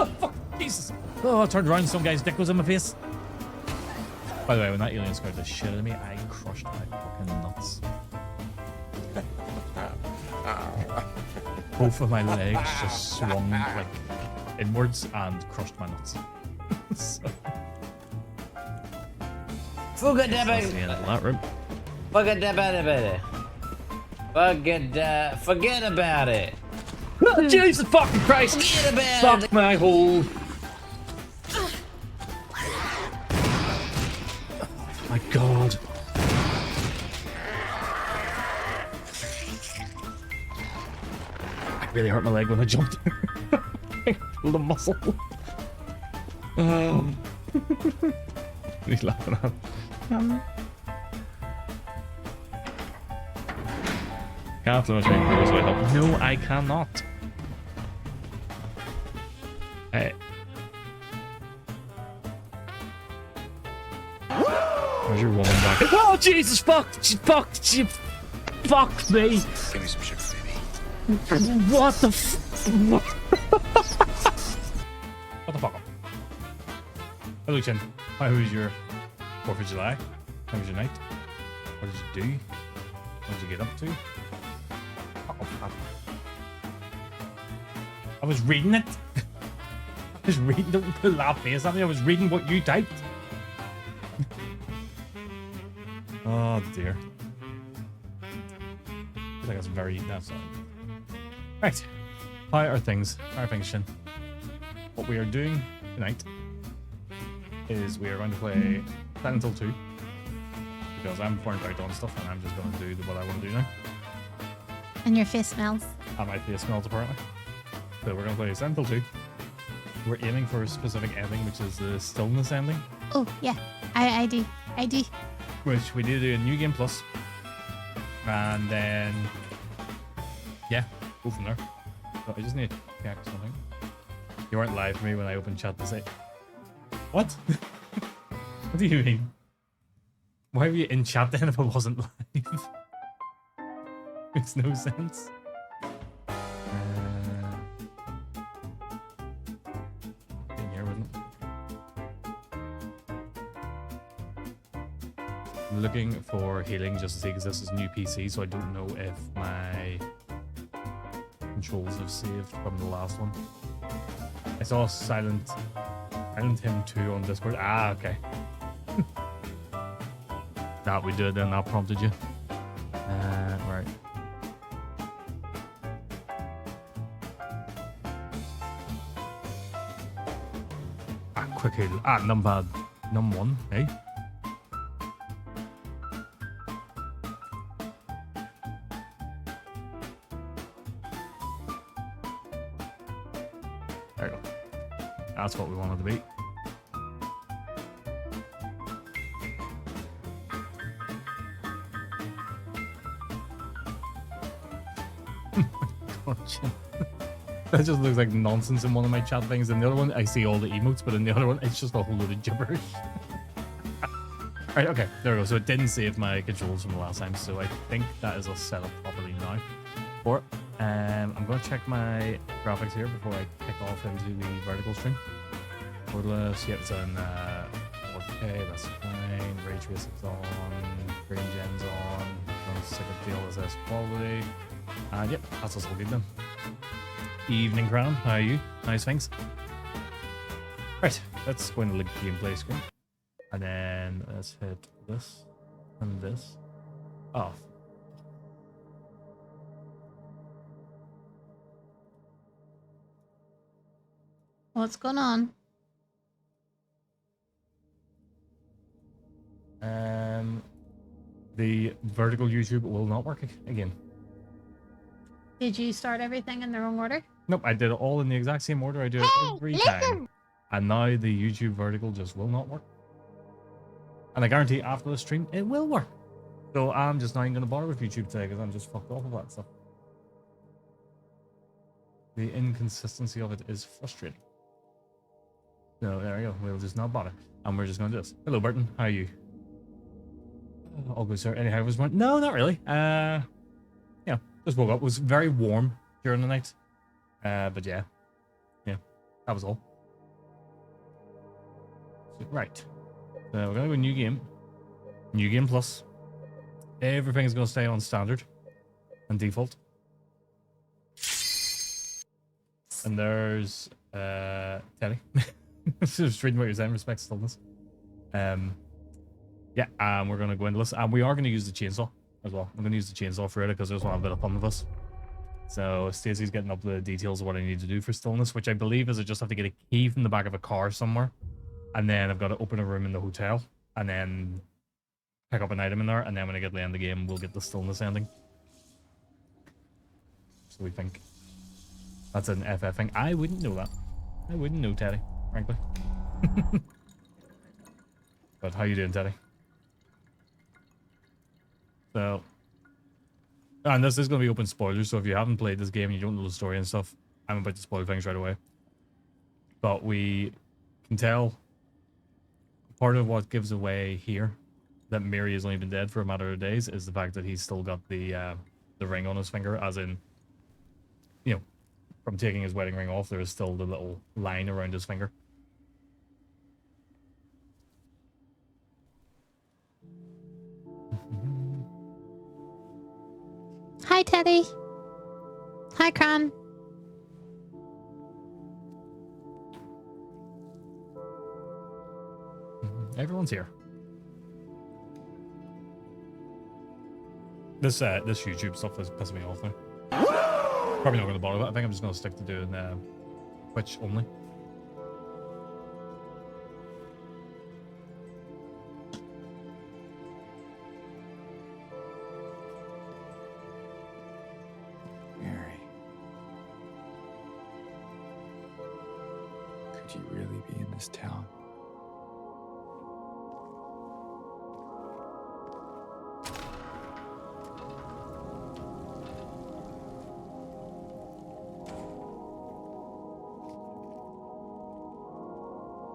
Oh, fuck, Jesus. Oh, I turned around and some guy's dick was in my face. By the way, when that alien scared the shit out of me, I crushed my fucking nuts. Both of my legs just swung like inwards and crushed my nuts. So, Forget that's about the end of that room. Forget about it. Forget about it. Oh, Jesus fucking Christ! Forget about Fuck my hole. Oh my God. I really hurt my leg when I jumped. I pulled a muscle. Oh. He's laughing at him. Can't fly my train this way up. No, I cannot. Hey. Where's your woman back? Oh, Jesus, fuck! Fuck me! Give me some sugar, baby. What the What the fuck up? Hello, Chin. How was your 4th of July? How was your night? What did you do? What did you get up to? Oh, fuck. I was reading it. I was reading. Don't put that face at me. I was reading what you typed. Oh dear. I think that's very. That's right. How are things? How are things, Shin? What we are doing tonight is we are going to play 10 until 2 because I'm burnt out on stuff and I'm just going to do what I want to do now. And your face smells. And my face smells apparently. So we're going to play 10 until 2. We're aiming for a specific ending, which is the Stillness ending. Oh, yeah. I do. Which we need to do a new game plus. And then, yeah, go from there. So I just need to check something. You weren't live for me when I opened chat to say. What? What do you mean? Why were you in chat then if I wasn't live? Makes no sense. In here, wasn't it? I'm looking for healing just to see because this is new PC, so I don't know if my controls have saved from the last one. I saw Silent Him 2 on Discord. Ah, okay. That we did, and that prompted you. Right. Quick heal. Numpad. Num 1, eh? There you go. That's what we wanted to be. That just looks like nonsense in one of my chat things. And the other one, I see all the emotes, but in the other one, it's just a whole load of gibberish. Right, okay, there we go. So it didn't save my controls from the last time, so I think that is all set up properly now for it. I'm going to check my graphics here before I kick off into the vertical stream. Cordless, yep, it's on 4K, that's fine. Ray trace is on, Green Gen's on, I'm sick of DLSS quality. And yep, that's all good then. Evening Crown, how are you? Nice, thanks. Right, let's go into the gameplay screen. And then let's hit this and this. Oh. What's going on? The vertical YouTube will not work again. Did you start everything in the wrong order? Nope, I did it all in the exact same order I do it every time. And now the YouTube vertical just will not work. And I guarantee after the stream, it will work. So I'm just not even going to bother with YouTube today because I'm just fucked off of that stuff. The inconsistency of it is frustrating. No, there we go. We'll just not bother. And we're just going to do this. Hello, Burton. How are you? All good, sir. Anyhow, was one? No, not really. Yeah, just woke up. It was very warm during the night. But yeah, that was all. Right. So we're gonna go new game. New game plus. Everything is gonna stay on standard and default. And there's Teddy. Just reading what you're saying, respect stillness. Yeah, we're gonna go into this. And we are gonna use the chainsaw as well. I'm gonna use the chainsaw for it because I just want a bit of fun with us. So Stacey's getting up the details of what I need to do for stillness, which I believe is I just have to get a key from the back of a car somewhere. And then I've got to open a room in the hotel and then pick up an item in there. And then when I get to the end of the game, we'll get the stillness ending. So we think that's an FF thing. I wouldn't know that. I wouldn't know, Teddy, frankly. But how you doing, Teddy? So, and this is going to be open spoilers, so if you haven't played this game and you don't know the story and stuff, I'm about to spoil things right away. But we can tell part of what gives away here that Mary has only been dead for a matter of days is the fact that he's still got the ring on his finger, as in, you know, from taking his wedding ring off, there is still the little line around his finger. Hi, Teddy. Hi, Cran. Everyone's here. This YouTube stuff is pissing me off now. Probably not going to bother with it. I think I'm just going to stick to doing Twitch only. Mary. Could you really be in this town?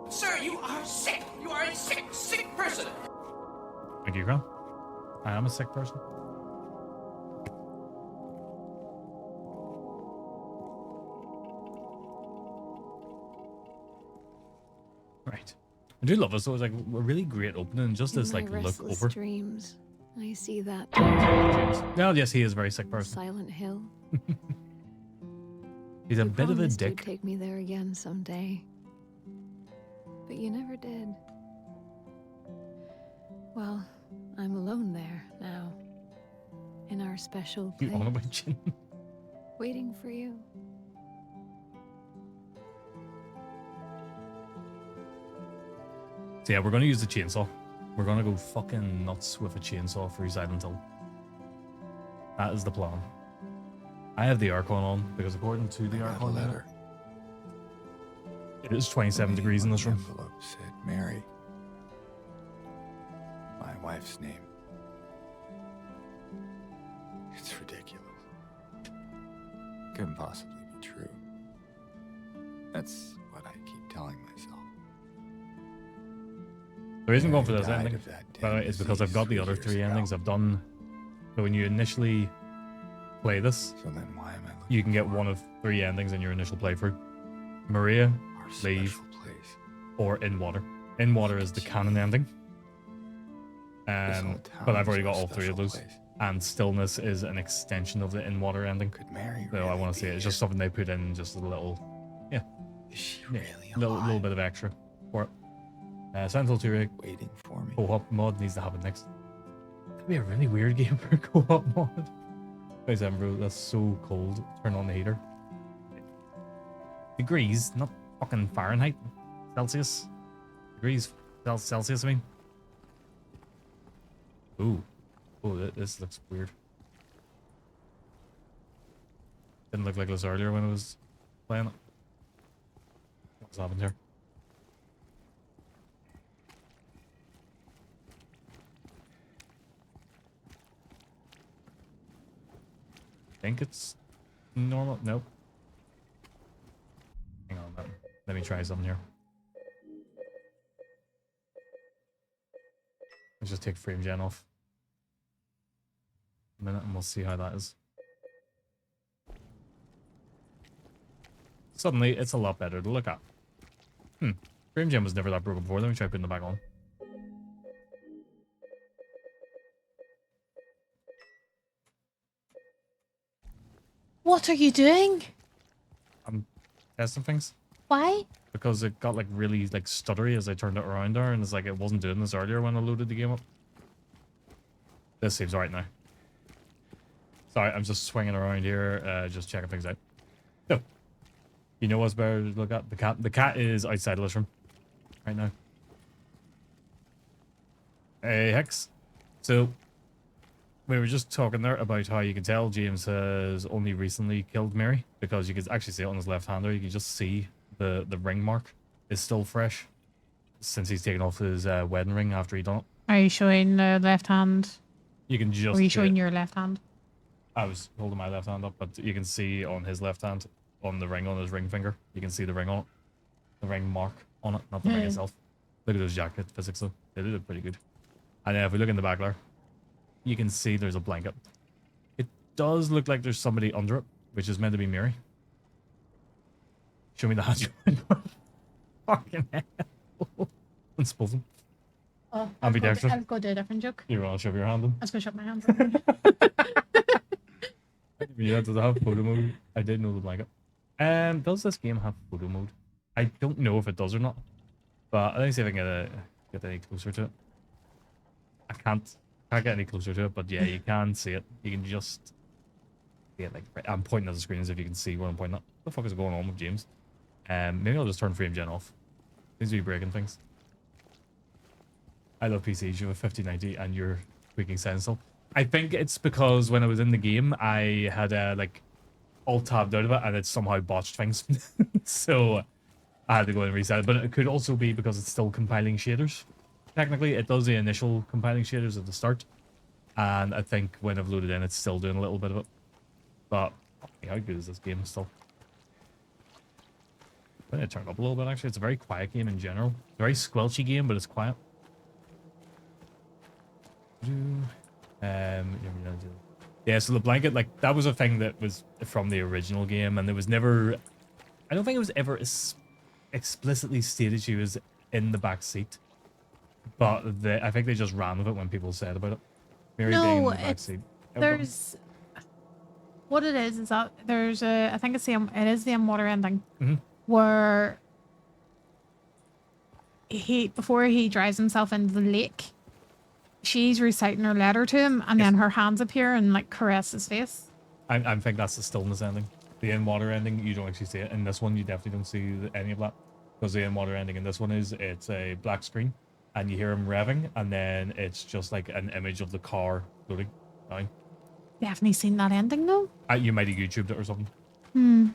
Sir, you are sick. You are a sick, sick person. Thank you, Cran. I am a sick person. Right. I do love it. So it's like a really great opening. Just this like look over. Dreams, I see that No, yes, he is a very sick person. Silent Hill. He's a You bit of a promised you'd dick. take me there again someday, but you never did. Well, I'm alone there now, in our special You on place, about Jin? waiting for you. So yeah, we're gonna use the chainsaw. We're gonna go fucking nuts with a chainsaw for Silent Hill. That is the plan. I have the aircon on because according to the I got a aircon letter. it is 27 The degrees in name this on room. the envelope said Mary. My wife's name. It's ridiculous. Couldn't possibly be true. That's what I keep telling myself. The reason I'm going for Mary this died ending, of that by the way, damn is because I've got the disease other 3 three years endings ago. I've done. So when you initially play this, So then why am I looking you can get for one of 3 endings in your initial playthrough. Maria, our leave, special place? or In Water. In Water is the canon ending. This whole But town I've is already our got all 3 of special those. place. And Stillness is an extension of the In Water ending. Could Mary So really I want to see be it. It's just here? something they put in, just a little, Is she yeah, really little alive? bit of extra for it. Silent Hill 2 Waiting for me. co-op mod needs to happen next. That'd be a really weird game for a co-op mod. Guys, bro, that's so cold. Turn on the heater. Degrees, not fucking Fahrenheit. Celsius. Degrees. Celsius, I mean. Ooh. Oh, this looks weird. Didn't look like this earlier when I was playing it. What's happened here? Think it's normal. Nope. Hang on, let me try something here. Let's just take frame gen off a minute and we'll see how that is. Suddenly it's a lot better to look at. Frame gem was never that broken before. Let me try putting it back on. What are you doing? I'm testing things Why? because it got like really like stuttery as I turned it around there, and it's like it wasn't doing this earlier when I loaded the game up. This seems right now. Sorry, I'm just swinging around here, just checking things out. So, you know what's better to look at? The cat. The cat is outside of this room right now. Hey, Hex. So, we were just talking there about how you can tell James has only recently killed Mary because you can actually see it on his left hand there. You can just see the ring mark is still fresh since he's taken off his wedding ring after he done it. Are you showing the left hand? You can Or just are you see showing it. your left hand? I was holding my left hand up, but you can see on his left hand, on the ring on his ring finger, you can see the ring on it. The ring mark on it, not the ring itself. Look at those jacket physics though. They do look pretty good. And if we look in the back there, you can see there's a blanket. It does look like there's somebody under it, which is meant to be Mary. Show me the hands. Fucking hell. Unspoken. Oh, Ambidextrous. I'll go do a different joke. You want to shove your hand in? I was going to shut my hands. Yeah, does it have photo mode? I did know the blanket. Does this game have photo mode? I don't know if it does or not. But let me see if I can get any closer to it. I can't get any closer to it, but yeah, you can see it. You can just see it like I'm pointing at the screen as if you can see where I'm pointing at. What the fuck is going on with James? Maybe I'll just turn frame gen off. Seems to be breaking things. I love PCs. You have a 5090 and you're tweaking sensible. I think it's because when I was in the game, I had like alt tabbed out of it and it somehow botched things. So I had to go and reset it. But it could also be because it's still compiling shaders. Technically, it does the initial compiling shaders at the start. And I think when I've loaded in, it's still doing a little bit of it. But how good is this game still? I'm going to turn it up a little bit, actually. It's a very quiet game in general. It's a very squelchy game, but it's quiet. Yeah, so the blanket, like, that was a thing that was from the original game, and there was never... I don't think it was ever explicitly stated she was in the back seat. But I think they just ran with it when people said about it. Mary being in the back seat. There's... What it is that there's a... I think it is the water ending. Where... Before he drives himself into the lake, she's reciting her letter to him, and then her hands appear and like caress his face. I think that's the Stillness ending. The in-water ending, you don't actually see it. In this one, you definitely don't see any of that. Because the in-water ending in this one it's a black screen, and you hear him revving, and then it's just like an image of the car floating down. Definitely seen that ending though. You might have YouTubed it or something.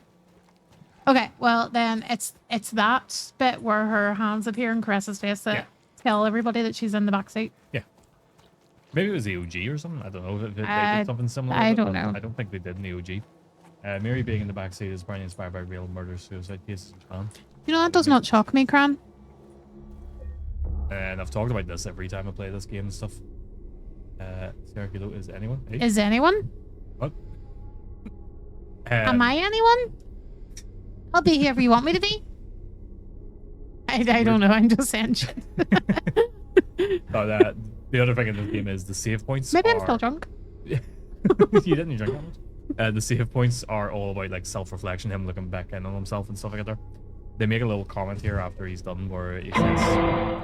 Okay, well then it's that bit where her hands appear and caress his face that tell everybody that she's in the backseat. Yeah. Maybe it was the OG or something. I don't know if they did something similar. I with it, don't but know. I don't think they did in the OG. Mary being in the backseat is probably inspired by real murder-suicide cases in Japan. You know, that does not shock me, Cran. And I've talked about this every time I play this game and stuff. Sarah Kilo, is anyone? Hey? Is anyone? What? Am I anyone? I'll be here if you want me to be. I don't know. I'm just saying shit. But the other thing in this game is the save points. Maybe I'm still drunk. You didn't drink that much. The save points are all about like self-reflection, him looking back in on himself and stuff like that. They make a little comment here after he's done where he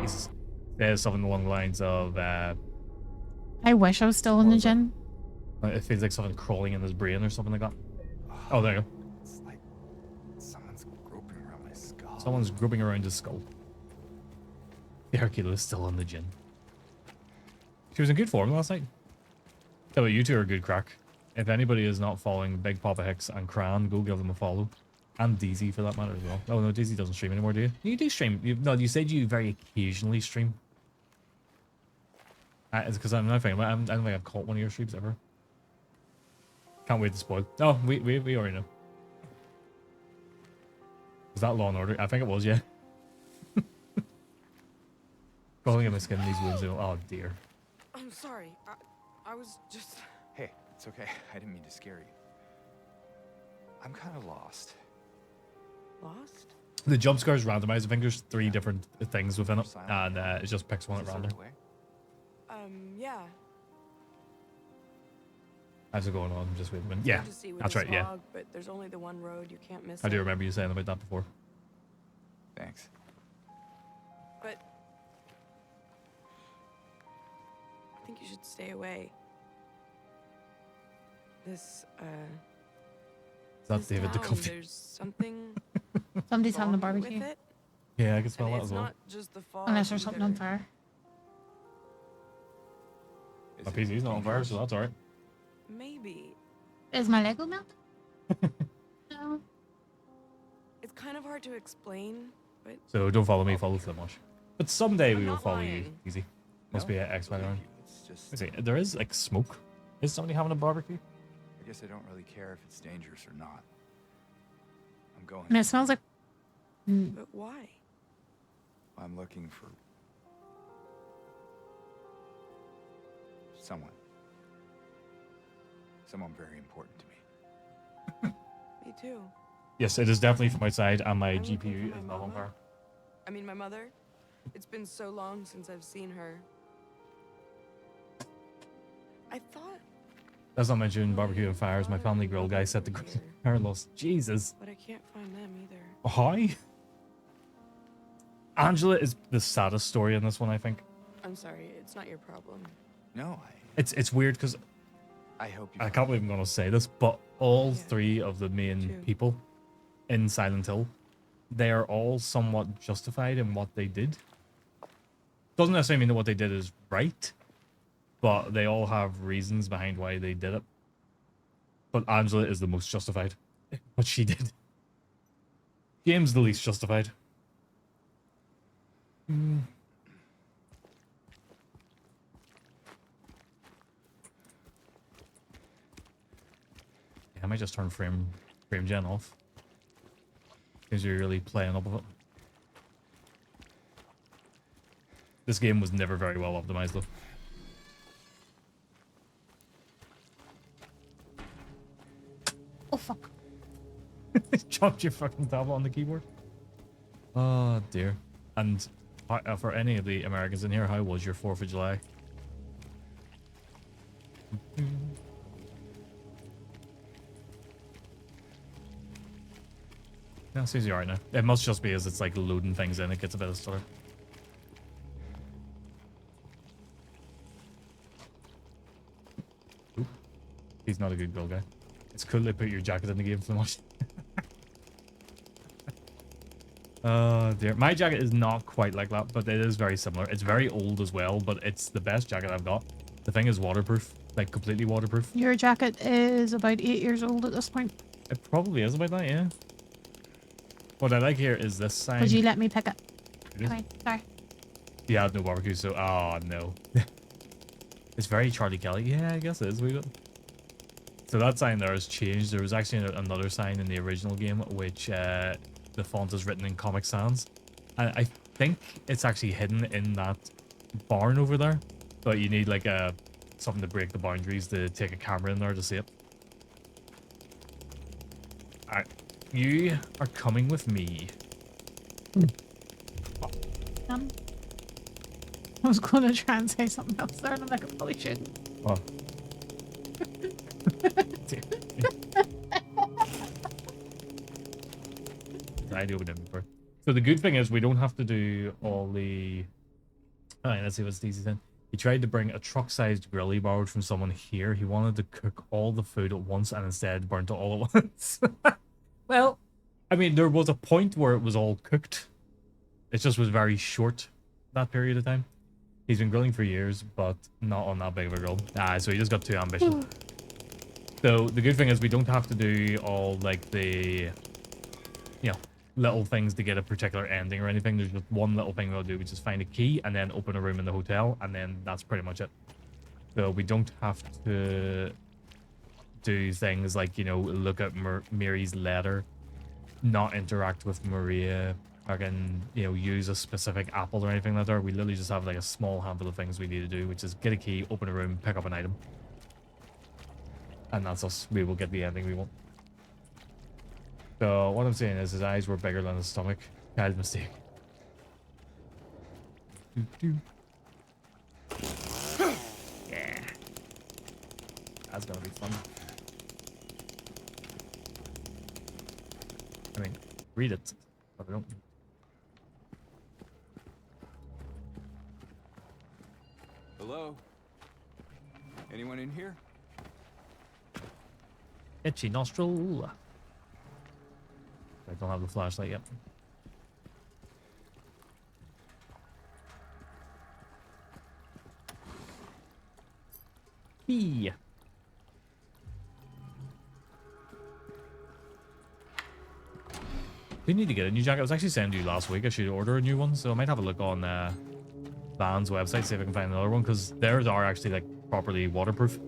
says something along the lines of I wish I was still in the gym. it feels like something crawling in his brain or something like that. Oh, there you go. It's like someone's groping around my skull. Someone's groping around his skull. The Hercules is still on the gin. She was in good form last night. Yeah, but you two are good crack. If anybody is not following Big Papa Hicks and Cran, go give them a follow. And DZ for that matter as well. Oh no, DZ doesn't stream anymore, do you? You do stream. You said you very occasionally stream. It's because I'm not thinking about it. I don't think I've caught one of your streams ever. Can't wait to spoil. Oh, we already know. Was that Law and Order? I think it was, yeah. Calling him my skin these wounds. Oh dear. I'm sorry. I was just... Hey, it's okay. I didn't mean to scare you. I'm kind of lost. Lost? The jump scares randomized. I think there's 3 different things within it, and it just picks one Is at this random. our way? Yeah. How's it going on? Just wait a minute. It's Yeah, good to see with that's this right. Yeah, fog, but there's only the one road. You can't miss I it. do remember you saying about that before. Thanks. But I think you should stay away. This That's this David the town, coffee. there's something Somebody's having a wrong with barbecue. it. Yeah, I can smell And that it's as well. not just the fog. Unless there's something on either. fire. Is My it PC's not on fire, dangerous? so that's alright. Maybe. Is my Lego melt? No. It's kind of hard to explain, but So don't follow me, follow Flimosh. But someday I'm we will not follow you. lying. Easy. Must No, be an X I believe around. you. It's just, Let's see, there is like smoke. Is somebody having a barbecue? I guess I don't really care if it's dangerous or not. I'm going. And it smells like. but why? I'm looking for someone. Someone very important to me. Me too. Yes, it is definitely from outside, and my I'm looking GPU for is my not on mama. fire. I mean, my mother. It's been so long since I've seen her. I thought, That's not mentioning barbecue and fires. My family grill guy set the grill. Carlos. Jesus. but I can't find them either. Hi. Angela is the saddest story in this one, I think. I'm sorry, it's not your problem. No, It's weird because I hope you. I find can't believe I'm going to say this, but all Yeah. 3 of the main True. people in Silent Hill, they are all somewhat justified in what they did. Doesn't necessarily mean that what they did is right, but they all have reasons behind why they did it. But Angela is the most justified. What she did. James the least justified. Yeah, I might just turn frame gen off. Because you're really playing up with it. This game was never very well optimized though. Oh fuck. Dropped your fucking tablet on the keyboard. Oh dear. And for any of the Americans in here, how was your 4th of July? No, it seems to be alright now. It must just be as it's like loading things in, it gets a bit of stutter. Oop. He's not a good girl guy. It's cool they put your jacket in the game for much. Oh dear. My jacket is not quite like that, but it is very similar. It's very old as well, but it's the best jacket I've got. The thing is waterproof, like completely waterproof. Your jacket is about 8 years old at this point. It probably is about that, yeah. What I like here is this sign. Would you let me pick it? It is. Okay, sorry. You have no barbecue, so oh no. It's very Charlie Kelly. Yeah, I guess it is. So that sign there has changed. There was actually another sign in the original game, which the font is written in Comic Sans, and I think it's actually hidden in that barn over there. But you need like something to break the boundaries to take a camera in there to see it. Alright, you are coming with me. I was going to try and say something else there, and I'm like, I probably shouldn't. Oh. I do with him first. So the good thing is we don't have to do all the. Alright, let's see what Steezy's saying. He tried to bring a truck-sized grill he borrowed from someone here. He wanted to cook all the food at once and instead burnt it all at once. Well, I mean, there was a point where it was all cooked. It just was very short, that period of time. He's been grilling for years, but not on that big of a grill. So he just got too ambitious. So the good thing is we don't have to do all like the, you know, little things to get a particular ending or anything. There's just one little thing we'll do, which is find a key and then open a room in the hotel, and then that's pretty much it. So we don't have to do things like, you know, look at Mary's letter, not interact with Maria, fucking, you know, use a specific apple or anything like that. We literally just have like a small handful of things we need to do, which is get a key, open a room, pick up an item. And that's us. We will get the ending we want. So what I'm saying is his eyes were bigger than his stomach. Child mistake. Doo-doo. Yeah. That's gonna be fun. I mean, read it, but I don't. Hello? Anyone in here? Itchy nostril. I don't have the flashlight yet. Key. We need to get a new jacket. I was actually saying to you last week I should order a new one, so I might have a look on Van's website, see if I can find another one, because theirs are actually like properly waterproof.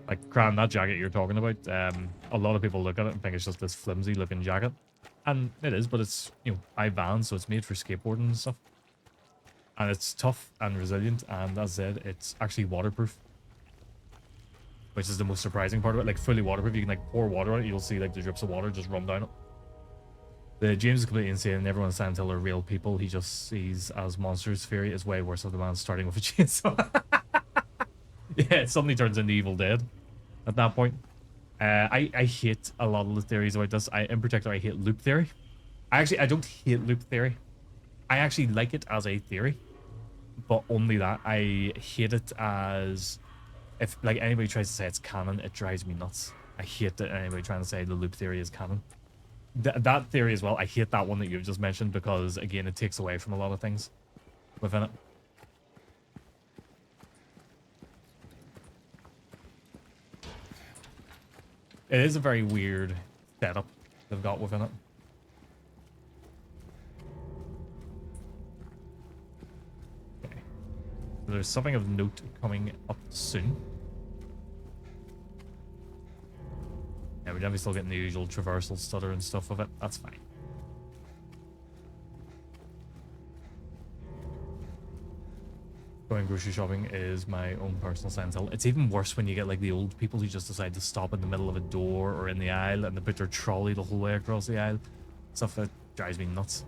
Like, Cran, that jacket you're talking about, a lot of people look at it and think it's just this flimsy looking jacket. And it is, but it's, you know, by Van, so it's made for skateboarding and stuff. And it's tough and resilient, and as I said, it's actually waterproof. Which is the most surprising part of it. Like, fully waterproof, you can like pour water on it, you'll see like the drips of water just run down it. The James is completely insane, and everyone in Silent Hill are real people. He just sees as monsters. Fury is way worse than the man starting with a chainsaw. Yeah, it suddenly turns into Evil Dead at that point. I hate a lot of the theories about this. In particular, I hate loop theory. I don't hate loop theory. I actually like it as a theory, but only that. I hate it as, if like anybody tries to say it's canon, it drives me nuts. I hate that anybody trying to say the loop theory is canon. That theory as well, I hate that one that you've just mentioned, because again, it takes away from a lot of things within it. It is a very weird setup they've got within it. Okay. So there's something of note coming up soon. Yeah, we're definitely still getting the usual traversal stutter and stuff of it. That's fine. Going grocery shopping is my own personal Silent Hill. It's even worse when you get like the old people who just decide to stop in the middle of a door or in the aisle and they put their trolley the whole way across the aisle. Stuff that drives me nuts.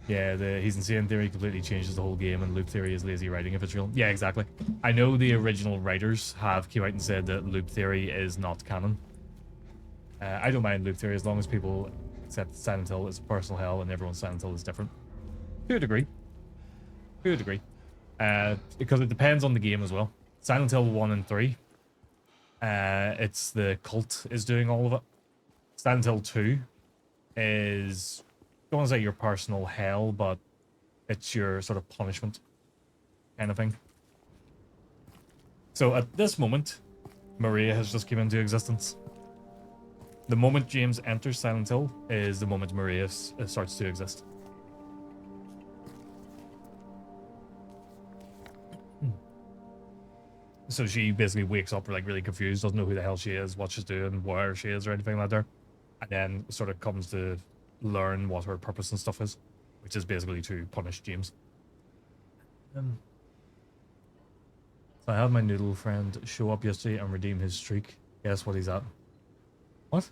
Yeah, he's insane theory completely changes the whole game, and loop theory is lazy writing if it's real. Yeah, exactly. I know the original writers have came out and said that loop theory is not canon. I don't mind loop theory as long as people accept Silent Hill is a personal hell and everyone's Silent Hill is different. To a degree. To a degree. Because it depends on the game as well. Silent Hill 1 and 3. It's the cult is doing all of it. Silent Hill 2 is, I don't want to say your personal hell, but it's your sort of punishment kind of thing. So at this moment, Maria has just come into existence. The moment James enters Silent Hill is the moment Maria starts to exist. So she basically wakes up like really confused, doesn't know who the hell she is, what she's doing, where she is, or anything like that. And then sort of comes to learn what her purpose and stuff is, which is basically to punish James. So I had my noodle friend show up yesterday and redeem his streak. Guess what he's at? What?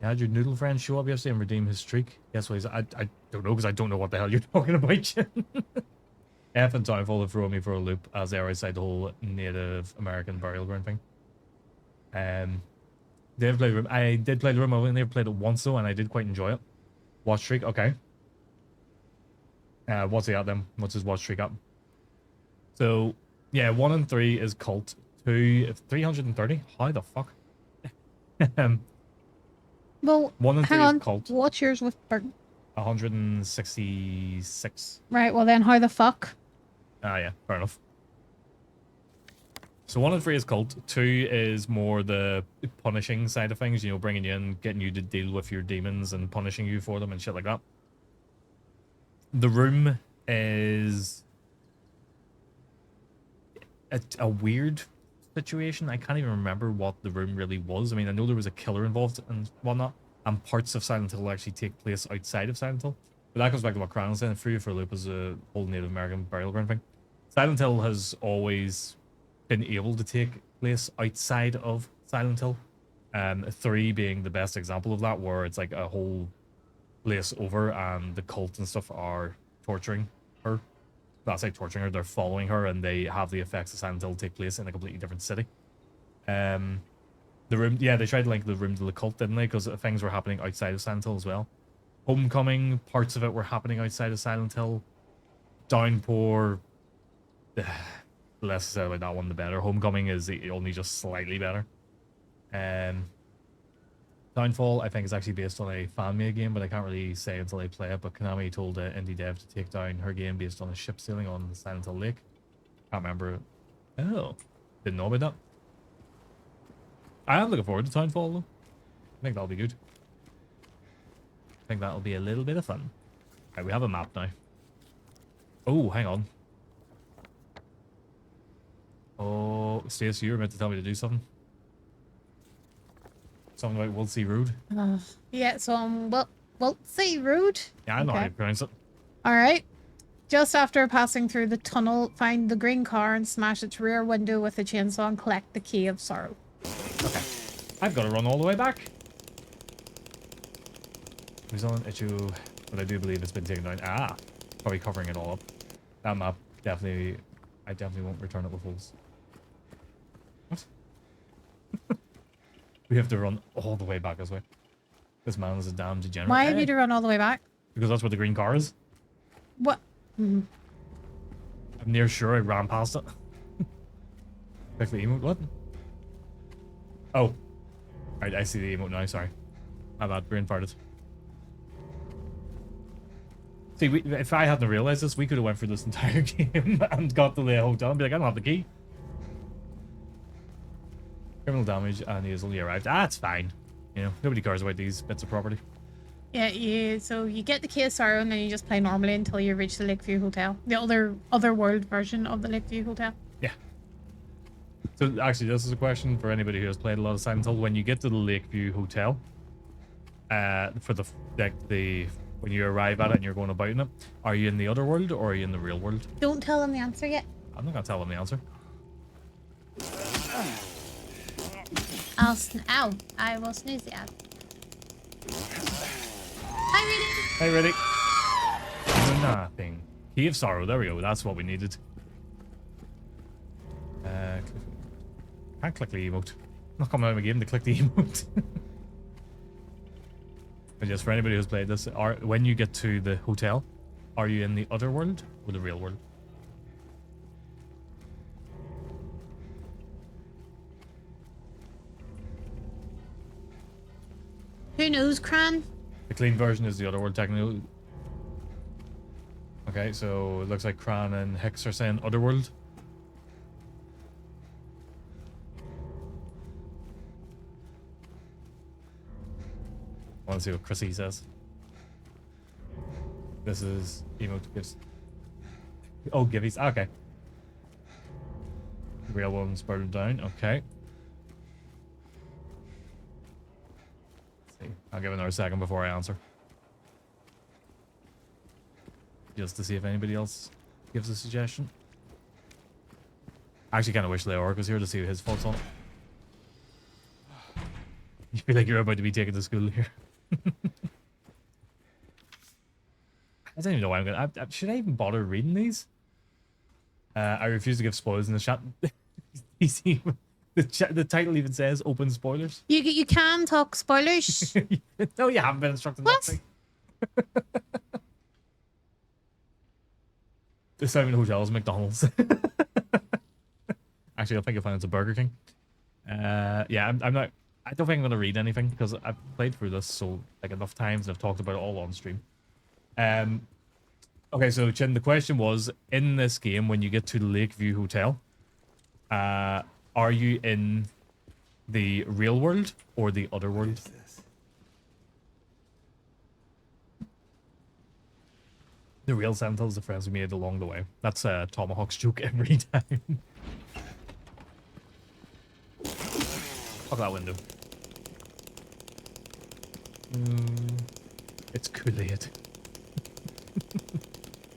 You had your noodle friend show up yesterday and redeem his streak? Guess what he's at? I don't know, because I don't know what the hell you're talking about. F and Townfall have thrown me for a loop as they are outside the whole Native American burial ground thing. They've played the room. I did play the room. I've only played it once though, and I did quite enjoy it. Watch streak, okay. What's he at then? What's his watch streak at? So yeah, 1 and 3 is cult. 2 330. How the fuck? Well, 1 and 3 hang on. is cult. What's yours with Burton? 166. Right, well then how the fuck? Ah, yeah, fair enough. So 1 and 3 is cult. 2 is more the punishing side of things, you know, bringing you in, getting you to deal with your demons and punishing you for them and shit like that. The Room is a weird situation. I can't even remember what The Room really was. I mean, I know there was a killer involved and whatnot, and parts of Silent Hill actually take place outside of Silent Hill. But that comes back to what Cran was saying. Free for a Loop is a whole Native American burial ground thing. Silent Hill has always been able to take place outside of Silent Hill. 3 being the best example of that, where it's like a whole place over and the cult and stuff are torturing her. That's like torturing her. They're following her and they have the effects of Silent Hill take place in a completely different city. The room, yeah, they tried to link the room to the cult, didn't they? Because things were happening outside of Silent Hill as well. Homecoming, parts of it were happening outside of Silent Hill. Downpour, the less said about that one, the better. Homecoming is only just slightly better. Downfall, I think, is actually based on a fan-made game, but I can't really say until I play it. But Konami told indie dev to take down her game based on a ship sailing on the Silent Hill Lake. Can't remember. Oh, didn't know about that. I am looking forward to Downfall, though. I think that'll be good. I think that'll be a little bit of fun. Right, we have a map now. Oh, hang on. Oh, Stacey, you were meant to tell me to do something. Something about Wiltsey Road. Yeah, so Wiltsey Road. Yeah, I know how to pronounce it. All right. Just after passing through the tunnel, find the green car and smash its rear window with a chainsaw and collect the Key of Sorrow. Okay. I've got to run all the way back. Result issue, but I do believe it's been taken down. Ah, probably covering it all up. That map, definitely, I definitely won't return it with holes. What? We have to run all the way back this way. This man is a damn degenerate. Why have you to run all the way back? Because that's where the green car is. What? I'm near sure I ran past it. Click the emote, what? Oh. Right, I see the emote now, sorry. My bad, brain farted. See, if I hadn't realized this, we could have went through this entire game and got to the hotel and be like, I don't have the key. Criminal damage, and he has only arrived. Ah, it's fine. You know, nobody cares about these bits of property. Yeah, so you get the Key of Sorrow and then you just play normally until you reach the Lakeview Hotel. The other world version of the Lakeview Hotel. Yeah. So actually, this is a question for anybody who has played a lot of Silent Hill. When you get to the Lakeview Hotel, for when you arrive at it and you're going about in it, are you in the other world or are you in the real world? Don't tell them the answer yet. I'm not gonna tell them the answer. Ow, I will snooze it out. Hi, Hey, ready? Nothing. Key of Sorrow. There we go. That's what we needed. Can't click the emote. Not coming out of my game to click the emote. But just for anybody who's played this, when you get to the hotel, are you in the other world or the real world? Who knows, Cran? The clean version is the other world, technically. Okay, so it looks like Cran and Hicks are saying Otherworld. I want to see what Chrissy says. This is emote gives. Oh, Gibbies. Okay. Real one's burned down. Okay. Let's see. I'll give it another second before I answer. Just to see if anybody else gives a suggestion. I actually kind of wish Leoric was here to see his thoughts on it. You feel like you're about to be taken to school here. I don't even know why I'm gonna. Should I even bother reading these? I refuse to give spoilers in the chat. You see, the title even says open spoilers. You can talk spoilers. No, you haven't been instructed not to. This time in the hotel is McDonald's. Actually, I think you'll find it's a Burger King. Yeah, I'm not. I don't think I'm gonna read anything because I've played through this so like enough times and I've talked about it all on stream. Okay, so Chin, the question was, in this game, when you get to the Lakeview Hotel, are you in the real world or the other world? The real Silent Hill is the friends we made along the way. That's Tomahawk's joke every time. Fuck that window. It's Kool-Aid.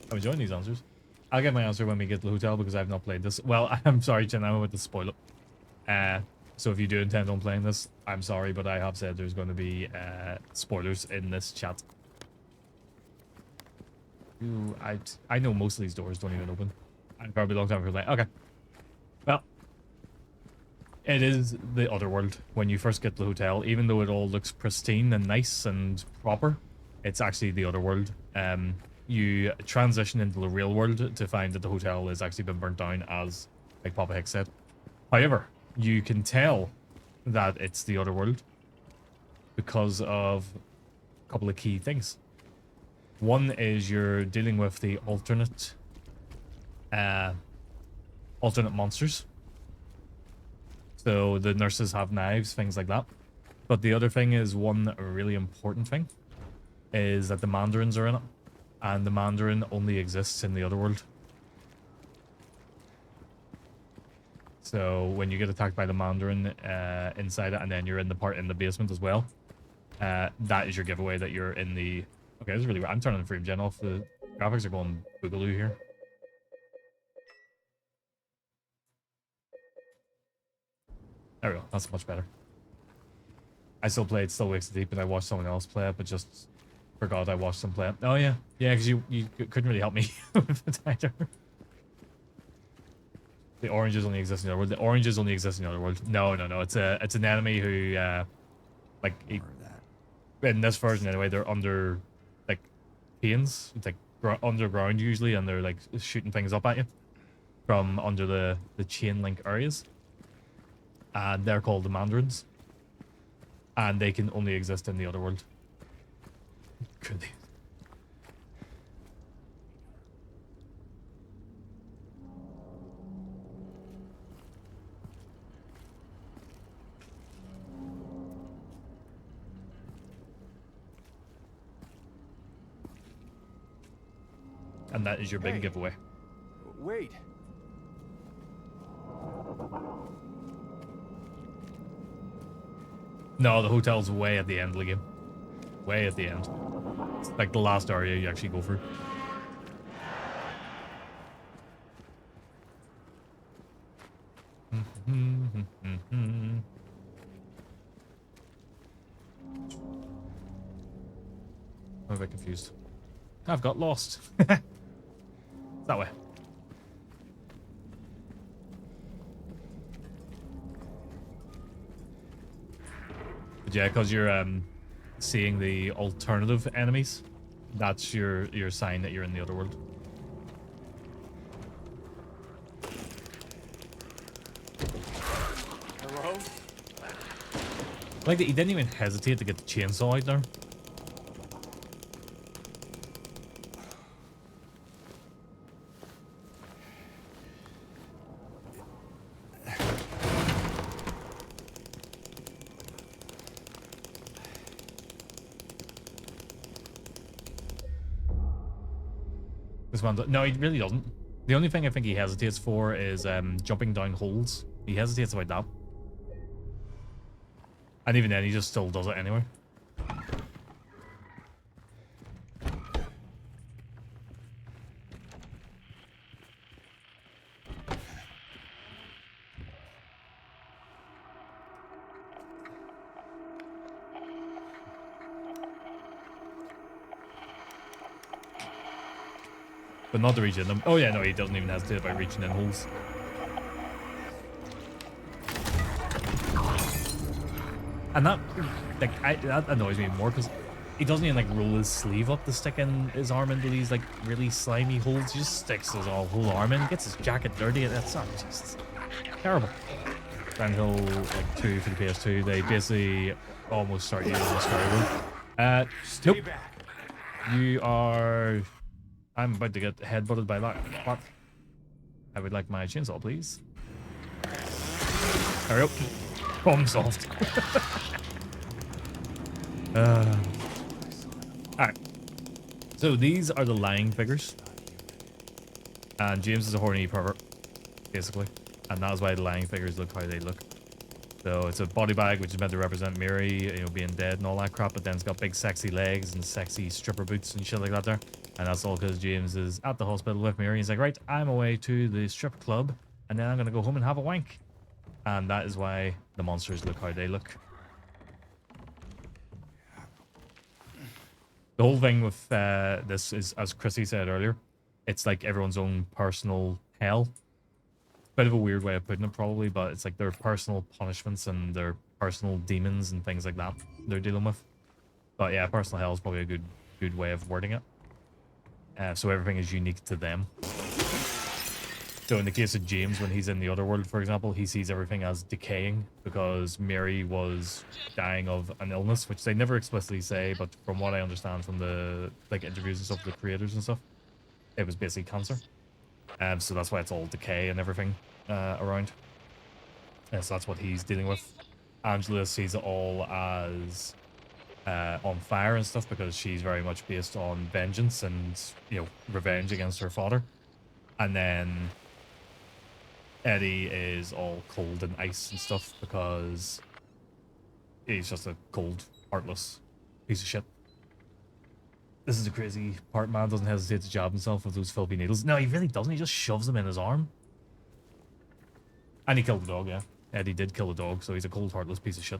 I'm enjoying these answers. I'll get my answer when we get to the hotel because I've not played this. Well, I'm sorry, Jen, I'm about to spoil it. So if you do intend on playing this, I'm sorry, but I have said there's going to be spoilers in this chat. Ooh, I know most of these doors don't even open. I've probably looked over like, okay. Well, it is the other world when you first get to the hotel. Even though it all looks pristine and nice and proper, it's actually the other world. You transition into the real world to find that the hotel has actually been burnt down, as like Papa Hicks said. However, you can tell that it's the other world because of a couple of key things. One is you're dealing with the alternate monsters. So the nurses have knives, things like that. But the other thing is, one really important thing is that the Mandarins are in it. And the Mandarin only exists in the other world. So when you get attacked by the Mandarin inside it, and then you're in the part in the basement as well, that is your giveaway that you're in the... Okay, this is really weird. I'm turning the frame gen off. The graphics are going boogaloo here. There we go. That's much better. I still played Still Wakes Deep, and I watched someone else play it, but just forgot I watched them play it. Oh, yeah. Yeah, because you couldn't really help me with it either. The oranges only exist in the other world. The oranges only exist in the other world. No. It's an enemy who, like, in this version anyway, they're under, like, panes. It's like underground usually, and they're like shooting things up at you from under the chain link areas. And they're called the Mandarins. And they can only exist in the other world. Could they? And that is your big giveaway. Wait. No, the hotel's way at the end of the game. Way at the end. It's like the last area you actually go through. I'm a bit confused. I've got lost. That way. But yeah, because you're seeing the alternative enemies, that's your sign that you're in the other world. Hello? Like that he didn't even hesitate to get the chainsaw out there. No, he really doesn't. The only thing I think he hesitates for is jumping down holes. He hesitates about that. And even then, he just still does it anyway. But not to reach in them. Oh yeah, no, he doesn't even hesitate about reaching in holes. And that, like, that annoys me more because he doesn't even like roll his sleeve up to stick in his arm into these like really slimy holes. He just sticks his whole arm in, gets his jacket dirty. That's not just terrible. Silent Hill like 2 for the PS2, they basically almost start using the story mode. Nope. You are. I'm about to get headbutted by that. What? I would like my chainsaw, please. Hurry up. Problem solved. Alright. So these are the lying figures. And James is a horny pervert, basically. And that's why the lying figures look how they look. So it's a body bag which is meant to represent Mary, you know, being dead and all that crap, but then it's got big sexy legs and sexy stripper boots and shit like that there. And that's all because James is at the hospital with Mary. He's like, right, I'm away to the strip club, and then I'm going to go home and have a wank. And that is why the monsters look how they look. The whole thing with this is, as Chrissy said earlier, it's like everyone's own personal hell. Bit of a weird way of putting it, probably, but it's like their personal punishments and their personal demons and things like that they're dealing with. But yeah, personal hell is probably a good way of wording it. So everything is unique to them. So in the case of James, when he's in the other world, for example, he sees everything as decaying because Mary was dying of an illness, which they never explicitly say, but from what I understand from the like interviews and stuff with the creators and stuff, it was basically cancer. So that's why it's all decay and everything around. So that's what he's dealing with. Angela sees it all as on fire and stuff because she's very much based on vengeance and, you know, revenge against her father. And then Eddie is all cold and ice and stuff because he's just a cold, heartless piece of shit. This is a crazy part. Man doesn't hesitate to jab himself with those filthy needles. No, he really doesn't. He just shoves them in his arm. And he killed the dog, yeah. Eddie did kill the dog, so he's a cold, heartless piece of shit.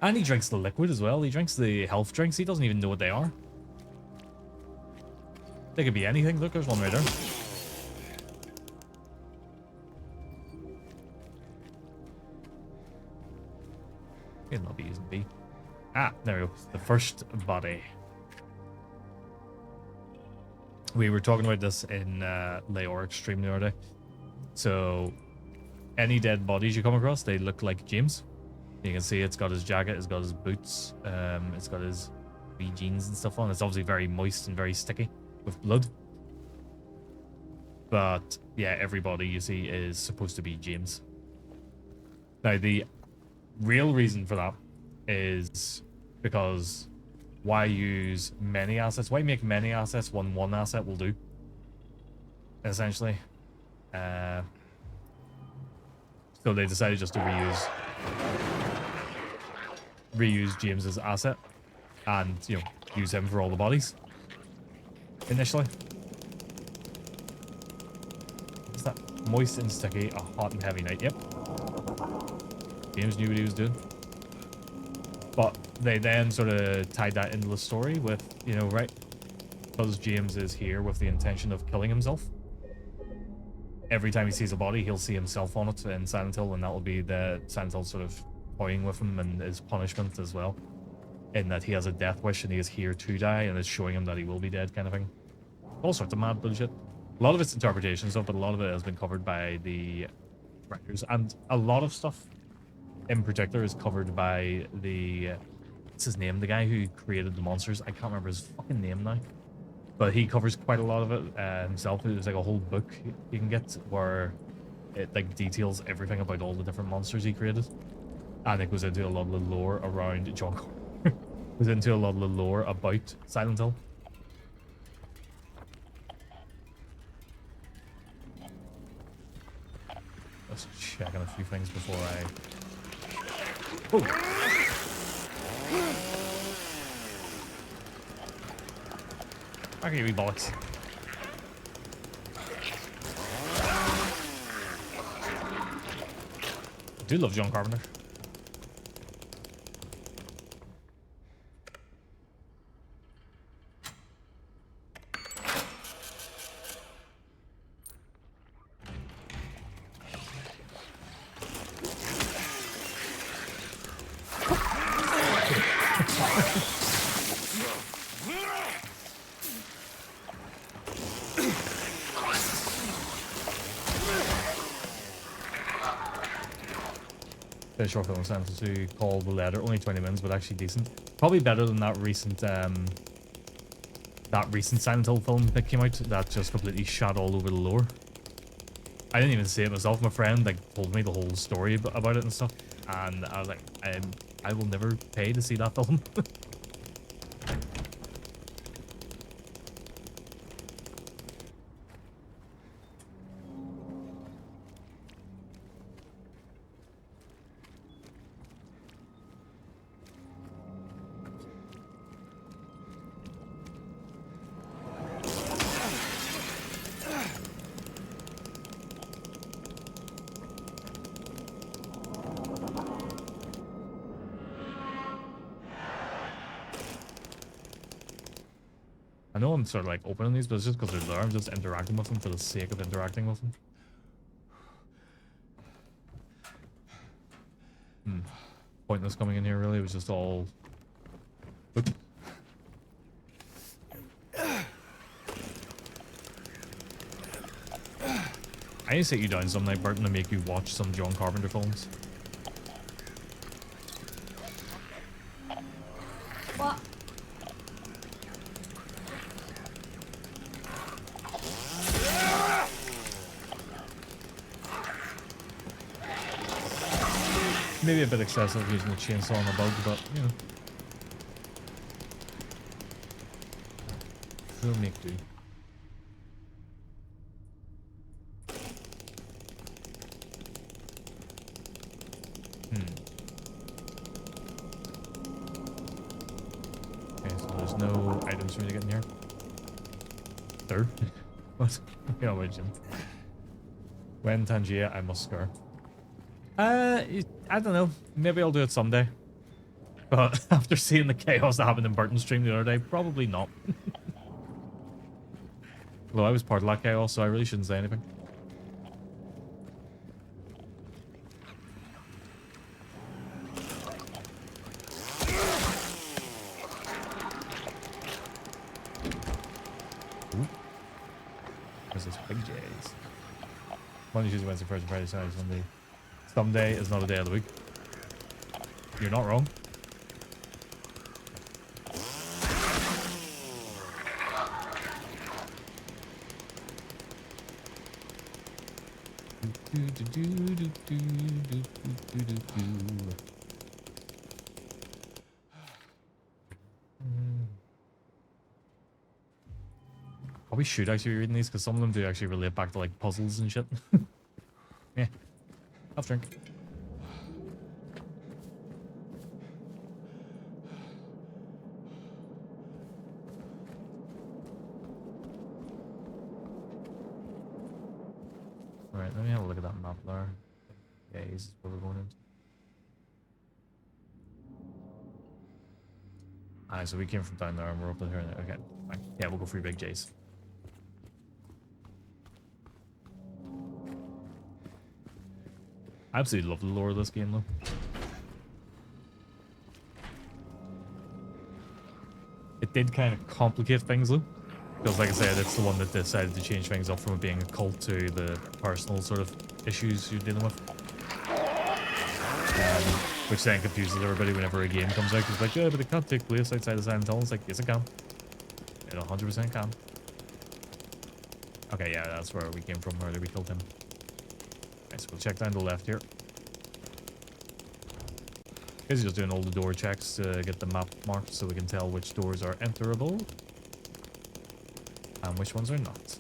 And he drinks the liquid as well. He drinks the health drinks. He doesn't even know what they are. They could be anything. Look, there's one right there. It'll not be using B. Ah, there we go. The first body. We were talking about this in Leoric stream the other day. So, any dead bodies you come across, they look like James. You can see it's got his jacket, it's got his boots, it's got his wee jeans and stuff on. It's obviously very moist and very sticky with blood. But yeah, everybody you see is supposed to be James. Now, the real reason for that is because why use many assets? Why make many assets when one asset will do? Essentially. So they decided just to reuse James's asset and, you know, use him for all the bodies initially. What's that? Moist and sticky, a hot and heavy night. Yep. James knew what he was doing. But they then sort of tied that into the story with, you know, right? Because James is here with the intention of killing himself. Every time he sees a body, he'll see himself on it in Silent Hill, and that will be the Silent Hill sort of toying with him and his punishment as well. In that he has a death wish and he is here to die, and it's showing him that he will be dead, kind of thing. All sorts of mad bullshit. A lot of it's interpretation stuff, but a lot of it has been covered by the writers, and a lot of stuff in particular is covered by the what's his name? The guy who created the monsters. I can't remember his fucking name now. But he covers quite a lot of it himself. There's like a whole book you can get where it like details everything about all the different monsters he created. And it goes into a lot of the lore around John Carter. Goes into a lot of the lore about Silent Hill. Let's check on a few things before I... Oh! Back at you, bollocks. I do love John Carpenter. Short film sentence to call The Letter, only 20 minutes, but actually decent. Probably better than that recent Silent Hill film that came out that just completely shot all over the lore. I didn't even see it myself. My friend like told me the whole story about it and stuff, and I was like, I will never pay to see that film. I know I'm sort of like opening these, but it's just because they're there. I'm just interacting with them for the sake of interacting with them. Pointless coming in here, really. It was just all... Oop. I need to sit you down some night, Burton, and make you watch some John Carpenter films. What? Maybe a bit excessive using the chainsaw on a bug, but, you know. We'll make do. Okay, so there's no items for me to get in here. There? What? Yeah, wait, Jim. When Tangier, I must scar. I don't know. Maybe I'll do it someday. But after seeing the chaos that happened in Burton's stream the other day, probably not. Well, I was part of that chaos, so I really shouldn't say anything. Ooh. Where's this big J's? Monday, Tuesday, Wednesday, Thursday, Friday, Saturday, Sunday. Someday is not a day of the week. You're not wrong. Probably should actually be reading these because some of them do actually relate back to like puzzles and shit. Yeah. Have a drink. Alright, let me have a look at that map there. Yeah, this is where we're going into. Alright, so we came from down there and we're up in here now. Okay, fine. Yeah, we'll go for your big J's. I absolutely love the lore of this game though. It did kind of complicate things though. Because like I said, it's the one that decided to change things up from it being a cult to the personal sort of issues you're dealing with. Which then confuses everybody whenever a game comes out. It's like, yeah, but it can't take place outside of Silent Hill. It's like, yes it can. It 100% can. Okay, yeah, that's where we came from earlier. We killed him. Okay, so we'll check down to the left here. Guess just doing all the door checks to get the map marked so we can tell which doors are enterable. And which ones are not.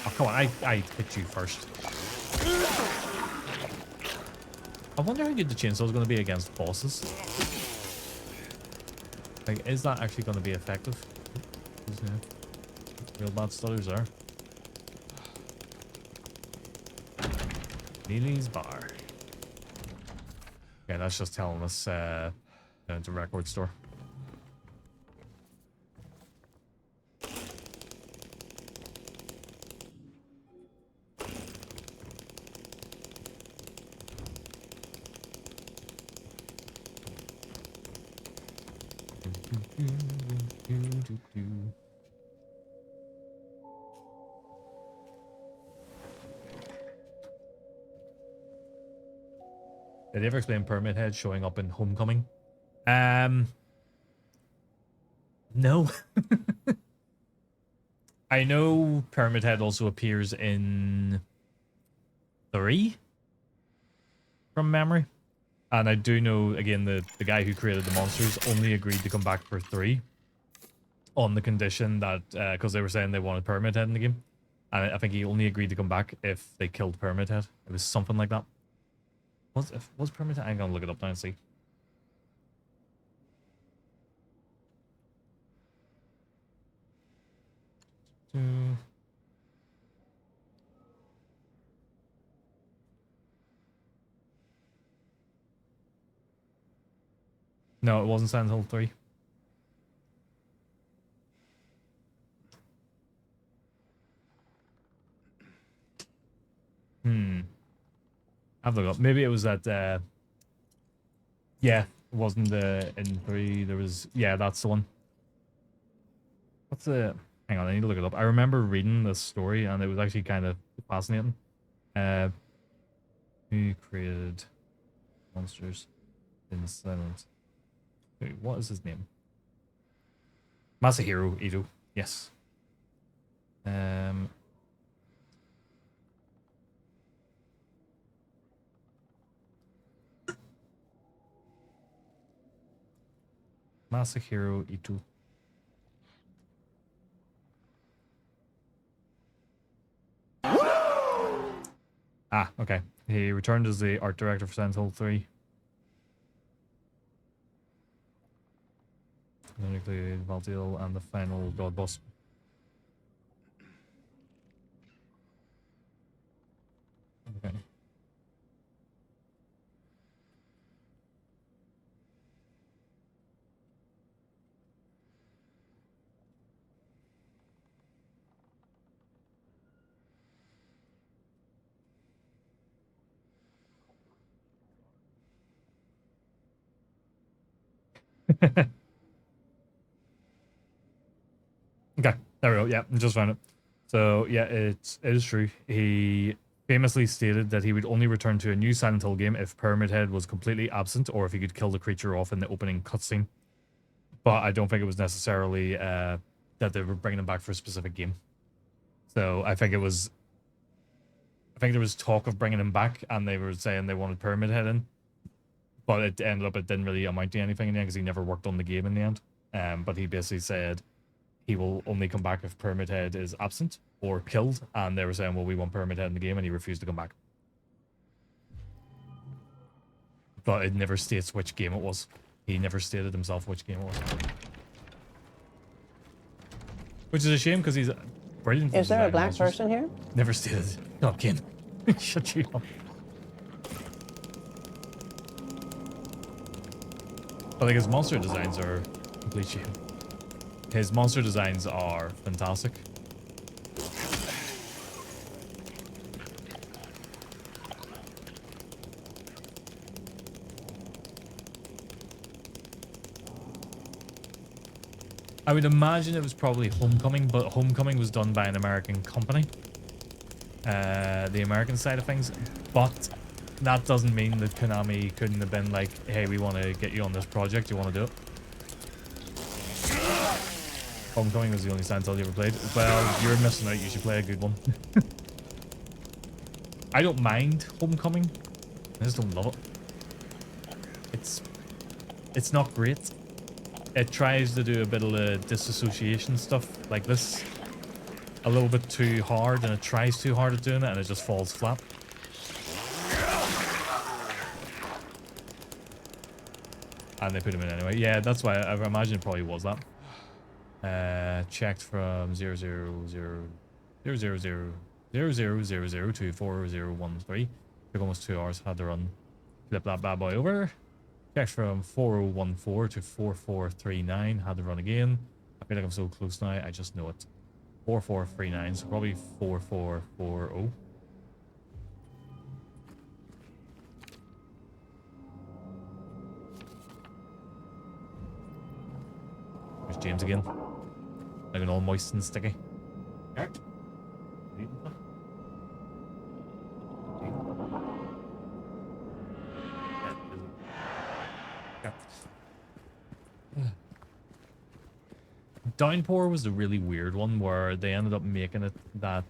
Oh, come on, I hit you first. I wonder how good the chainsaw is going to be against bosses. Like, is that actually going to be effective? Yeah. Real bad stutters there. Neely's bar. Okay, that's just telling us it's a record store. Did they ever explain Pyramid Head showing up in Homecoming? No. I know Pyramid Head also appears in 3 from memory. And I do know, again, the guy who created the monsters only agreed to come back for 3 on the condition that, because they were saying they wanted Pyramid Head in the game. And I think he only agreed to come back if they killed Pyramid Head. It was something like that. Was Pyramid Head? I'm gonna look it up now and see. No, it wasn't Silent Hill 3. Have a look up. Maybe it was that, yeah, it wasn't in 3. There was, yeah, that's the one. What's the, hang on, I need to look it up. I remember reading this story and it was actually kind of fascinating. Who created monsters in Silent? Wait, what is his name? Masahiro Ito. Yes. Masahiro Ito. Ah, okay. He returned as the art director for Silent Hill 3. Nuclear Valdiel and the final God boss. Okay. Okay, there we go. Yeah, I just found it. So yeah, it is true. He famously stated that he would only return to a new Silent Hill game if Pyramid Head was completely absent or if he could kill the creature off in the opening cutscene. But I don't think it was necessarily that they were bringing him back for a specific game. So I think there was talk of bringing him back, and they were saying they wanted Pyramid Head in, but it ended up it didn't really amount to anything in the end because he never worked on the game in the end. But he basically said he will only come back if Pyramid Head is absent or killed, and they were saying, well, we want Pyramid Head in the game, and he refused to come back. But it never states which game it was. He never stated himself which game it was. Which is a shame, because he's brilliant. Is there a black person here? Never stated. No, Ken. Shut you up. But like his monster designs are complete shame. His monster designs are fantastic. I would imagine it was probably Homecoming, but Homecoming was done by an American company. The American side of things. But that doesn't mean that Konami couldn't have been like, hey, we want to get you on this project. You want to do it? Homecoming was the only Silent Hill you ever played. Well, you're missing out. You should play a good one. I don't mind Homecoming. I just don't love it. It's not great. It tries to do a bit of the disassociation stuff like this a little bit too hard, and it tries too hard at doing it, and it just falls flat. And they put him in anyway. Yeah, that's why I imagine it probably was that. Checked from 000000000 to 4013. Took almost 2 hours. Had to run. Flip that bad boy over. Checked from 4014 to 4439. Had to run again. I feel like I'm so close now. I just know it. 4439. So probably 4440. There's James again. Looking all moist and sticky. Alright. Downpour was a really weird one where they ended up making it that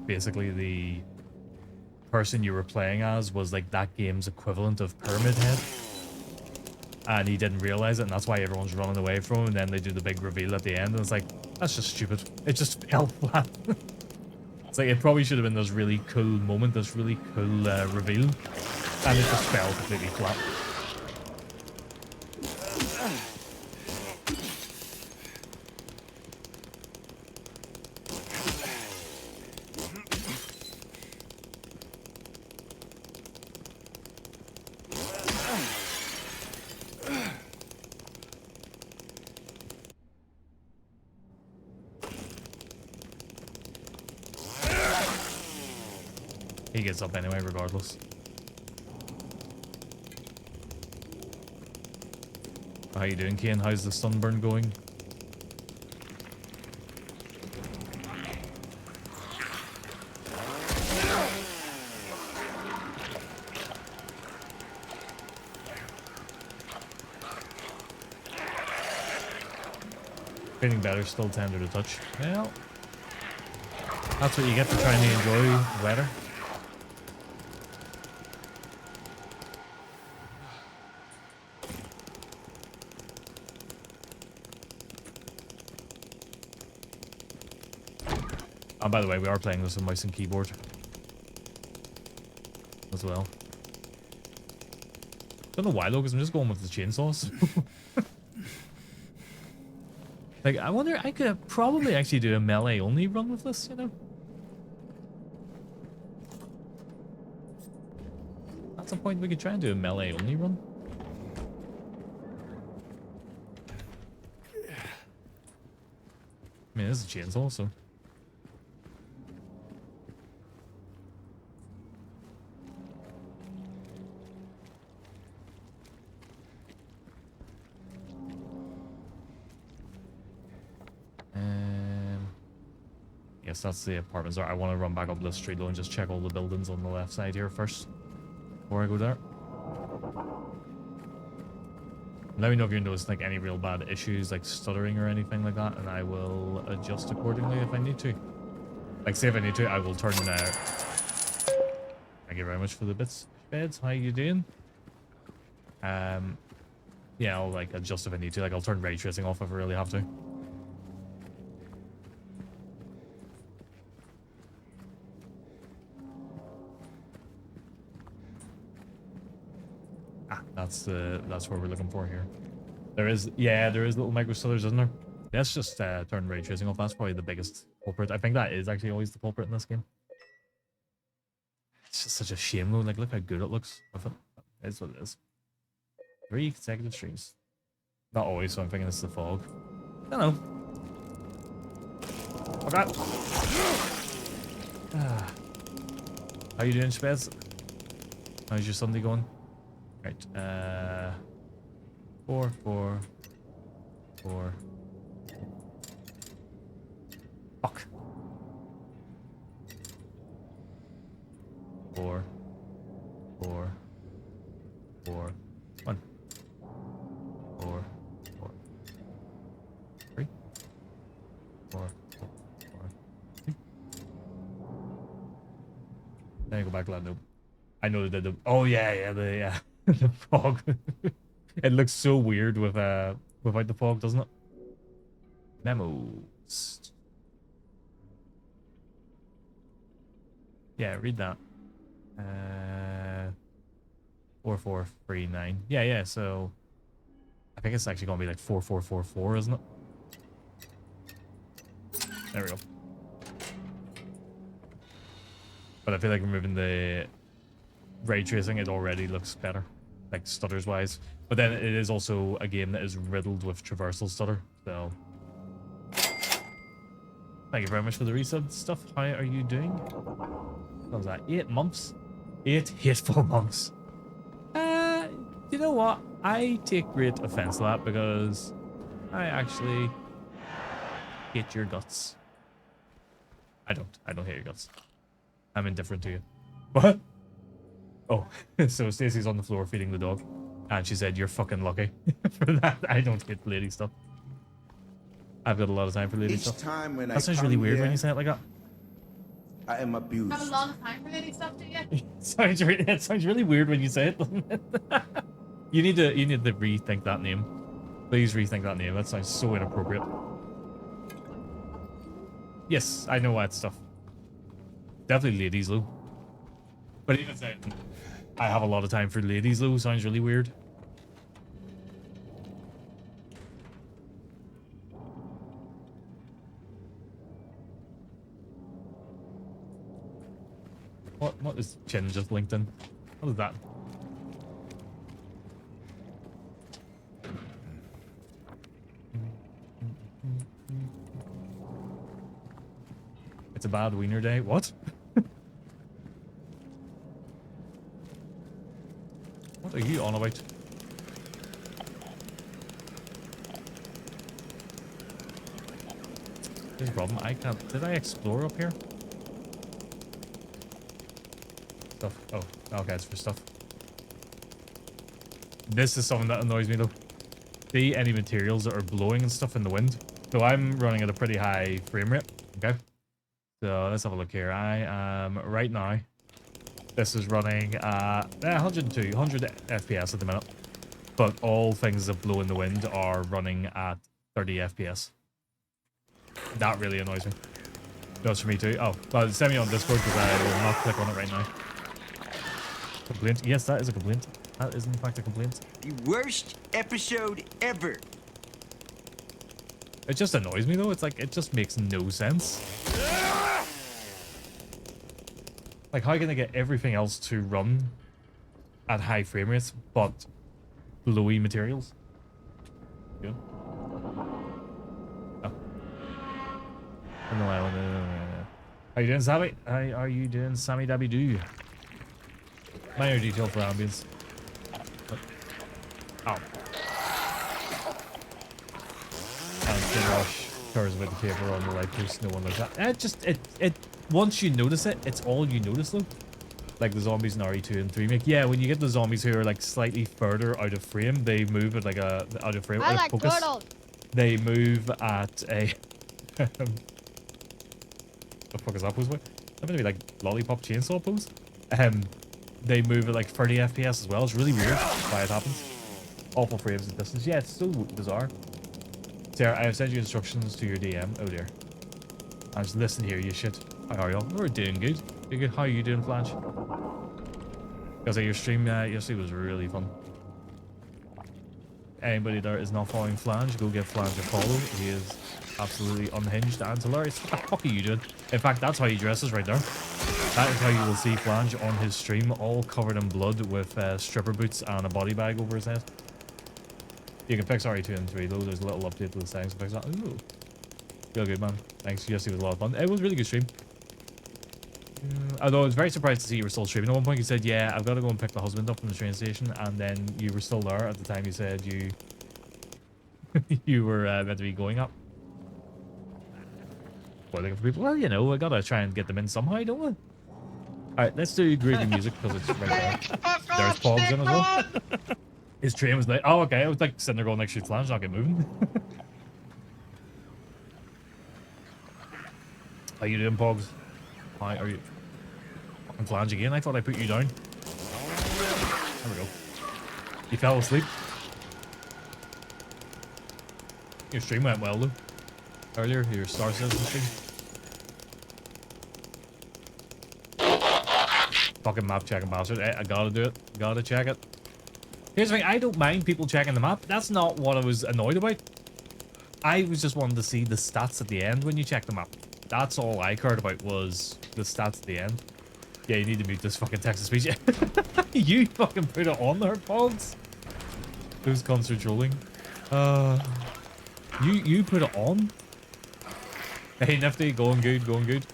basically the person you were playing as was like that game's equivalent of Pyramid Head. And he didn't realize it, and that's why everyone's running away from him. And then they do the big reveal at the end, and it's like, that's just stupid. It just fell flat. It's like, it probably should have been this really cool moment, this really cool reveal. And it just fell completely flat. He gets up anyway, regardless. How you doing, Kane? How's the sunburn going? Feeling better, still tender to touch. Well, that's what you get for trying to enjoy the weather. And by the way, we are playing this with mouse and keyboard as well. Don't know why though, because I'm just going with the chainsaws. Like, I wonder, I could probably actually do a melee only run with this, you know? At some point we could try and do a melee only run. I mean, this is a chainsaw, so. Yes, that's the apartments. I want to run back up this street though and just check all the buildings on the left side here first before I go there. Let me know if you notice like any real bad issues like stuttering or anything like that, and I will adjust accordingly if I need to. Like, say if I need to, I will turn. Thank you very much for the bits, beds. How you doing? Yeah, I'll like adjust if I need to. Like, I'll turn ray tracing off if I really have to. That's what we're looking for here. There is little micro stutters, isn't there? Let's just turn ray tracing off. That's probably the biggest culprit. I think that is actually always the culprit in this game. It's just such a shame though. Like, look how good it looks with it. It's what it is. 3 consecutive streams. Not always, so I'm thinking it's the fog. I don't know. Okay. How you doing, Spez? How's your Sunday going? Right, 4, 4, 4. Fuck. 4, 4, 4, 1. 4, 4, 3, 4, 4, 3. Then I go back to that loop. I know that the oh yeah, the fog. It looks so weird with without the fog, doesn't it? Memos. Yeah, read that. 4439. Yeah. So I think it's actually gonna be like 4444, isn't it? There we go. But I feel like removing the ray tracing, it already looks better, like stutters wise. But then it is also a game that is riddled with traversal stutter, so thank you very much for the resub stuff. How are you doing? What was that? 8 months? 8 hateful months. You know what? I take great offense to that because I actually hate your guts. I don't hate your guts. I'm indifferent to you. What? Oh, so Stacey's on the floor feeding the dog, and she said, "You're fucking lucky for that." I don't hate lady stuff. I've got a lot of time for lady stuff. That sounds really weird when you say it like that. I am abused. Have a lot of time for lady stuff, do you? It sounds really weird when you say it, doesn't it? You need to rethink that name. Please rethink that name. That sounds so inappropriate. Yes, I know that stuff. Definitely ladies, Lou. But even saying I have a lot of time for ladies, Lou, sounds really weird. What is Chin just linked in? What is that? It's a bad wiener day. What? What are you on about? Here's the problem. I can't. Did I explore up here? Stuff. Oh, okay, it's for stuff. This is something that annoys me though. See any materials that are blowing and stuff in the wind? So I'm running at a pretty high frame rate. Okay. So let's have a look here. I am right now. This is running 102, 100 FPS at the minute. But all things that blow in the wind are running at 30 FPS. That really annoys me. Does for me too. Oh, well, send me on Discord because I will not click on it right now. Complaint? Yes, that is a complaint. That is in fact a complaint. The worst episode ever. It just annoys me though. It's like, it just makes no sense. Like, how can they get everything else to run at high frame rates, but blowy materials? Yeah. Oh. No. How you doing, Sammy? How are you doing, Sammy Dabby Doo? Minor detail for ambience. Oh. And Rush covers with the paper on the light post, no one like that. It once you notice it, it's all you notice though. Like the zombies in RE2 and 3 make. Yeah, when you get the zombies who are like slightly further out of frame, they move at like a out of frame. I like turtles. They move at a the fuck is that pose? What? That gonna be like lollipop chainsaw pose. They move at like 30 FPS as well. It's really weird why it happens. Awful frames and distance. Yeah, it's so bizarre. Sarah, I have sent you instructions to your DM. Oh dear. I just listen here, you shit. How are y'all? We're doing good. You're good. How are you doing, Flange? Because your stream yesterday was really fun. Anybody that is not following Flange, go give Flange a follow. He is absolutely unhinged and hilarious. What the fuck are you doing? In fact, that's how he dresses right there. That is how you will see Flange on his stream, all covered in blood with stripper boots and a body bag over his head. You can fix RE2 and 3 though. There's a little update to the settings to fix that. Ooh. Real good, man. Thanks. Yesterday was a lot of fun. It was a really good stream. Although I was very surprised to see you were still streaming. At one point you said, yeah, I've got to go and pick the husband up from the train station. And then you were still there at the time you said you you were meant to be going up. What, looking for people? Well, you know, I got to try and get them in somehow, don't we? Alright, let's do groovy music because it's right there. There's Pogs in as well. His train was late. Oh, okay. I was like sitting there going, like, shoot Flange, not get moving. How you doing, Pogs? Hi, are you fucking Flange again? I thought I put you down. There we go. You fell asleep. Your stream went well though. Earlier, your Star Citizen stream. Fucking map checking bastard. I gotta do it. Gotta check it. Here's the thing, I don't mind people checking the map. That's not what I was annoyed about. I was just wanting to see the stats at the end when you check the map. That's all I cared about was the stats at the end. Yeah, you need to mute this fucking text-to-speech. You fucking put it on there, Pogs. Those cunts are trolling. You put it on? Hey, Nifty, going good, going good.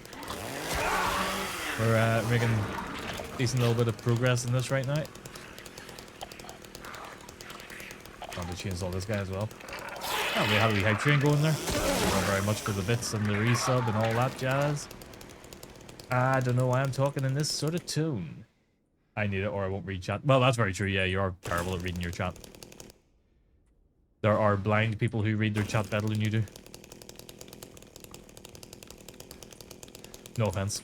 We're making a decent little bit of progress in this right now. I'll to chainsaw this guy as well. Oh, we have a wee hype train going there. Thank you very much for the bits and the resub and all that jazz. I don't know why I'm talking in this sort of tone. I need it or I won't read chat. Well, that's very true. Yeah, you are terrible at reading your chat. There are blind people who read their chat better than you do. No offense.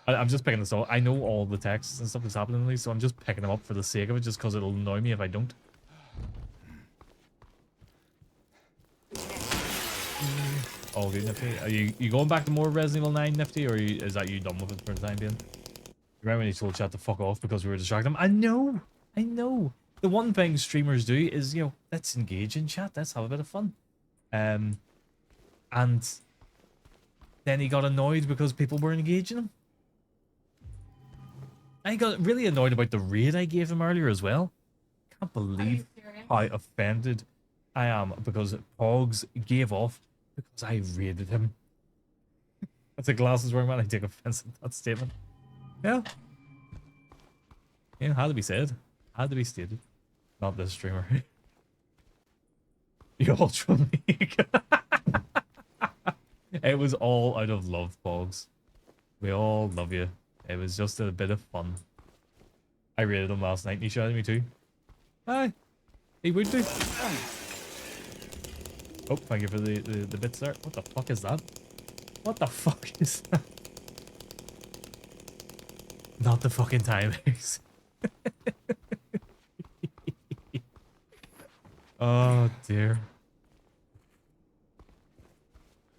I'm just picking this up. I know all the texts and stuff that's happening to me, so I'm just picking them up for the sake of it, just because it'll annoy me if I don't. All good, Nifty. Are you going back to more Resident Evil 9, Nifty, or is that you done with it for the time being? Remember when you told chat to fuck off because we were distracting them? I know! I know! The one thing streamers do is, you know, let's engage in chat, let's have a bit of fun. And then he got annoyed because people were engaging him. I got really annoyed about the raid I gave him earlier as well. Can't believe how offended I am because Pogs gave off because I raided him. That's a glasses wearing man. I take offense at that statement. Yeah. Yeah, had to be said. Had to be stated. Not this streamer. The Ultra League. It was all out of love, Pogs. We all love you. It was just a bit of fun. I rated him last night and he shouted at me too. Aye. He would do. Oh, thank you for the bits there. What the fuck is that? What the fuck is that? Not the fucking timings. Oh dear.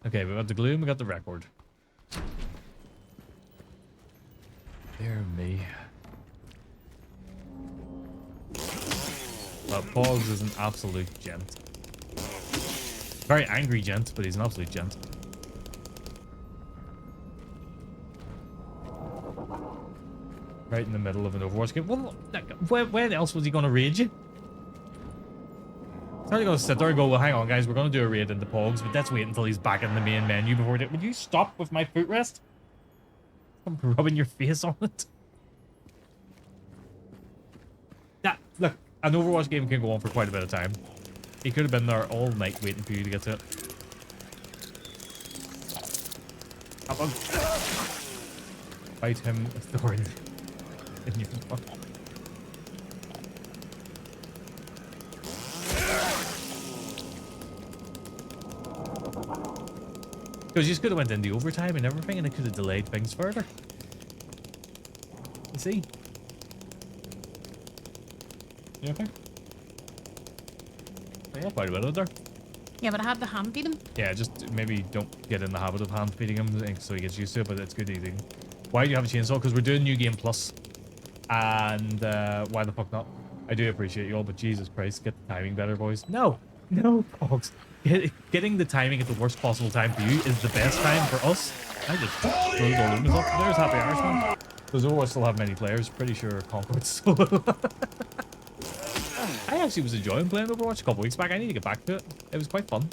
Okay, we got the glue and we got the record. Dear me. But Pogs is an absolute gent. Very angry gent, but he's an absolute gent. Right in the middle of an Overwatch game. Well, when else was he going to raid you? He's not going to sit there and go, well, hang on, guys, we're going to do a raid into Pogs, but let's wait until he's back in the main menu before it. Would you stop with my footrest? I'm rubbing your face on it. That, look, an Overwatch game can go on for quite a bit of time. He could have been there all night waiting for you to get to it. Come on. Fight him, Thorn. In your mouth. Because you just could have went into overtime and everything and it could have delayed things further. You see? You okay? Oh, yeah, quite a bit of it there. Yeah, but I had to hand feed him. Yeah, just maybe don't get in the habit of hand feeding him so he gets used to it, but it's good eating. Why do you have a chainsaw? Because we're doing New Game Plus. And why the fuck not? I do appreciate you all, but Jesus Christ, get the timing better, boys. No, no, Pogs. Getting the timing at the worst possible time for you is the best time for us. I just threw the lumens up. There's Happy Irishman. Does Overwatch still have many players? Pretty sure Concord's solo. I actually was enjoying playing Overwatch a couple weeks back. I need to get back to it. It was quite fun.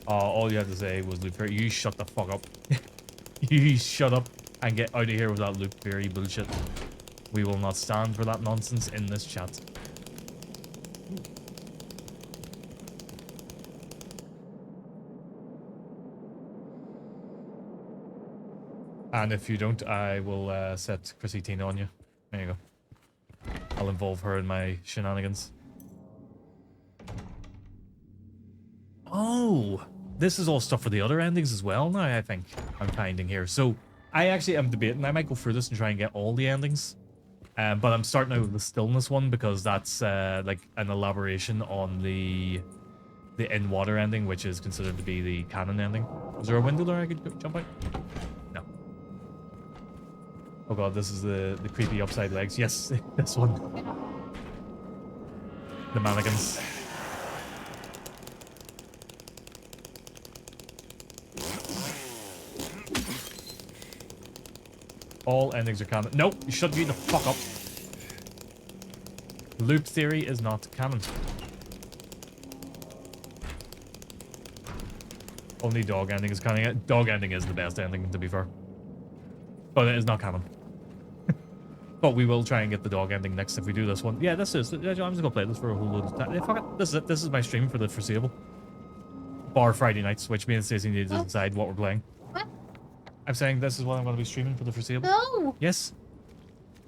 All you had to say was Luke Fury. You shut the fuck up. You shut up and get out of here with that Luke Fury bullshit. We will not stand for that nonsense in this chat. And if you don't, I will set Chrissy Tina on you. There you go. I'll involve her in my shenanigans. Oh, this is all stuff for the other endings as well now, I think I'm finding here. So I actually am debating. I might go through this and try and get all the endings. But I'm starting out with the Stillness one because that's like an elaboration on the in-water ending, which is considered to be the canon ending. Is there a window there I could jump out? No. Oh god, this is the creepy upside legs. Yes, this one. The mannequins. All endings are canon. Nope, you shut me the fuck up. Loop theory is not canon. Only dog ending is canon. Dog ending is the best ending, to be fair. But it is not canon. But we will try and get the dog ending next if we do this one. Yeah, this is. I'm just gonna play this for a whole load of time. Yeah, fuck it. This is it. This is my stream for the foreseeable. Bar Friday nights, which me and Stacey need to decide what we're playing. What? I'm saying this is what I'm going to be streaming for the foreseeable. No. Yes.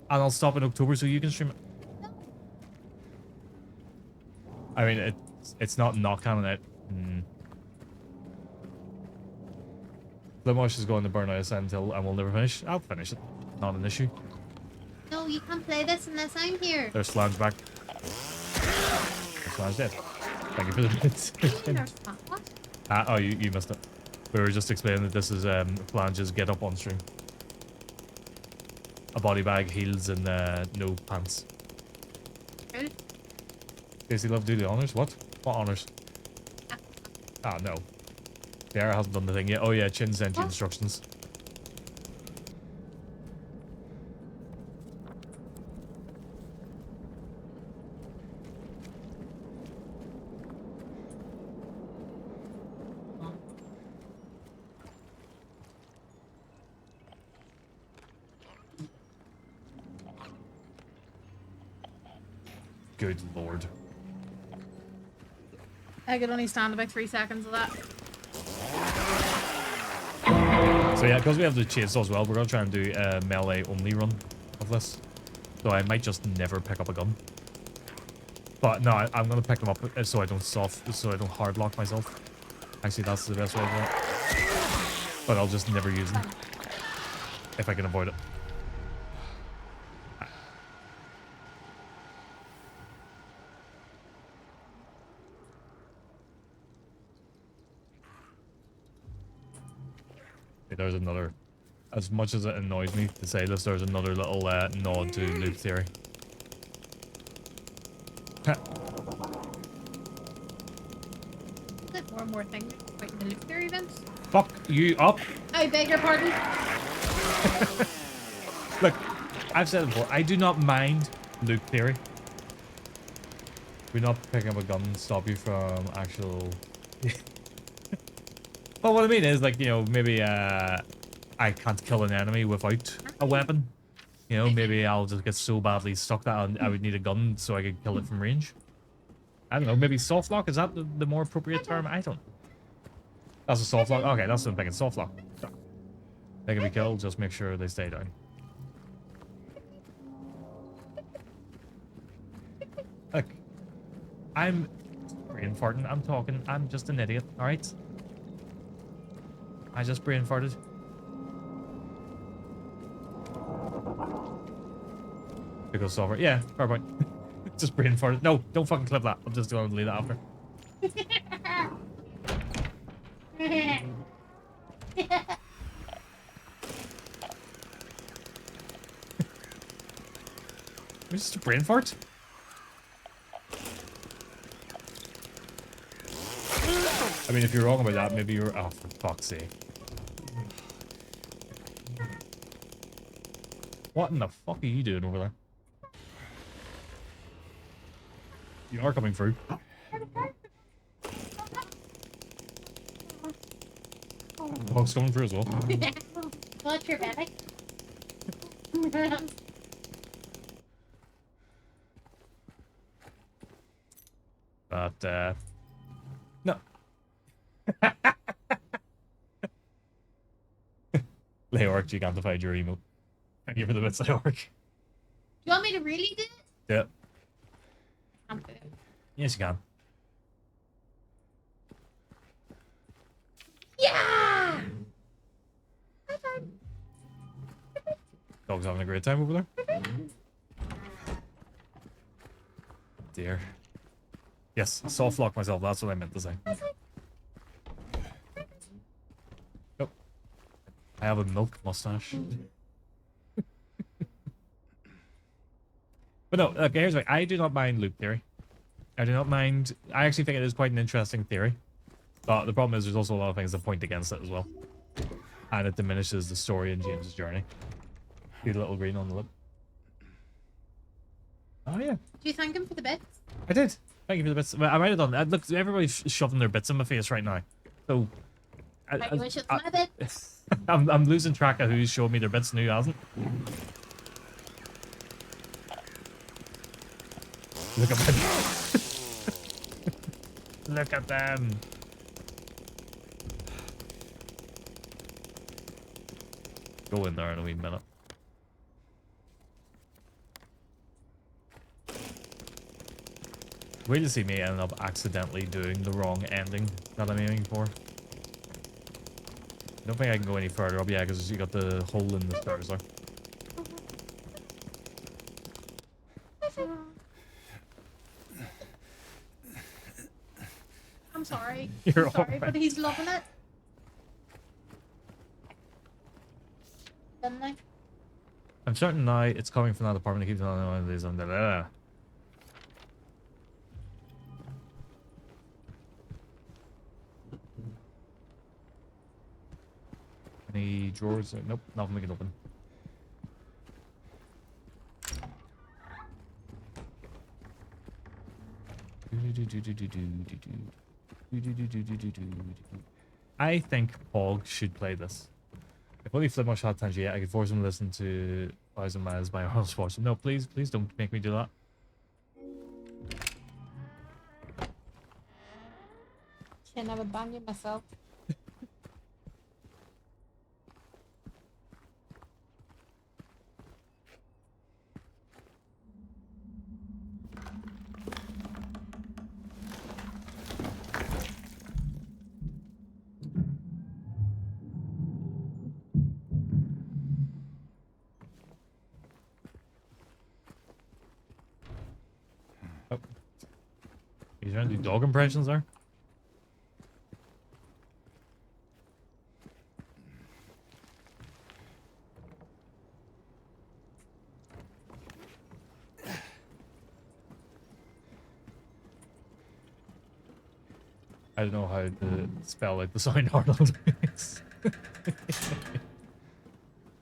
And I'll stop in October so you can stream it. No. I mean, it's not canon out. Flimosh is going to burn out until and we'll never finish. I'll finish it. Not an issue. No, you can't play this unless I'm here. There's Slange back. Slange dead. Thank you for the bits. What? Oh, you missed it. We were just explaining that this is Flange's get up on stream. A body bag, heels, and no pants. Good. Casey Love do the honors? What? What honors? Ah, no. Sarah hasn't done the thing yet. Oh yeah, Chin sent you instructions. Good lord. I could only stand about 3 seconds of that. So yeah, because we have the chainsaw as well, we're gonna try and do a melee only run of this. So I might just never pick up a gun. But no, I'm gonna pick them up so I don't hard lock myself. Actually, that's the best way to do it. But I'll just never use them if I can avoid it. There's another, as much as it annoys me to say this, there's another little nod to loot theory. One more thing about the loot theory events. Fuck you up! I beg your pardon. Look, I've said it before, I do not mind loot theory. We're not picking up a gun to stop you from actual... But what I mean is, like, you know, maybe I can't kill an enemy without a weapon. You know, maybe I'll just get so badly stuck that I would need a gun so I could kill it from range. I don't know, maybe soft lock? Is that the more appropriate term? I don't. That's a soft lock? Okay, that's what I'm thinking. Soft lock. They can be killed, just make sure they stay down. Look, I'm brain farting, I'm talking, I'm just an idiot, alright? I just brain farted. Because software. Yeah, fair point. Just brain farted. No, don't fucking clip that. I'm just going to delete it after. It's just a brain fart. I mean, if you're wrong about that, maybe you're... Oh, for fuck's sake. What in the fuck are you doing over there? You are coming through. Bugs coming through as well. What's your belly? But, no. Leoric gigantified your emote. Thank you for the bits, Leoric. Do you want me to really do it? Yeah. I'm good. Yes, you can. Yeah! Dog's having a great time over there. Dear. Yes, soft lock myself. That's what I meant to say. Oh. I have a milk mustache. But no, okay, here's what I do not mind loop theory. I do not mind. I actually think it is quite an interesting theory. But the problem is there's also a lot of things that point against it as well. And it diminishes the story in James's journey. See the little green on the lip. Oh yeah. Do you thank him for the bits? I did. Thank you for the bits. I might have done that. Look, everybody's shoving their bits in my face right now. So... I wish it's my bit. I'm losing track of who's showing me their bits and who hasn't. Look at them. Look at them. Go in there in a wee minute. Wait to see me end up accidentally doing the wrong ending that I'm aiming for. I don't think I can go any further up, yeah, because you got the hole in the stairs there. I'm sorry. You're I'm sorry, alright. but he's loving it. Didn't I? I'm certain now it's coming from that apartment. It keeps on one of these on the. Any drawers? Nope, nothing we can open. I think Pog should play this. If only Flip my shot times, yeah, I could force him to listen to 1,000 Miles by Arnold Schwarzenegger. No, please don't make me do that. Shit, I would bang you myself. Oh. You trying to do dog impressions there? I don't know how to spell like the sound Arnold is.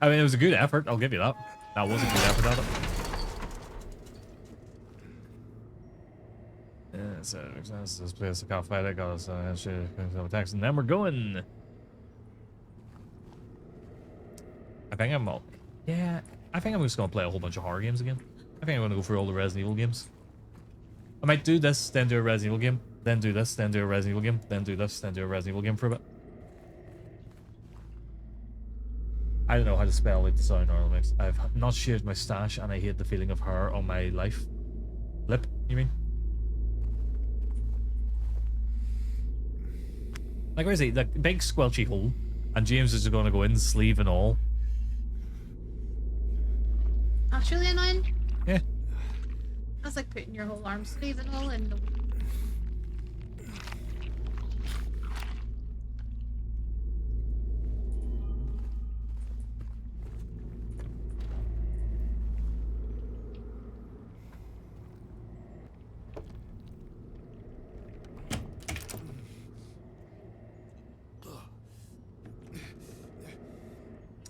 I mean, it was a good effort. I'll give you that. That was a good effort at it. Yeah, so this place a cafe that got us a text, and then we're going. I think I'm all. Yeah, I think I'm just gonna play a whole bunch of horror games again. I think I'm gonna go through all the Resident Evil games. I might do this, then do a Resident Evil game, then do this, then do a Resident Evil game, then do this, then do a Resident Evil game for a bit. I don't know how to spell like the sound Arnold mix. I've not shaved my stash, and I hate the feeling of hair on my life. Lip, you mean? Like, where is he? The big squelchy hole, and James is going to go in, sleeve and all. Actually annoying. Yeah. That's like putting your whole arm sleeve and all in the...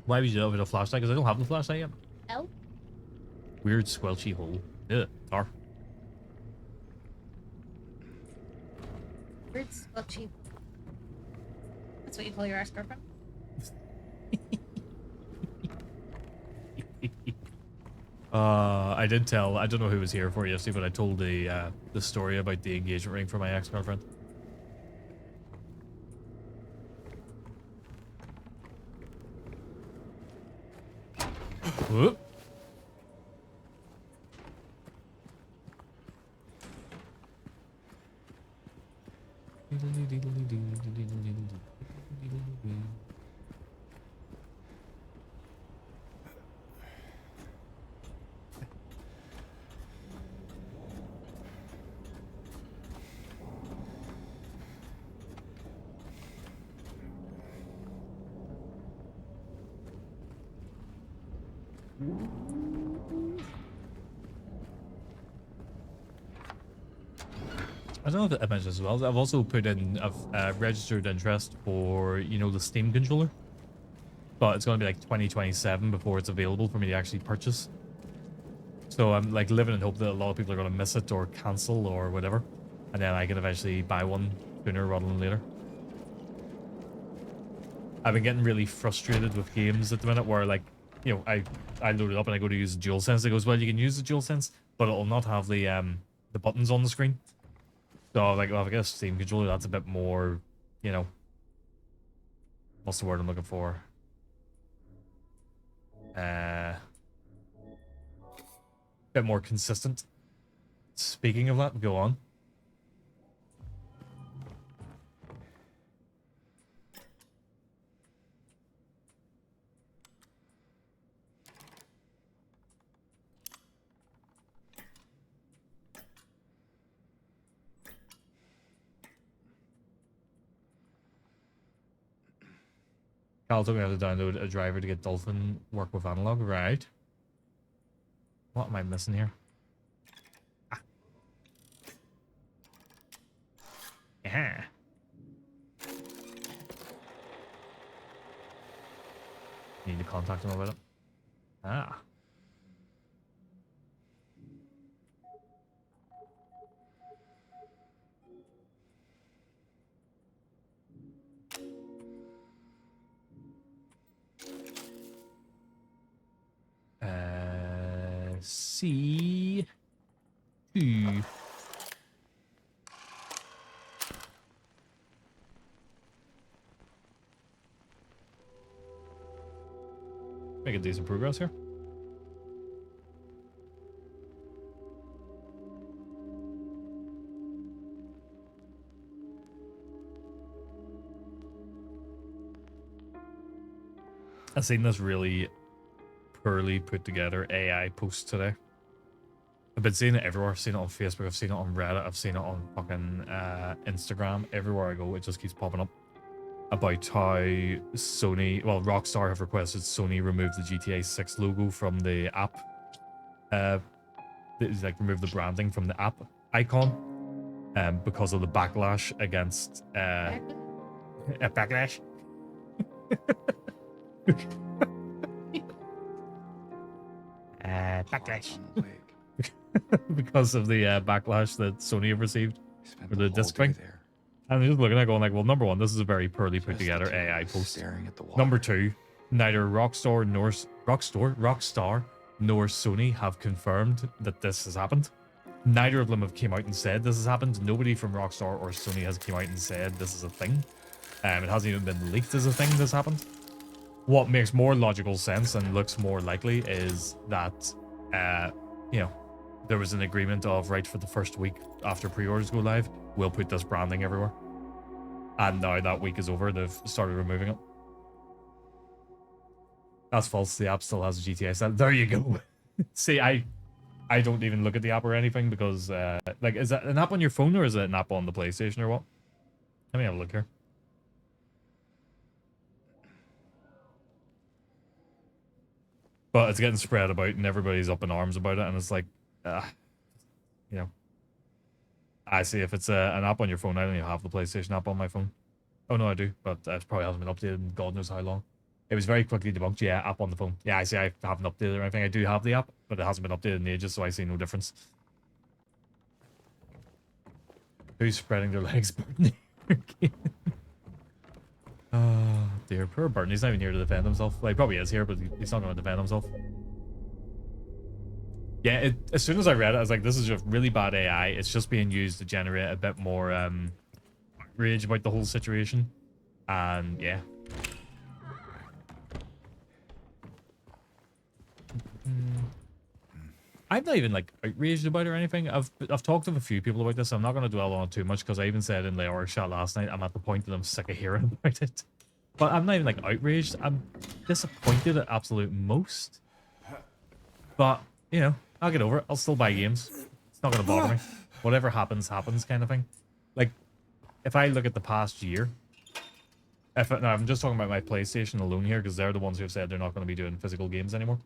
Why would you do it with a flashlight? Because I don't have the flashlight yet. L? Weird squelchy hole. Yeah, tar. Weird squelchy. That's what you call your ex-girlfriend? I did tell, I don't know who was here for yesterday, but I told the story about the engagement ring for my ex-girlfriend. Whoop. I don't know if I mentioned as well. I've also put in, I've registered interest for, you know, the Steam controller. But it's going to be like 2027 before it's available for me to actually purchase. So I'm like living in hope that a lot of people are going to miss it or cancel or whatever. And then I can eventually buy one sooner rather than later. I've been getting really frustrated with games at the minute where, like, you know, I load it up and I go to use the DualSense. It goes, well, you can use the DualSense, but it'll not have the buttons on the screen. So I'm like, well, if I get a Steam controller, that's a bit more, you know, what's the word I'm looking for? Bit more consistent. Speaking of that, go on. Carl told me I have to download a driver to get Dolphin work with analog, right? What am I missing here? Ah. Yeah. Need to contact him about it. Ah. C2. Making decent progress here. I've seen this really poorly put together AI post today. I've been seeing it everywhere. I've seen it on Facebook. I've seen it on Reddit. I've seen it on fucking Instagram. Everywhere I go, it just keeps popping up about how Sony, well, Rockstar have requested Sony remove the GTA 6 logo from the app. Like remove the branding from the app icon, because of the backlash against a backlash. Backlash. Because of the backlash that Sony have received for the disc thing. And I'm just looking at it going like, well, number one, this is a very poorly put together AI post. Number two, neither Rockstar nor Sony have confirmed that this has happened. Neither of them have came out and said this has happened. Nobody from Rockstar or Sony has come out and said this is a thing. It hasn't even been leaked as a thing that's happened. What makes more logical sense and looks more likely is that, you know, there was an agreement of, right, for the first week after pre-orders go live, we'll put this branding everywhere. And now that week is over, they've started removing it. That's false. The app still has a GTA set. There you go. See, I don't even look at the app or anything because, like, is that an app on your phone or is it an app on the PlayStation or what? Let me have a look here. But it's getting spread about and everybody's up in arms about it. And it's like, you know, I see if it's an app on your phone. I don't even have the PlayStation app on my phone. Oh, no, I do. But it probably hasn't been updated in God knows how long. It was very quickly debunked. Yeah, app on the phone. Yeah, I see I haven't updated or anything. I do have the app, but it hasn't been updated in ages, so I see no difference. Who's spreading their legs? Oh, dear. Poor Burton. He's not even here to defend himself. Well, he probably is here, but he's not going to defend himself. Yeah, as soon as I read it, I was like, this is just really bad AI. It's just being used to generate a bit more outrage about the whole situation. And, yeah. I'm not even, like, outraged about it or anything. I've talked to a few people about this. I'm not going to dwell on it too much because I even said in the hour chat last night, I'm at the point that I'm sick of hearing about it. But I'm not even, like, outraged. I'm disappointed at absolute most. But, you know, I'll get over it. I'll still buy games. It's not going to bother me. Whatever happens, happens kind of thing. Like, if I look at the past year, no, I'm just talking about my PlayStation alone here because they're the ones who have said they're not going to be doing physical games anymore.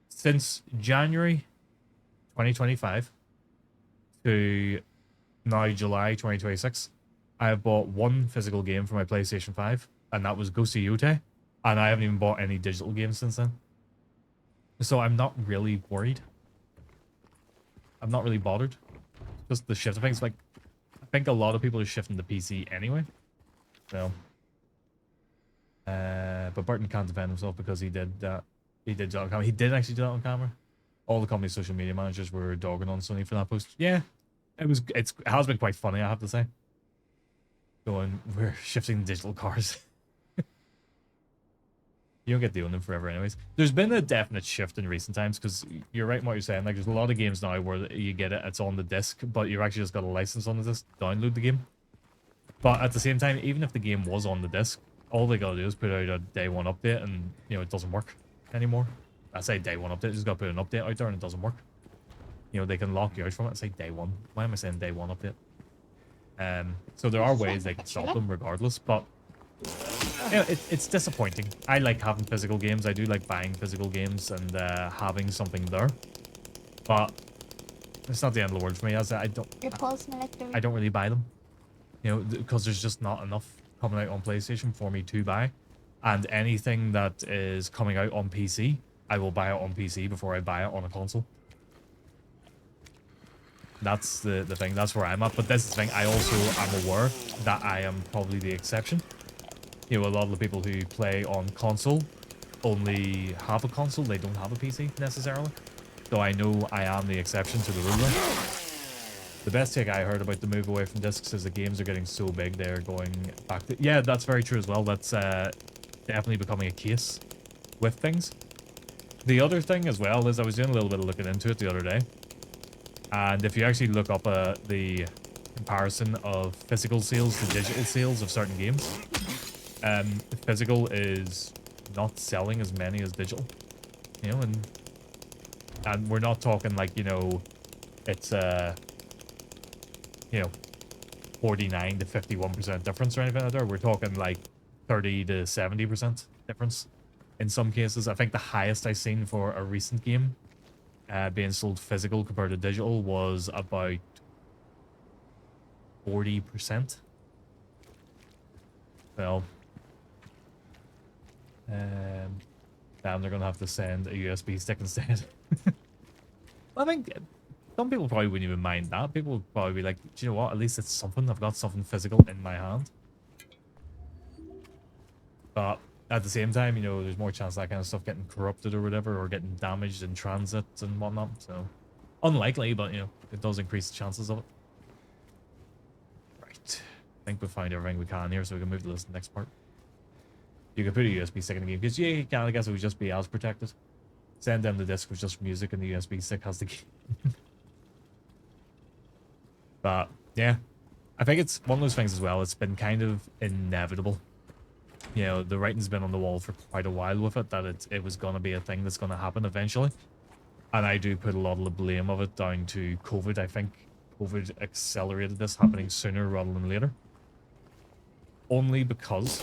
Since January 2025 to now July 2026, I have bought one physical game for my PlayStation 5, and that was Ghost of Yotei, and I haven't even bought any digital games since then. So I'm not really worried. I'm not really bothered. Just the shift of things. Like, I think a lot of people are shifting to PC anyway. So, but Burton can't defend himself because he did that. He did that on camera. He did actually do that on camera. All the company's social media managers were dogging on Sony for that post. Yeah, it has been quite funny, I have to say. Going, we're shifting digital cars. You don't get to own them forever anyways. There's been a definite shift in recent times because you're right in what you're saying. Like, there's a lot of games now where you get it, it's on the disc, but you've actually just got a license on the disc to download the game. But at the same time, even if the game was on the disc, all they gotta do is put out a day one update and, you know, it doesn't work anymore. I say day one update, just gotta put an update out there and it doesn't work. You know, they can lock you out from it and say day one. Why am I saying day one update? So there are ways they can stop them regardless, but you know, it's disappointing. I like having physical games. I do like buying physical games and having something there, but it's not the end of the world for me. As I don't really buy them, you know, because there's just not enough coming out on PlayStation for me to buy, and anything that is coming out on PC, I will buy it on PC before I buy it on a console. That's the thing. That's where I'm at. But this is the thing. I also am aware that I am probably the exception. You know, a lot of the people who play on console only have a console. They don't have a PC necessarily. So I know I am the exception to the rule. The best take I heard about the move away from discs is the games are getting so big they're going back to... Yeah, that's very true as well. That's definitely becoming a case. with things. The other thing as well is I was doing a little bit of looking into it the other day. And if you actually look up the comparison of physical sales to digital sales of certain games, physical is not selling as many as digital. You know, and we're not talking like, you know, it's you know, 49 to 51% difference or anything like that. We're talking like 30 to 70% difference in some cases. I think the highest I've seen for a recent game being sold physical compared to digital was about 40%. Well, damn, they're gonna have to send a USB stick instead. I think some people probably wouldn't even mind that. People would probably be like, do you know what? At least it's something. I've got something physical in my hand. But at the same time, you know, there's more chance of that kind of stuff getting corrupted or whatever, or getting damaged in transit and whatnot. So, unlikely, but, you know, it does increase the chances of it. Right. I think we've found everything we can here, so we can move to this next part. You can put a USB stick in the game, because, yeah, you can. I guess it would just be as protected. Send them the disc with just music, and the USB stick has the game. But, yeah. I think it's one of those things as well. It's been kind of inevitable. You know, the writing's been on the wall for quite a while with it, that it was going to be a thing that's going to happen eventually. And I do put a lot of the blame of it down to COVID. I think COVID accelerated this happening sooner rather than later. Only because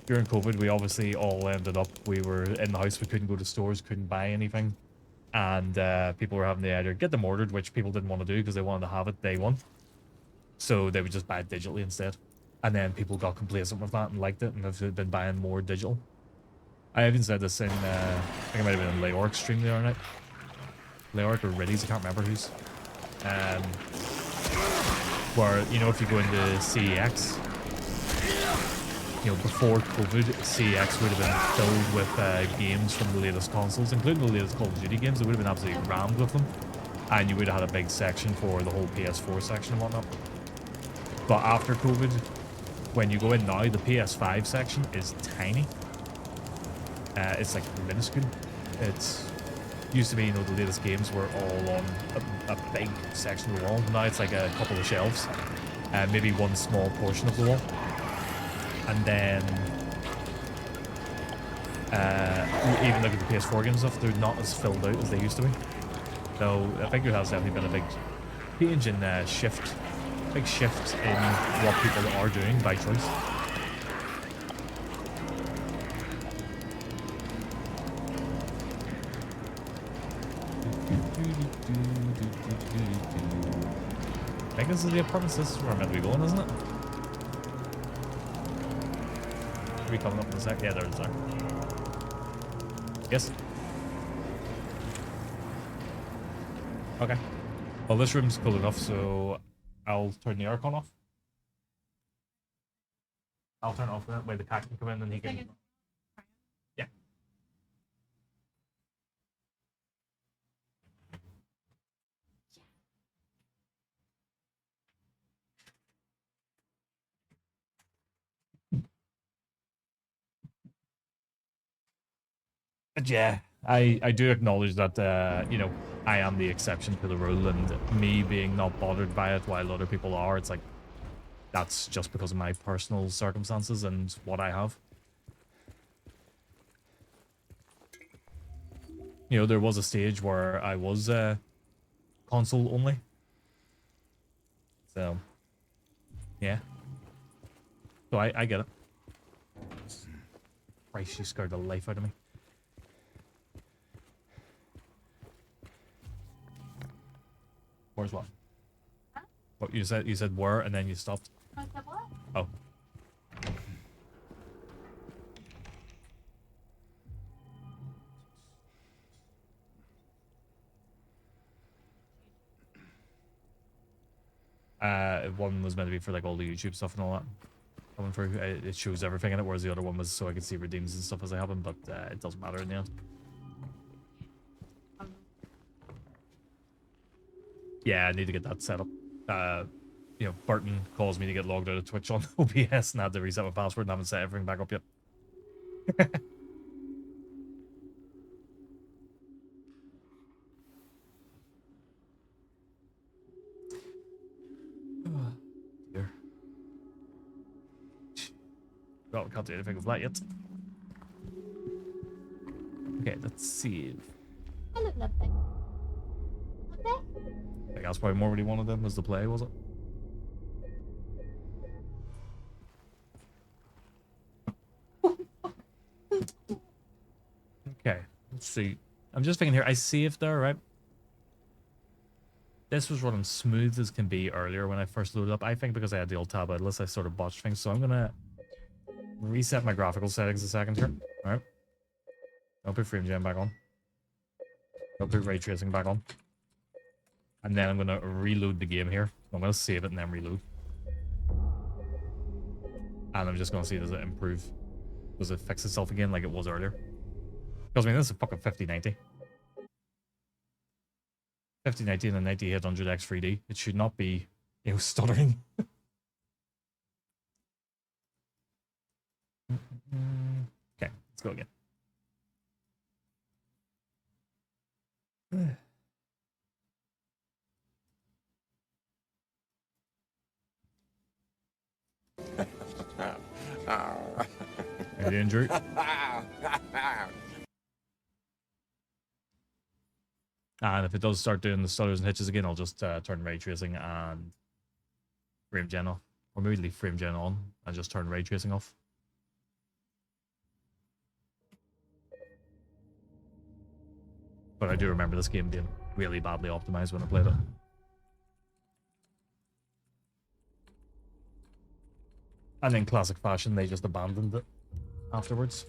during COVID, we obviously all ended up, we were in the house, we couldn't go to stores, couldn't buy anything. And people were having to either get them ordered, which people didn't want to do because they wanted to have it day one. So they would just buy it digitally instead. And then people got complacent with that and liked it and have been buying more digital. I even said this in, I think it might have been in Leoric's stream the other night. Leoric or Riddy's, I can't remember whose. Where, you know, if you go into CEX, you know, before COVID, CEX would have been filled with games from the latest consoles, including the latest Call of Duty games. It would have been absolutely rammed with them. And you would have had a big section for the whole PS4 section and whatnot. But after COVID, when you go in now, the PS5 section is tiny. It's like minuscule. It's used to be, you know, the latest games were all on a big section of the wall. Now it's like a couple of shelves, maybe one small portion of the wall. And then even look at the PS4 games and stuff, they're not as filled out as they used to be. So I think there has definitely been a big change in shift. Big shift in what people are doing by choice. I think this is the apartments. This is where I'm meant to be going, isn't it? Are we coming up in a sec? Yeah, there it is. There. Yes. Okay. Well, this room's cool enough, so I'll turn the aircon off. I'll turn it off that way the cat can come in and he can... Yeah. But yeah, I do acknowledge that, you know, I am the exception to the rule, and me being not bothered by it while other people are, it's like, that's just because of my personal circumstances and what I have. You know, there was a stage where I was console only. So, yeah. So I get it. Christ, she scared the life out of me. Where's what? Huh? What you said? You said where, and then you stopped. I said what? Oh. One was meant to be for like all the YouTube stuff and all that. Coming through, it shows everything in it, whereas the other one was so I could see redeems and stuff as they happen, but it doesn't matter in the end. Yeah, I need to get that set up. You know, Burton calls me to get logged out of Twitch on OBS and I had to reset my password and I haven't set everything back up yet. Dear. Well, can't do anything with that yet. Okay, let's see. Oh, look, nothing. Okay. I think that's probably more what he wanted them was the play, was it? Okay, let's see. I'm just thinking here, I saved there, right? This was running smooth as can be earlier when I first loaded up. I think because I had the old tab idless, I sort of botched things. So I'm gonna reset my graphical settings a second here. Alright. I'll put frame gen back on. I'll put ray tracing back on. And then I'm gonna reload the game here. I'm gonna save it and then reload. And I'm just gonna see, does it improve? Does it fix itself again like it was earlier? Because I mean, this is a fucking 5090. 5090 and a 9800X 3D. It should not be, you know, stuttering. Okay, let's go again. How you doing, Drew? And if it does start doing the stutters and hitches again, I'll just turn ray tracing and frame gen off. Or maybe leave frame gen on and just turn ray tracing off. But I do remember this game being really badly optimized when I played it. And in classic fashion, they just abandoned it afterwards.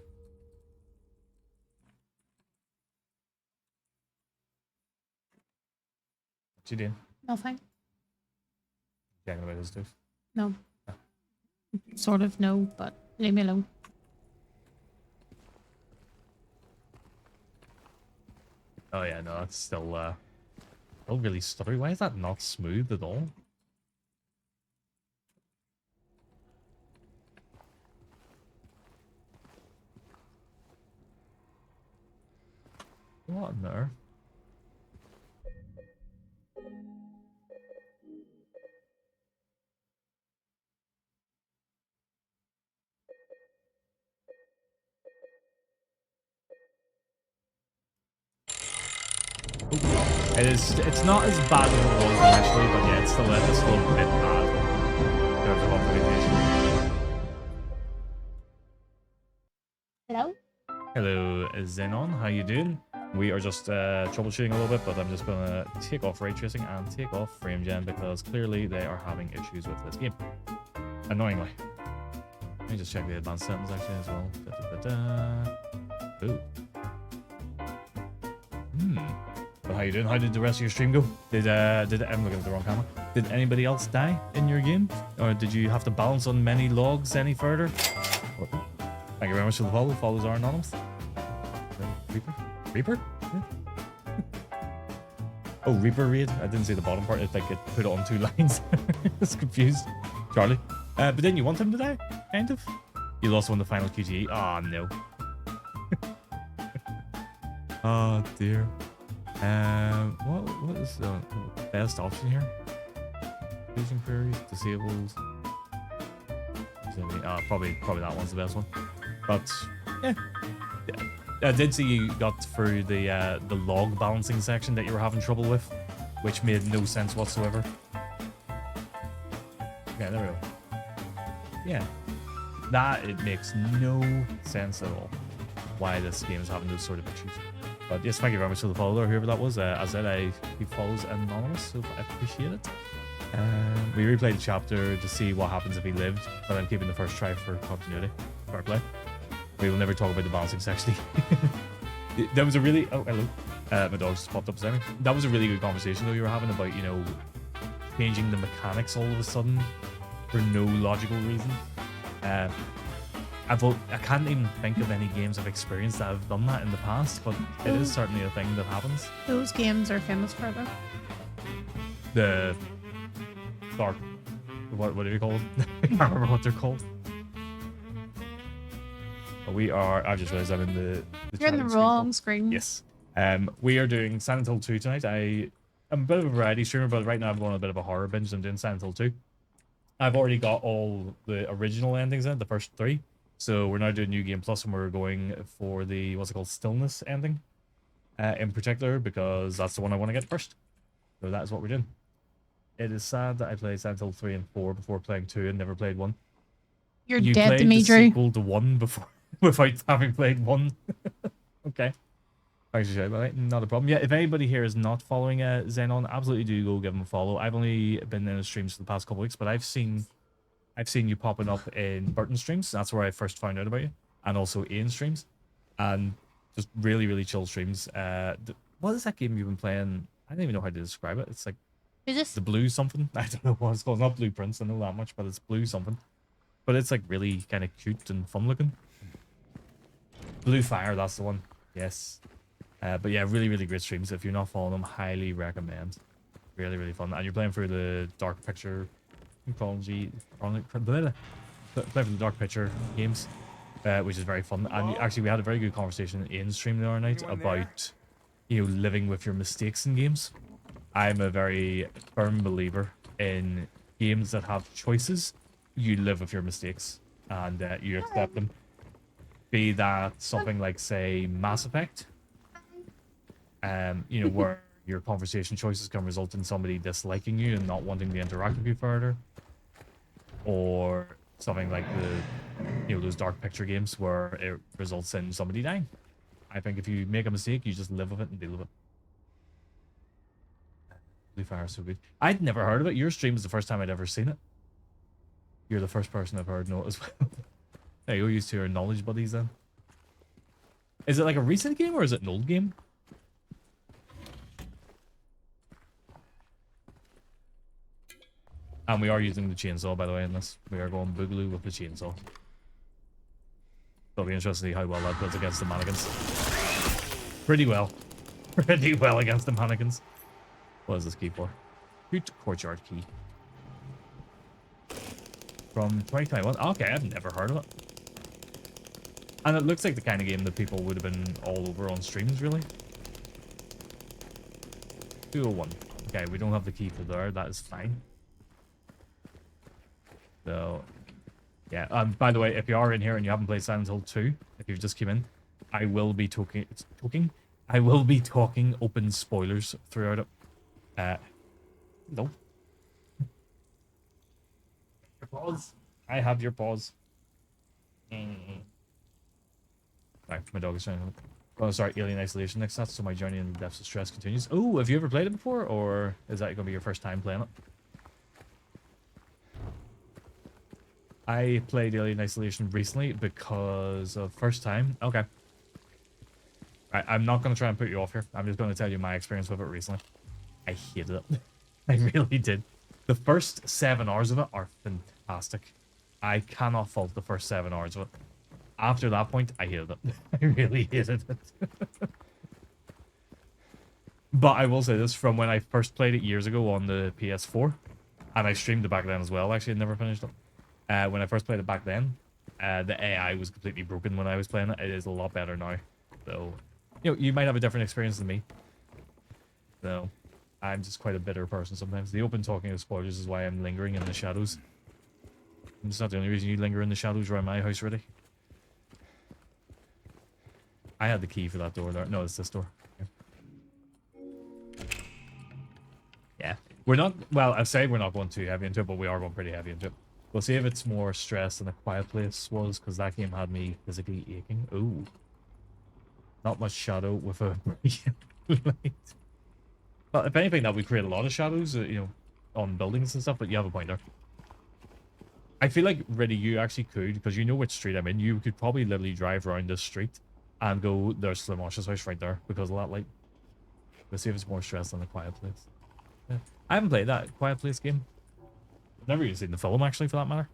What you doing? Nothing. Checking about his stuff. No. Sort of no, but leave me alone. Oh yeah, no, that's still really stuttery. Why is that not smooth at all? What on earth? It's not as bad as it was initially, but yeah, it's still a bit bad in terms of optimization. Hello? Hello, Xenon, how you doing? We are just troubleshooting a little bit, but I'm just gonna take off ray tracing and take off frame gen because clearly they are having issues with this game. Annoyingly. Let me just check the advanced settings actually as well. Ooh. But how you doing? How did the rest of your stream go? I'm looking at the wrong camera. Did anybody else die in your game? Or did you have to balance on many logs any further? Thank you very much for the follow. Follows are anonymous. Reaper? Reaper? Yeah. Oh, Reaper raid? I didn't see the bottom part. It's like it put it on two lines. I was confused. Charlie. But then you want him to die? Kind of. You lost on the final QTE. Oh, no. Oh, dear. What is the best option here? Using queries, disabled. Probably that one's the best one. But yeah, I did see you got through the log balancing section that you were having trouble with, which made no sense whatsoever. Okay, there we go. Yeah, it makes no sense at all why this game is having those sort of issues. But yes, thank you very much for the follow, whoever that was. As I said, he follows anonymous, so I appreciate it. We replayed the chapter to see what happens if he lived, but I'm keeping the first try for continuity. Fair play. We will never talk about the balancing section. That was a really... Oh, hello. My dog just popped up a second. That was a really good conversation, though, you were having about, you know, changing the mechanics all of a sudden for no logical reason. I can't even think of any games I've experienced that have done that in the past, but it is certainly a thing that happens. Those games are famous for them. The dark, what do you call them? I can't remember what they're called. Oh, We are. I just realized I'm in the You're in the chatting screen. wrong screen. Yes. We are doing Silent Hill 2 tonight. I'm a bit of a variety streamer, but right now I'm going on a bit of a horror binge. I'm doing Silent Hill 2. I've already got all the original endings in, the first 3. So we're now doing New Game Plus, and we're going for the, what's it called, Stillness ending. In particular, because that's the one I want to get first. So that is what we're doing. It is sad that I played Silent Hill 3 and 4 before playing 2 and never played 1. You're You dead to played me, the Drew. sequel to 1 before, without having played 1. Okay. Thanks for sharing, right? Not a problem. Yeah, if anybody here is not following Xenon, absolutely do go give him a follow. I've only been in his streams for the past couple weeks, but I've seen you popping up in Burton streams. That's where I first found out about you, and also Ian streams, and just really, really chill streams. What is that game you've been playing? I don't even know how to describe it. It's like Is this? the blue something. I don't know what it's called. Not Blueprints. I know that much, but it's blue something. But it's like really kind of cute and fun looking. Blue Fire, that's the one. Yes. But yeah, really, really great streams. If you're not following them, highly recommend. Really, really fun. And you're playing through the Dark Picture play for the Dark Picture games, which is very fun. And actually, we had a very good conversation in stream the other night about, living with your mistakes in games. I'm a very firm believer in games that have choices. You live with your mistakes and you accept them. Be that something like, say, Mass Effect, where your conversation choices can result in somebody disliking you and not wanting to interact with you further, or something like those Dark Picture games where it results in somebody dying. I think if you make a mistake, you just live with it and deal with it. Blue Fire is so good. I'd never heard of it. Your stream is the first time I'd ever seen it. You're the first person I've heard know it as well. There you go, used to your knowledge buddies then. Is it like a recent game or is it an old game? And we are using the chainsaw, by the way, in this. We are going boogaloo with the chainsaw. It'll be interesting to see how well that does against the mannequins. Pretty well. Pretty well against the mannequins. What is this key for? Hoot Courtyard key. From 2021. Okay, I've never heard of it. And it looks like the kind of game that people would have been all over on streams, really. 201. Okay, we don't have the key for there. That is fine. So, yeah. By the way, if you are in here and you haven't played Silent Hill 2, if you've just come in, I will be talking open spoilers throughout it. No. Your paws. I have your paws. Right, my dog is trying to... Oh, sorry, Alien Isolation next. That's so my journey in the depths of stress continues. Oh, have you ever played it before, or is that going to be your first time playing it? I played Alien Isolation recently because of first time. Okay. I'm not going to try and put you off here. I'm just going to tell you my experience with it recently. I hated it. I really did. The first 7 hours of it are fantastic. I cannot fault the first 7 hours of it. After that point, I hated it. I really hated it. But I will say this, from when I first played it years ago on the PS4, and I streamed it back then as well, actually, I never finished it. When I first played it back then, the AI was completely broken when I was playing it. It is a lot better now. So, you might have a different experience than me. So, I'm just quite a bitter person sometimes. The open talking of spoilers is why I'm lingering in the shadows. And it's not the only reason you linger in the shadows around my house, really. I had the key for that door there. No, it's this door. Yeah. We're not... Well, I say we're not going too heavy into it, but we are going pretty heavy into it. We'll see if it's more stress than A Quiet Place was, because that game had me physically aching. Ooh. Not much shadow with a brilliant light. Well, if anything, that would create a lot of shadows, on buildings and stuff, but you have a point there. I feel like, really, you actually could, because you know which street I'm in, you could probably literally drive around this street and go, there's Slimash's house right there, because of that light. Let's see if it's more stress than A Quiet Place. Yeah. I haven't played that Quiet Place game. I've never even seen the film, actually, for that matter.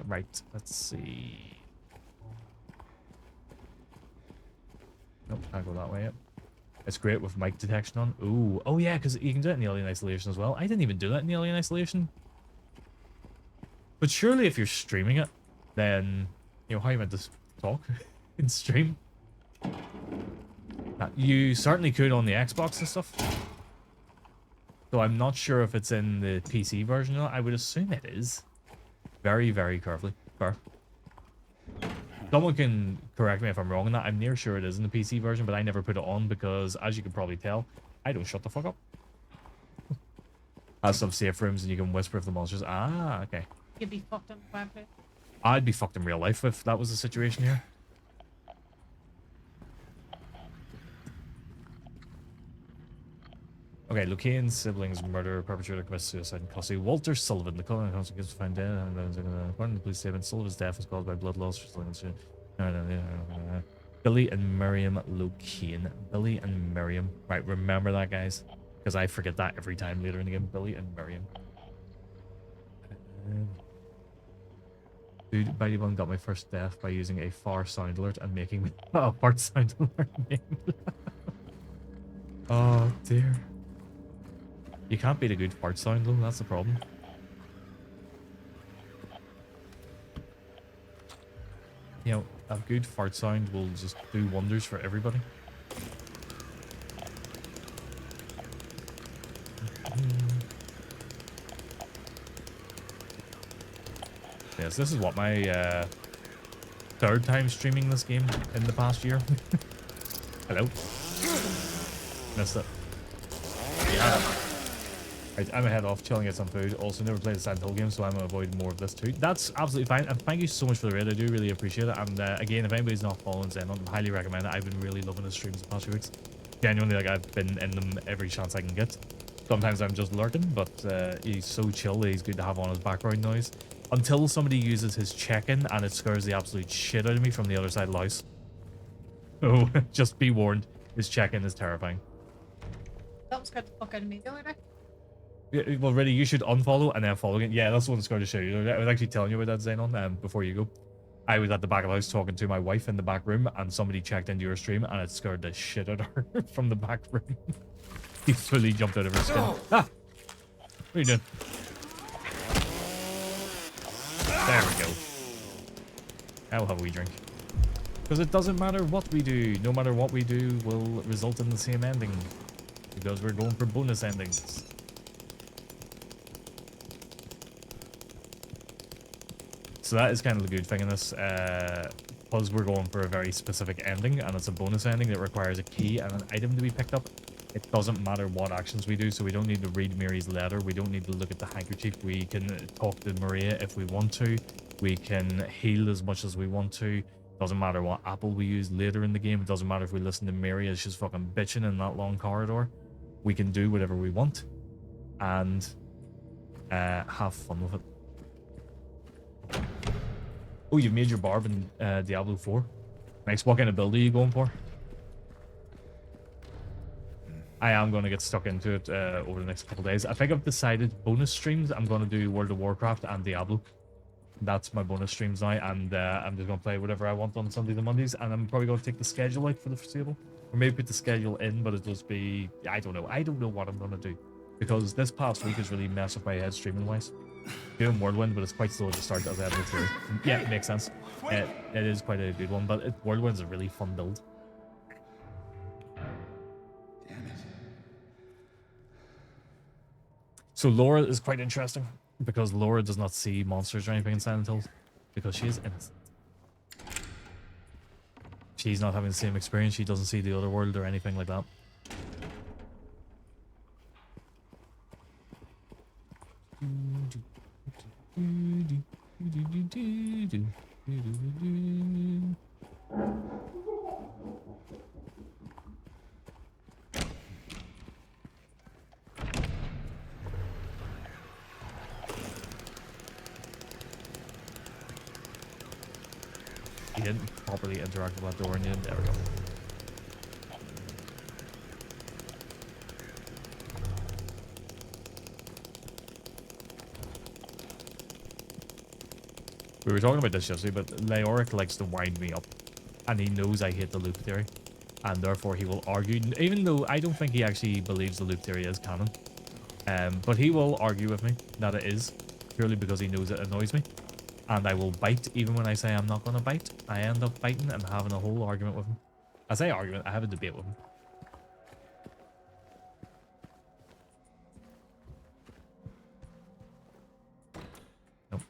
Right, let's see. Nope, can't go that way yet. It's great with mic detection on. Ooh, oh yeah, because you can do it in the Alien Isolation as well. I didn't even do that in the Alien Isolation. But surely if you're streaming it, then, you know, how you meant to talk in stream? You certainly could on the Xbox and stuff. So I'm not sure if it's in the PC version or not. I would assume it is. Very, very carefully. Someone can correct me if I'm wrong on that. I'm near sure it is in the PC version, but I never put it on because, as you can probably tell, I don't shut the fuck up. Has some safe rooms and you can whisper if the monsters. Ah, okay. You'd be fucked in the bed. I'd be fucked in real life if that was the situation here. Okay, Lucane's siblings murder perpetrator commits suicide in custody. Walter Sullivan, the colonel council gets found dead, and according to the police statement, Sullivan's death was caused by blood loss for Billy and Miriam Lucane. Billy and Miriam. Right, remember that, guys, because I forget that every time later in the game. Billy and Miriam. Dude, Bitey Bun got my first death by using a far sound alert and making me a fart sound alert. Oh dear. You can't beat a good fart sound though, that's the problem. You know, a good fart sound will just do wonders for everybody. Yes, this is what my third time streaming this game in the past year. Hello. Missed it. Right, I'm ahead off, chilling, get some food. Also, never played the Silent Hill game, so I'm going to avoid more of this too. That's absolutely fine, and thank you so much for the raid. I do really appreciate it. And again, if anybody's not following Xenon, I highly recommend it. I've been really loving his streams the past few weeks. Genuinely, like, I've been in them every chance I can get. Sometimes I'm just lurking, but he's so chill that he's good to have on his background noise. Until somebody uses his check-in, and it scares the absolute shit out of me from the other side of the house. Oh, just be warned, his check-in is terrifying. That was scared the fuck out of me the other day. Yeah, well, really, you should unfollow and then follow again. Yeah, that's the one that's going to show you. I was actually telling you about that, Xenon, before you go. I was at the back of the house talking to my wife in the back room, and somebody checked into your stream, and it scared the shit out of her from the back room. He fully jumped out of her skin. No. Ah! What are you doing? There we go. I'll have a wee drink. Because it doesn't matter what we do. No matter what we do will result in the same ending. Because we're going for bonus endings. So that is kind of the good thing in this, because we're going for a very specific ending, and it's a bonus ending that requires a key and an item to be picked up. It doesn't matter what actions we do, so we don't need to read Mary's letter, we don't need to look at the handkerchief, we can talk to Maria if we want to, we can heal as much as we want to. Doesn't matter what apple we use later in the game, it doesn't matter if we listen to Mary as she's fucking bitching in that long corridor. We can do whatever we want, and have fun with it. Oh, you've made your barb in Diablo 4. Nice. What kind of build are you going for? I am going to get stuck into it over the next couple of days. I think I've decided bonus streams. I'm going to do World of Warcraft and Diablo. That's my bonus streams now, and I'm just going to play whatever I want on Sundays and Mondays, and I'm probably going to take the schedule out for the foreseeable. Or maybe put the schedule in, but it'll just be... I don't know. I don't know what I'm going to do. Because this past week has really messed with my head streaming-wise. Doing Whirlwind, but it's quite slow to start as ever too. Yeah, it makes sense. It is quite a good one, but Whirlwind's a really fun build. Damn it. So Laura is quite interesting, because Laura does not see monsters or anything in Silent Hill, because she is innocent. She's not having the same experience, she doesn't see the other world or anything like that. He didn't properly interact with that door, and there we go. We were talking about this yesterday, but Leoric likes to wind me up, and he knows I hate the loop theory, and therefore he will argue, even though I don't think he actually believes the loop theory is canon, but he will argue with me that it is, purely because he knows it annoys me. And I will bite even when I say I'm not going to bite. I end up biting and having a whole argument with him. I say argument, I have a debate with him. Nope.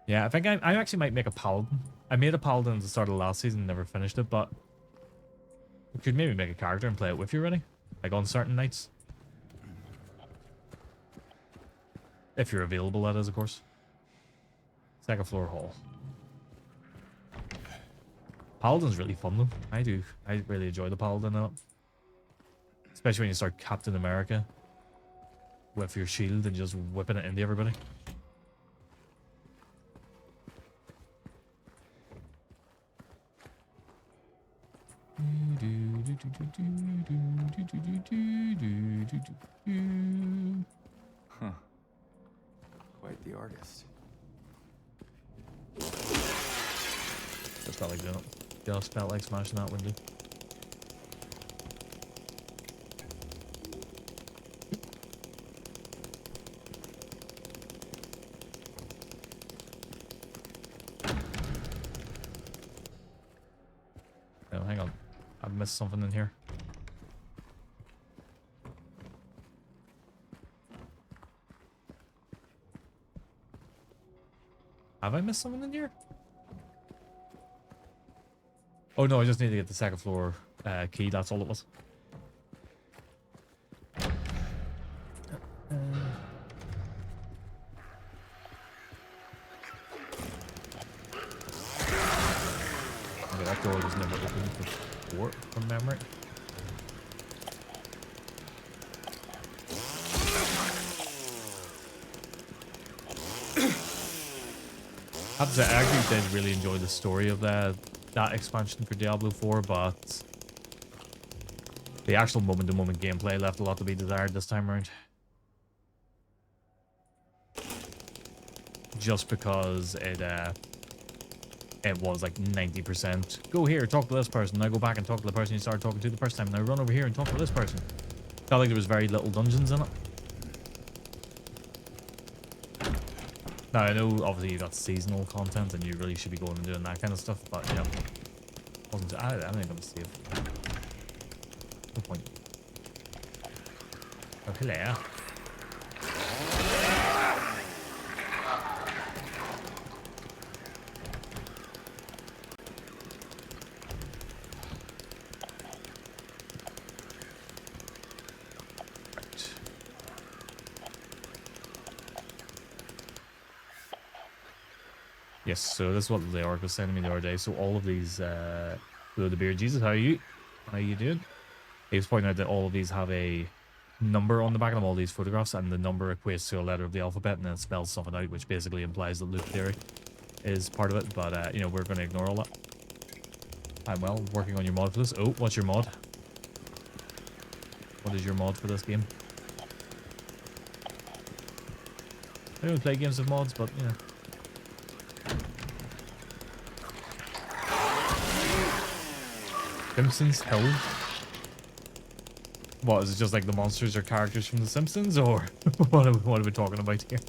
Yeah, I think I actually might make a paladin. I made a paladin at the start of last season, never finished it, but we could maybe make a character and play it with you, really? Like on certain nights. If you're available, that is, of course. Second floor hall. Paladin's really fun, though. I really enjoy the Paladin in it. Especially when you start Captain America with your shield and just whipping it into everybody. Huh. Quite the artist. Just felt like doing it. Just felt like smashing that window. Oh, hang on. I've missed something in here. Have I missed something in here? Oh no, I just need to get the second floor key, that's all it was. Okay, that door was never opened before, from memory. I have to say, I actually did really enjoy the story of that expansion for Diablo 4, but the actual moment-to-moment gameplay left a lot to be desired this time around. Just because it was like 90%. Go here, talk to this person. Now go back and talk to the person you started talking to the first time. Now run over here and talk to this person. Felt like there was very little dungeons in it. Now, I know obviously you got seasonal content and you really should be going and doing that kind of stuff, but yeah. Wasn't I think I'm gonna save. No point. Oh, hello. Yes, so this is what the orc was sending me the other day. So all of these, the beard Jesus, how are you? How you doing? He was pointing out that all of these have a number on the back of them, all these photographs, and the number equates to a letter of the alphabet, and then it spells something out, which basically implies that loop theory is part of it. But you know, we're going to ignore all that. I'm well working on your mod for this. Oh, what's your mod? What is your mod for this game? I don't play games with mods, but you know. Simpsons Hill? What, is it just like the monsters or characters from The Simpsons, or what are we talking about here?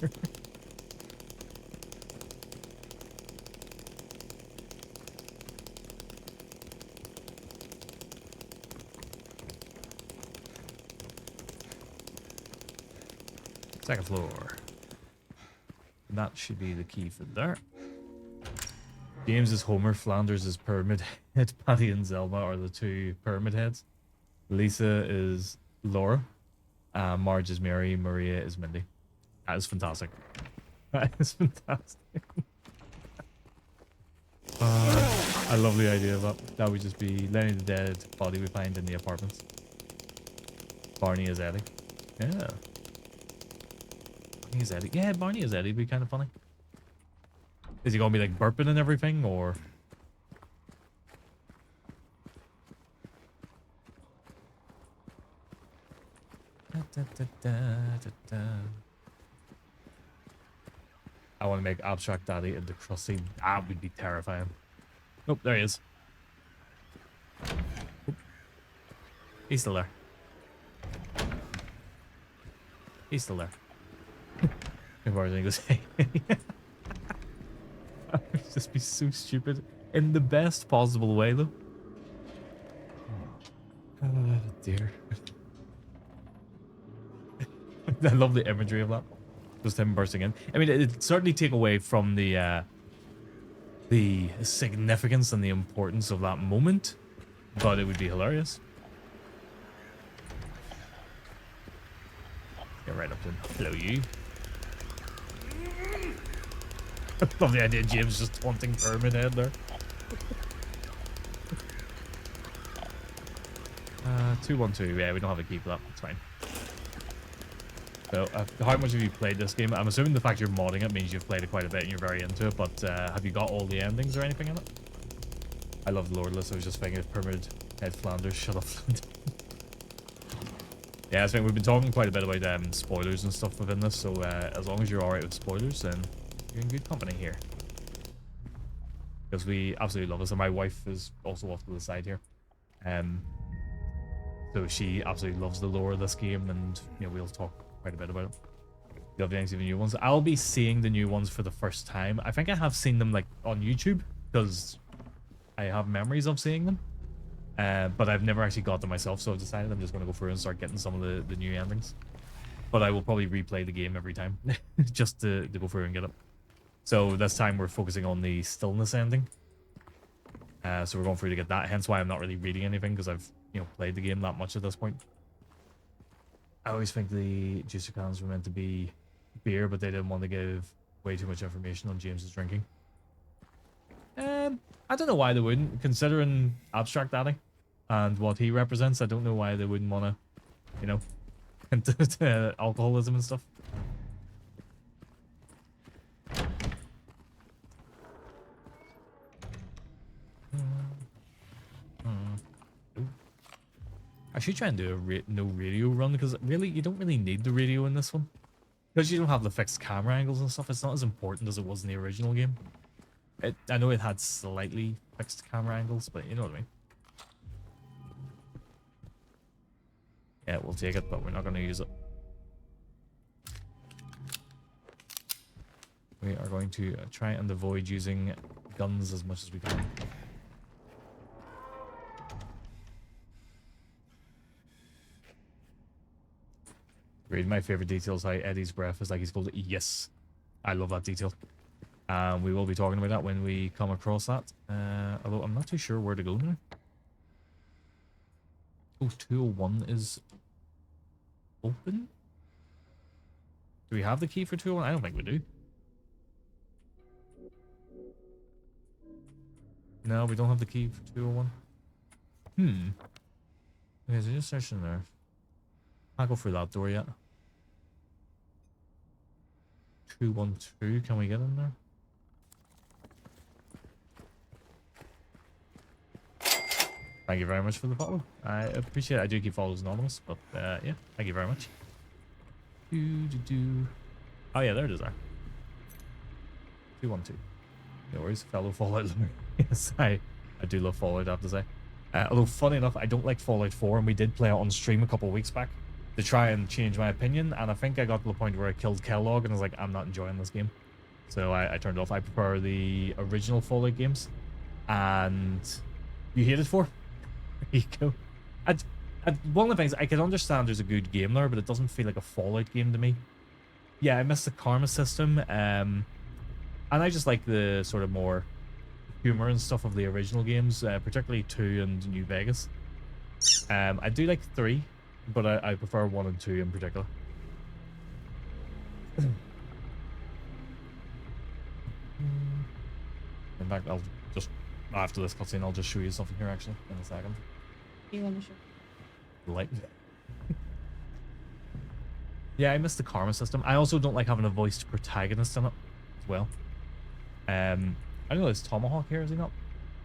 Second floor. And that should be the key for there. James is Homer, Flanders is Pyramid Head, Patty and Zelma are the two Pyramid Heads. Lisa is Laura, Marge is Mary, Maria is Mindy. That is fantastic. That is fantastic. I love the idea of that. That would just be Lenny the dead body we find in the apartments. Barney is Eddie. Yeah. Barney is Eddie. Yeah, Barney is Eddie would be kind of funny. Is he gonna be like burping and everything, or? I want to make Abstract Daddy into Krusty. That would be terrifying. Nope, there he is. Oop. He's still there. He's still there. If I was going to say. I would just be so stupid. In the best possible way, though. Oh, dear. I love the imagery of that. Just him bursting in. I mean, it'd certainly take away from the significance and the importance of that moment, but it would be hilarious. Get right up to him. Hello, you. I love the idea of James just taunting Perm in head there. 212. Yeah, we don't have a key for that. It's fine. So, how much have you played this game? I'm assuming the fact you're modding it means you've played it quite a bit and you're very into it, but have you got all the endings or anything in it? I love the Lordless. I was just thinking of Pyramid Head Flanders. Shut up, Flanders. Yeah, I think we've been talking quite a bit about spoilers and stuff within this, so as long as you're alright with spoilers, then you're in good company here. Because we absolutely love this, and my wife is also off to the side here. So she absolutely loves the lore of this game, and you know, we'll talk quite a bit about it. You have any of the new ones? I'll be seeing the new ones for the first time. I think I have seen them like on YouTube, because I have memories of seeing them. But I've never actually got them myself, so I've decided I'm just going to go through and start getting some of the new endings. But I will probably replay the game every time, just to go through and get it. So this time we're focusing on the Stillness ending. So we're going through to get that, hence why I'm not really reading anything, because I've played the game that much at this point. I always think the juicer cans were meant to be beer, but they didn't want to give way too much information on James's drinking. I don't know why they wouldn't, considering abstract adding and what he represents. I don't know why they wouldn't want to, into alcoholism and stuff. I should try and do a no radio run, because really you don't really need the radio in this one, because you don't have the fixed camera angles and stuff. It's not as important as it was in the original game. I know it had slightly fixed camera angles, but you know what I mean. Yeah, we'll take it, but we're not going to use it. We are going to try and avoid using guns as much as we can. Great. My favorite detail is how Eddie's breath is like he's called it. Yes. I love that detail. We will be talking about that when we come across that. Although I'm not too sure where to go now. Oh, 201 is open? Do we have the key for 201? I don't think we do. No, we don't have the key for 201. Okay, so just searching there. Can't go through that door yet. 212, can we get in there? Thank you very much for the follow. I appreciate it. I do keep follows anonymous, but yeah, thank you very much. Oh yeah, there it is there. 212. No worries, fellow Fallout lover. Yes, I do love Fallout, I have to say. Although, funny enough, I don't like Fallout 4, and we did play it on stream a couple of weeks back to try and change my opinion, and I think I got to the point where I killed Kellogg, and I was like, I'm not enjoying this game. So I turned it off. I prefer the original Fallout games. And you hate it for? There you go. One of the things, I can understand there's a good game there, but it doesn't feel like a Fallout game to me. Yeah, I miss the karma system, and I just like the sort of more humor and stuff of the original games, particularly 2 and New Vegas. I do like 3, but I prefer 1 and 2 in particular. In fact, I'll just, after this cutscene, I'll just show you something here actually in a second. You want to show? Light. Yeah, I miss the karma system. I also don't like having a voiced protagonist in it as well. I don't know, is Tomahawk here, is he not?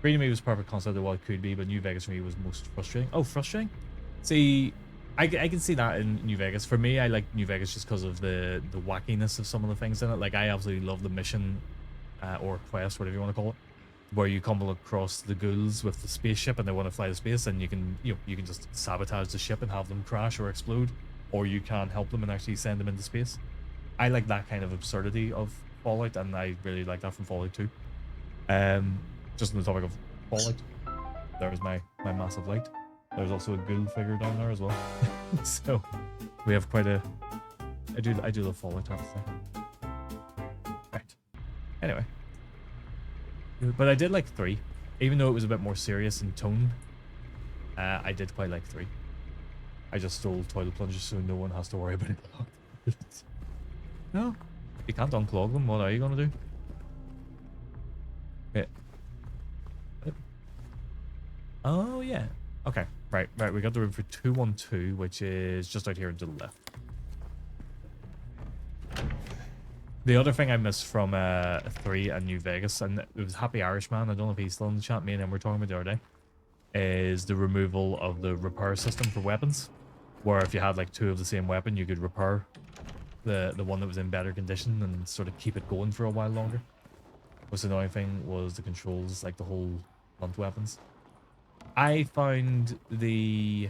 Green to me was perfect concept of what it could be, but New Vegas for me was most frustrating. Oh, frustrating? See, I can see that in New Vegas. For me, I like New Vegas just because of the wackiness of some of the things in it. Like, I absolutely love the mission or quest, whatever you want to call it. where you come across the ghouls with the spaceship and they want to fly to space, and you can you can just sabotage the ship and have them crash or explode, or you can help them and actually send them into space. I like that kind of absurdity of Fallout, and I really like that from Fallout 2. Just on the topic of Fallout, there's my massive light. There's also a ghoul figure down there as well. So we have quite a. I do love Fallout, I have to say. Right. Anyway. But I did like 3. Even though it was a bit more serious in tone, I did quite like 3. I just stole toilet plungers so no one has to worry about it. No. You can't unclog them, what are you gonna do? Yeah. Oh yeah. Okay. Right, we got the room for 212, which is just out here to the left. The other thing I missed from 3 and New Vegas, and it was Happy Irishman, I don't know if he's still in the chat, me and him were talking about the other day, is the removal of the repair system for weapons, where if you had like 2 of the same weapon, you could repair the one that was in better condition and sort of keep it going for a while longer. Most annoying thing was the controls, like the whole blunt weapons. I found the...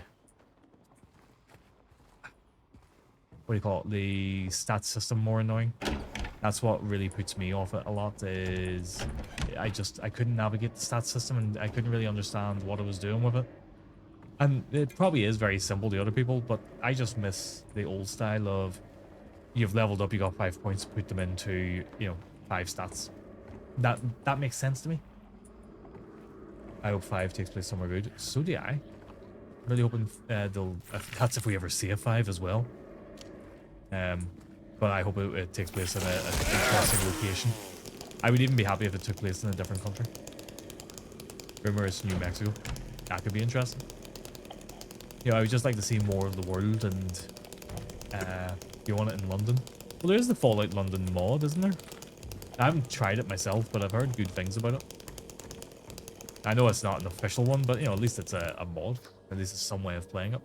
what do you call it? The stat system more annoying. That's what really puts me off it a lot, is I couldn't navigate the stat system and I couldn't really understand what I was doing with it. And it probably is very simple to other people, but I just miss the old style of you've leveled up, you got 5 points, put them into, 5 stats. That makes sense to me. I hope 5 takes place somewhere good. So do I. Really hoping that's if we ever see a 5 as well. But I hope it takes place in an interesting location. I would even be happy if it took place in a different country. Rumor it's New Mexico. That could be interesting. I would just like to see more of the world, and you want it in London. Well, there's the Fallout London mod, isn't there? I haven't tried it myself, but I've heard good things about it. I know it's not an official one, but at least it's a mod. At least it's some way of playing it.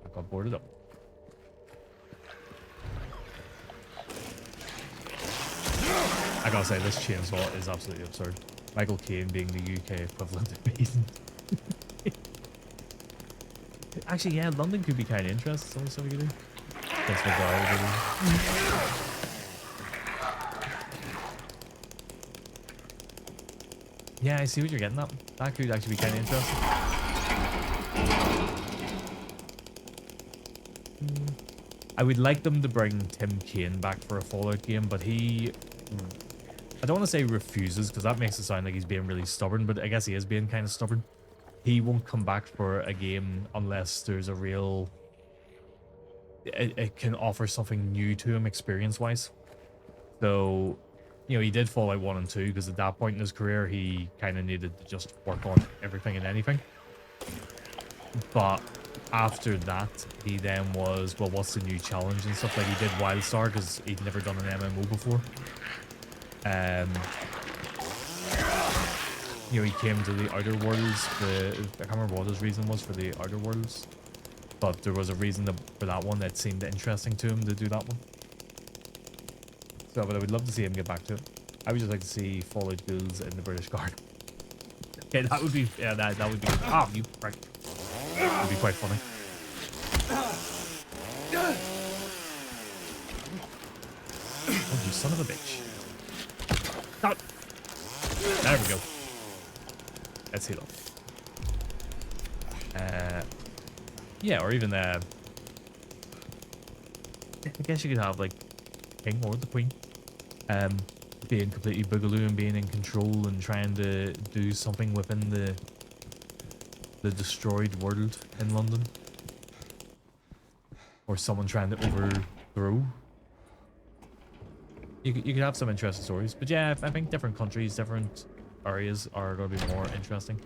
I got boarded up. I gotta say, this chainsaw is absolutely absurd. Michael Caine being the UK equivalent of Beaton. Actually, yeah, London could be kind of interesting. Some of the stuff we could do. Thanks for yeah, I see what you're getting at. That could actually be kind of interesting. I would like them to bring Tim Kaine back for a Fallout game, but he... I don't want to say refuses, because that makes it sound like he's being really stubborn, but I guess he is being kind of stubborn. He won't come back for a game unless there's a real... It can offer something new to him experience-wise. So... he did Fallout 1 and 2 because at that point in his career, he kind of needed to just work on everything and anything. But after that, he then was, well, what's the new challenge and stuff? Like, he did Wildstar because he'd never done an MMO before. He came to the Outer Worlds. I can't remember what his reason was for the Outer Worlds. But there was a reason for that one that seemed interesting to him to do that one. So, but I would love to see him get back to it. I would just like to see Fallout ghouls in the British Guard. Okay, that would be, yeah, that would be, you prick. That would be quite funny. Oh, you son of a bitch. No. There we go. Let's heal up. Yeah, or even, I guess you could have, like, King or the Queen. Being completely boogaloo and being in control and trying to do something within the destroyed world in London. Or someone trying to overthrow. You could have some interesting stories. But yeah, I think different countries, different areas are going to be more interesting.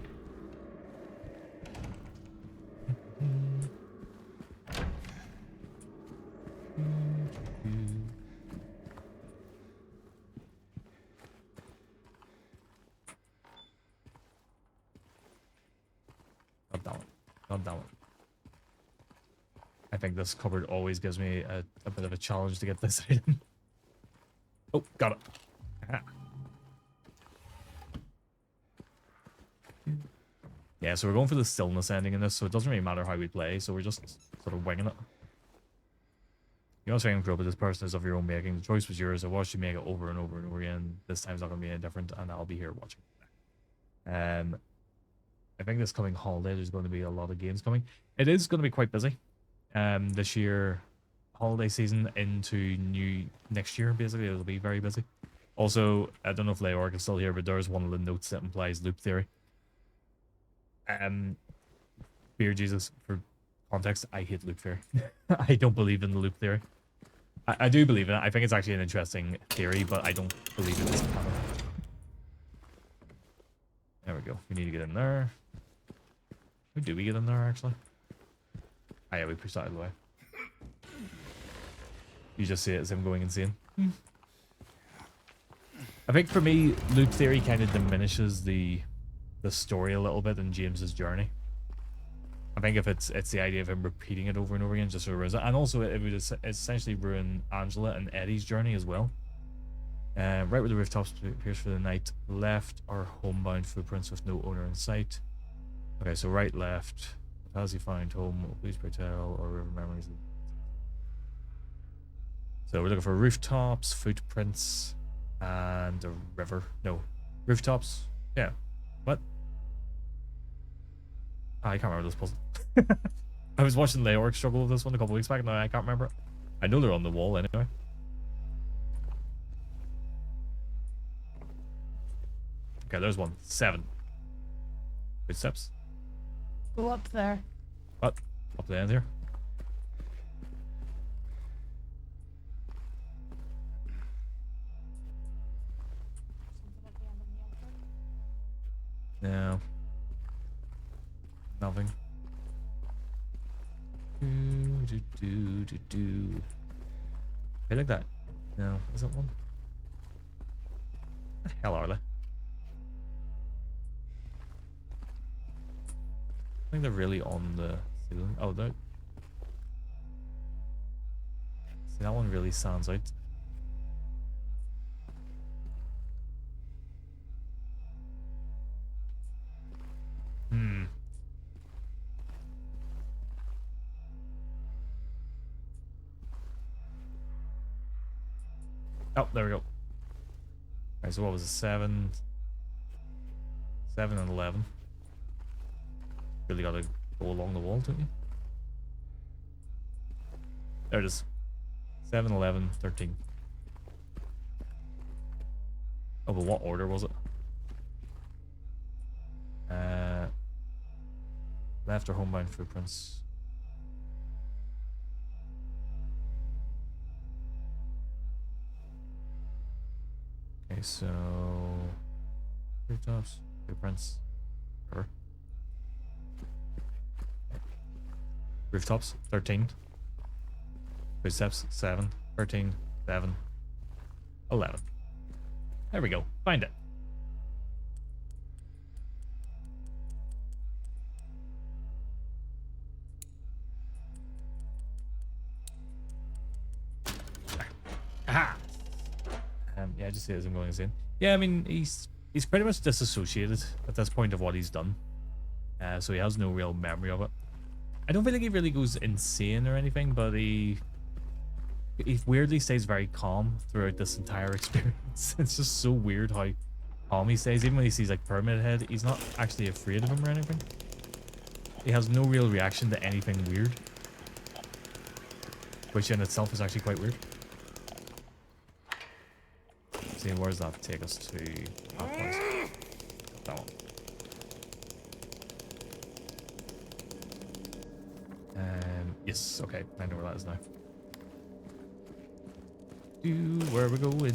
Not that one. Not that one. think this cupboard always gives me a bit of a challenge to get this item. Oh, got it. Aha. Yeah, so we're going for the stillness ending in this, so it doesn't really matter how we play, so we're just sort of winging it. You know, saying group of this person is of your own making. The choice was yours. I watched you make it over and over and over again. This time's not going to be any different, and I'll be here watching. I think this coming holiday, there's going to be a lot of games coming. It is going to be quite busy. This year, holiday season into next year, basically, it'll be very busy. Also, I don't know if Leorg is still here, but there's one of the notes that implies loop theory. Beer Jesus, for context, I hate loop theory. I don't believe in the loop theory. I do believe in it. I think it's actually an interesting theory, but I don't believe it is canon. There we go. We need to get in there. How do we get in there, actually? Ah, yeah, we pushed that out of the way. You just see it as him going insane. I think for me, loop theory kind of diminishes the story a little bit in James's journey. I think if it's the idea of him repeating it over and over again, just sort of ruins it. And also, it would essentially ruin Angela and Eddie's journey as well. Right where the rooftops appears for the night. Left are homebound footprints with no owner in sight. Okay, so right, left. Has he found home? Please pray tell or river memories. So we're looking for rooftops, footprints, and a river. No, rooftops. Yeah. What? Oh, I can't remember this puzzle. I was watching Leorg struggle with this one a couple weeks back, and I can't remember it. I know they're on the wall anyway. Okay, there's one. 7. Footsteps. Go up there. What? Up the end here? No. Nothing. I like that. No, is it one? What the hell are they? I think they're really on the ceiling. Oh, they're... See, that one really stands out. Oh, there we go. Alright, so what was it? 7 and 11. Really gotta go along the wall, don't you? There it is. 7, 11, 13. Oh, but what order was it? Left or homebound footprints. Okay, so rooftops, footprints, or rooftops, 13. Footsteps, 7, 13, 7, 11. There we go. Find it. Aha! Yeah, I just see it as I'm going insane. Yeah, I mean, he's pretty much disassociated at this point of what he's done. So he has no real memory of it. I don't feel like he really goes insane or anything, but he weirdly stays very calm throughout this entire experience. It's just so weird how calm he stays. Even when he sees like Pyramid Head, he's not actually afraid of him or anything. He has no real reaction to anything weird, which in itself is actually quite weird. See, where does that take us to? That one. Yes, okay, I know where that is now. Where we're going.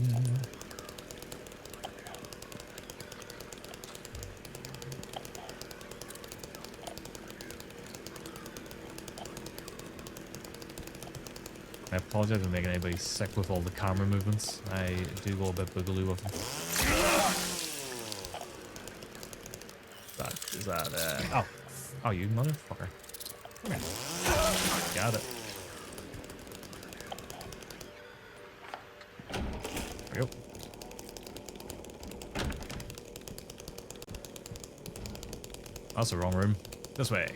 I apologize for making anybody sick with all the camera movements. I do go a bit boogaloo with them. Is that, oh, you motherfucker. Come here. Got it. we go. That's the wrong room. This way.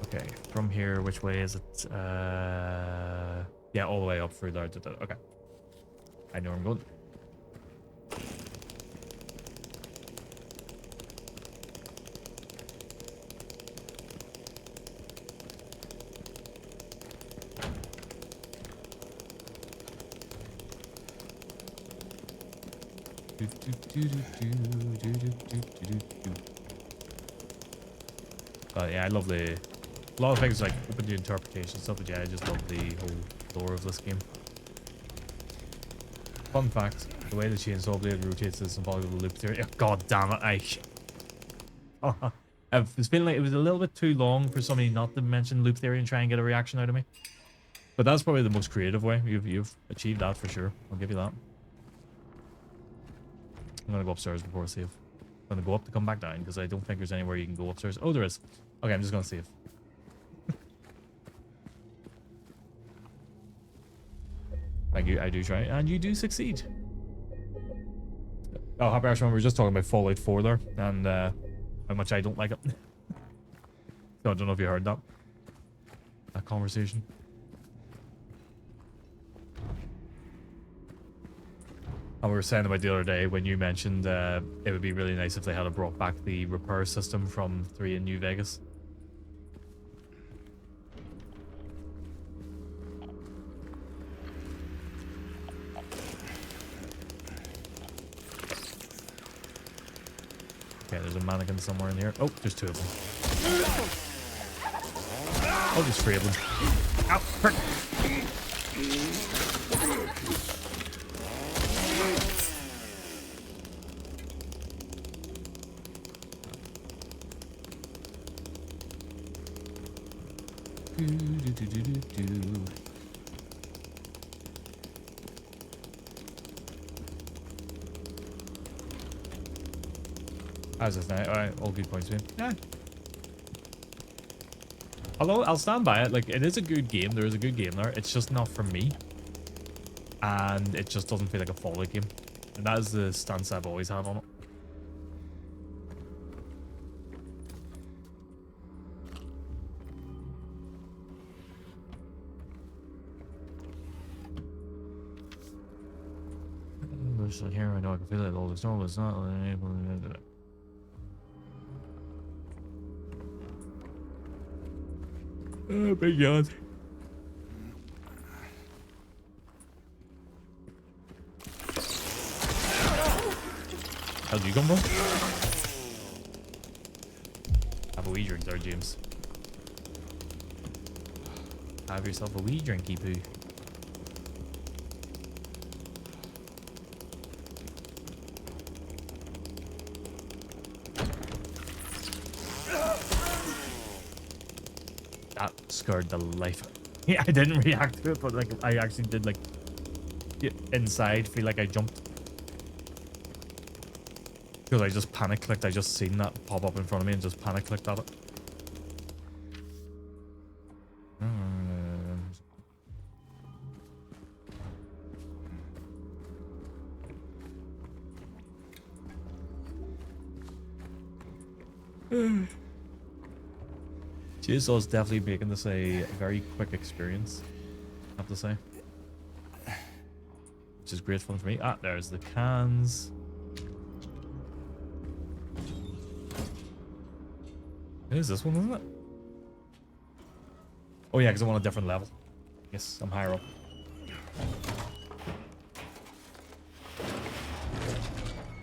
Okay, from here, which way is it? Yeah, all the way up through there. Okay. I know where I'm going. Yeah, I love a lot of things like open to interpretation stuff, but yeah, I just love the whole lore of this game. Fun fact, the way the chainsaw blade rotates is involved with the loop theory. Oh, God damn it, Ike. It's feeling like it was a little bit too long for somebody not to mention loop theory and try and get a reaction out of me. But that's probably the most creative way. You've achieved that for sure. I'll give you that. I'm gonna go upstairs before I save. I'm gonna go up to come back down because I don't think there's anywhere you can go upstairs. Oh, there is. Okay, I'm just gonna save. Thank you. I do try, and you do succeed. Oh, happy hours. We were just talking about Fallout 4 there, and how much I don't like it. So I don't know if you heard that conversation. And we were saying about the other day when you mentioned it would be really nice if they had brought back the repair system from 3 in New Vegas. Okay, there's a mannequin somewhere in here. Oh, there's 2 of them. Oh, there's 3 of them. Ow, frick. How's this now? Alright, all good points, man. Yeah. Although, I'll stand by it. Like, it is a good game. There is a good game there. It's just not for me. And it just doesn't feel like a Fallout game. And that is the stance I've always had on it. Here, I know I can feel it. All the snow is not. Oh, big yawn. How'd you come from? Have a wee drink there, James. Have yourself a wee drinky poo. That scared the life. Yeah, I didn't react to it, but like I actually did, like, inside feel like I jumped because I just panic clicked. I just seen that pop up in front of me and just panic clicked at it. Chainsaw is definitely making this a very quick experience, I have to say. Which is great fun for me. Ah, there's the cans. It is this one, isn't it? Oh yeah, because I'm on a different level. Yes, I'm higher up.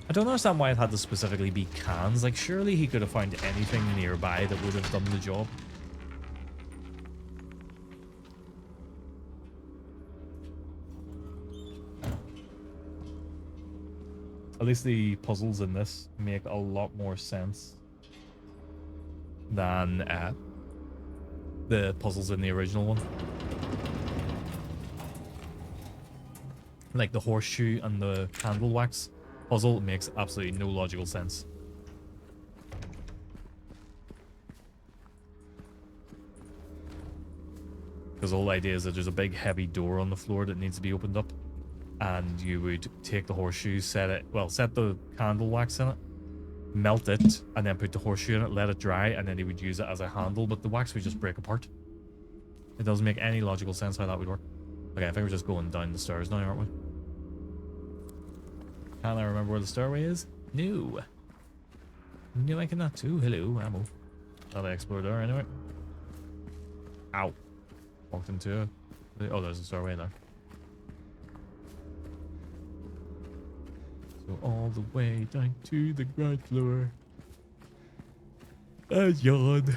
I don't understand why it had to specifically be cans. Like, surely he could have found anything nearby that would have done the job. At least the puzzles in this make a lot more sense than the puzzles in the original one. Like the horseshoe and the candle wax puzzle makes absolutely no logical sense. Because the whole idea is that there's a big heavy door on the floor that needs to be opened up, and you would take the horseshoe, set the candle wax in it, melt it, and then put the horseshoe in it, let it dry, and then you would use it as a handle, but the wax would just break apart. It doesn't make any logical sense how that would work. Okay, I think we're just going down the stairs now, aren't we? Can I remember where the stairway is? No. No, I cannot too. Hello, ammo. Thought I explored there anyway. Ow. Walked into it. Oh, there's a stairway there. So all the way down to the ground floor. A yawn.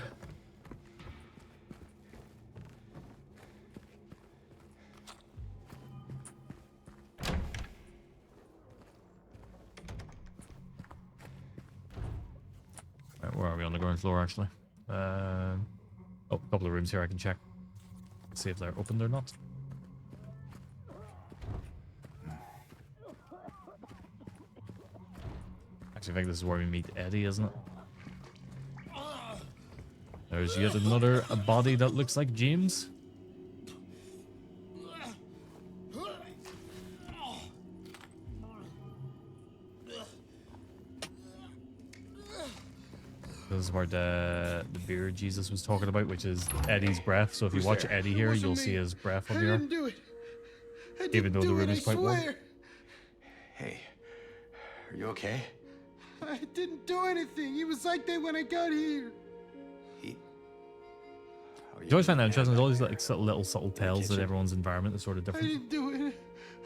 Right, where are we on the ground floor actually? Oh, a couple of rooms here I can check. See if they're opened or not. Actually, I think this is where we meet Eddie, isn't it? There's yet another body that looks like James. This is where the beer Jesus was talking about, which is Eddie's breath. So if you watch Eddie here, you'll see his breath on the earth. do it. Even though the room is quite warm. Hey, are you okay? I didn't do anything. He was like that when I got here. He... Oh, You always find that interesting. There's all these like little subtle tells that kitchen. everyone's environment is sort of I different. didn't do it.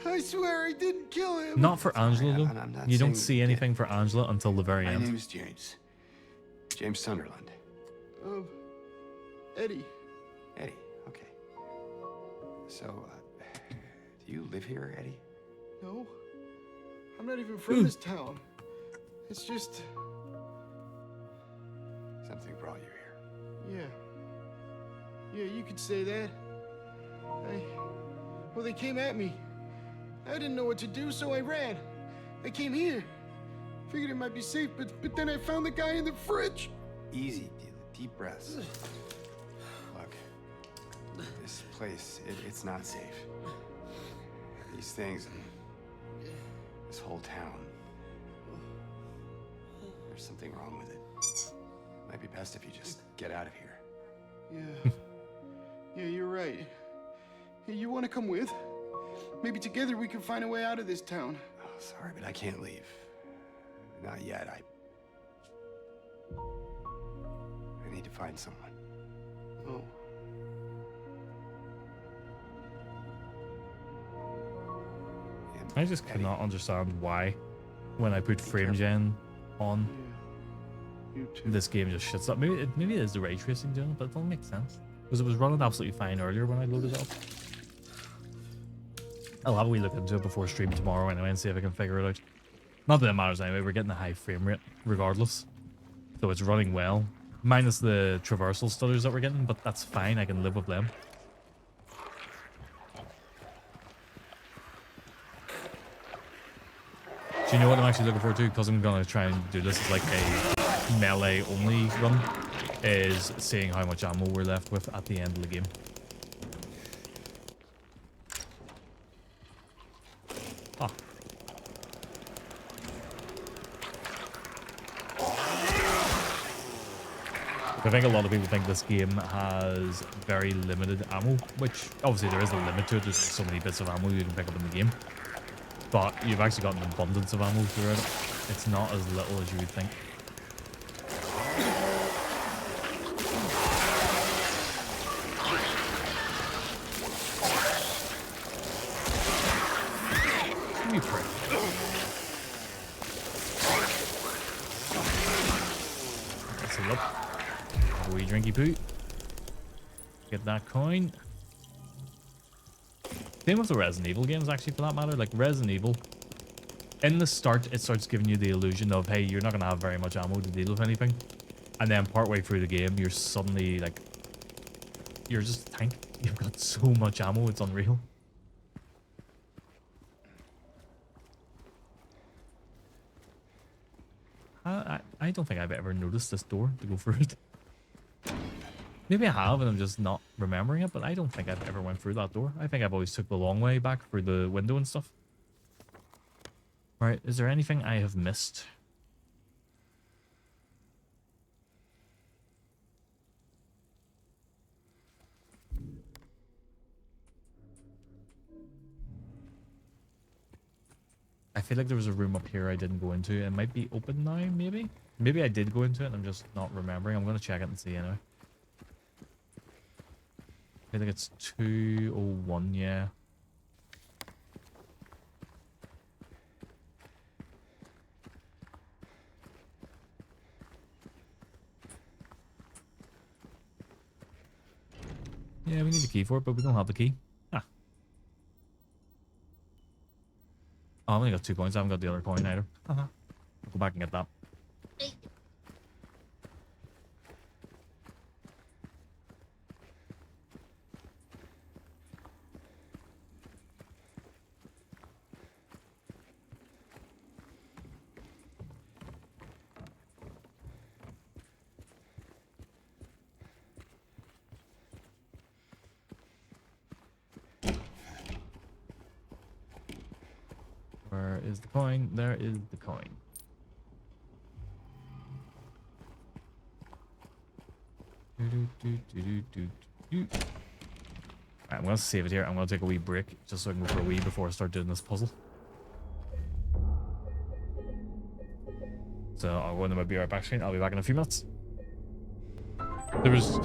I swear I didn't kill him. Not for Angela though. I'm not You don't saying- see anything for Angela until the very My end. name is James. James Sunderland. Eddie. Eddie, okay. So, do you live here, Eddie? No. I'm not even from this town. It's just... Something brought you here. Yeah. Yeah, you could say that. Well, they came at me. I didn't know what to do, so I ran. I came here. Figured it might be safe, but then I found the guy in the fridge. Easy, deep breaths. Look, this place, it's not safe. These things, this whole town. There's something wrong with it. Might be best if you just get out of here. Yeah. Yeah, you're right. Hey, you want to come with? Maybe together we can find a way out of this town. Oh, sorry, but I can't leave. Not yet. I need to find someone. Oh. And I just Eddie, cannot understand why, when I put frame careful. gen on, Yeah. You too. this game just shits up. Maybe it is the ray tracing doing it, but it don't make sense. Because it was running absolutely fine earlier when I loaded it up. I'll have a wee look into it before stream tomorrow anyway and see if I can figure it out. Not that it matters anyway, we're getting a high frame rate regardless. So it's running well. Minus the traversal stutters that we're getting, but that's fine, I can live with them. Do you know what I'm actually looking forward to? Because I'm going to try and do this as like a melee only run. Is seeing how much ammo we're left with at the end of the game. Ah. I think a lot of people think this game has very limited ammo, which obviously there is a limit to it. There's so many bits of ammo you can pick up in the game. But you've actually got an abundance of ammo throughout it. It's not as little as you would think. You prick. That's a look. Have a wee drinky poo. Get that coin. Same with the Resident Evil games, actually, for that matter. Like Resident Evil, in the start, it starts giving you the illusion of, hey, you're not going to have very much ammo to deal with anything. And then partway through the game, you're suddenly like, you're just a tank. You've got so much ammo, it's unreal. I don't think I've ever noticed this door to go through it. Maybe I have and I'm just not remembering it, but I don't think I've ever went through that door. I think I've always took the long way back through the window and stuff. Right, is there anything I have missed? I feel like there was a room up here I didn't go into. It might be open now, maybe? Maybe I did go into it and I'm just not remembering. I'm going to check it and see anyway. I feel like it's 201, yeah. Yeah, we need a key for it, but we don't have the key. Ah. Oh, I've only got 2 coins. I haven't got the other coin either. I'll go back and get that. Where is the coin? There is the coin. Right, I'm going to save it here. I'm going to take a wee break just so I can go for a wee before I start doing this puzzle. So I'll go into my be right back screen. I'll be back in a few minutes. There was...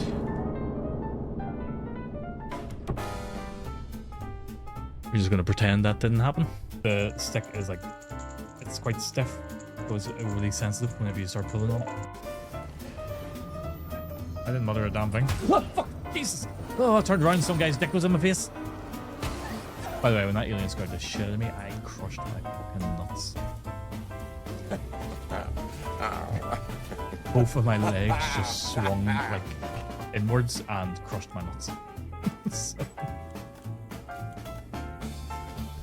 We're just going to pretend that didn't happen. The stick is like... It's quite stiff. So it's really sensitive whenever you start pulling on it. I didn't mother a damn thing. What? Fuck! Jesus! Oh, I turned around, some guy's dick was in my face. By the way, when that alien scared the shit out of me, I crushed my fucking nuts. Both of my legs just swung like inwards and crushed my nuts. So.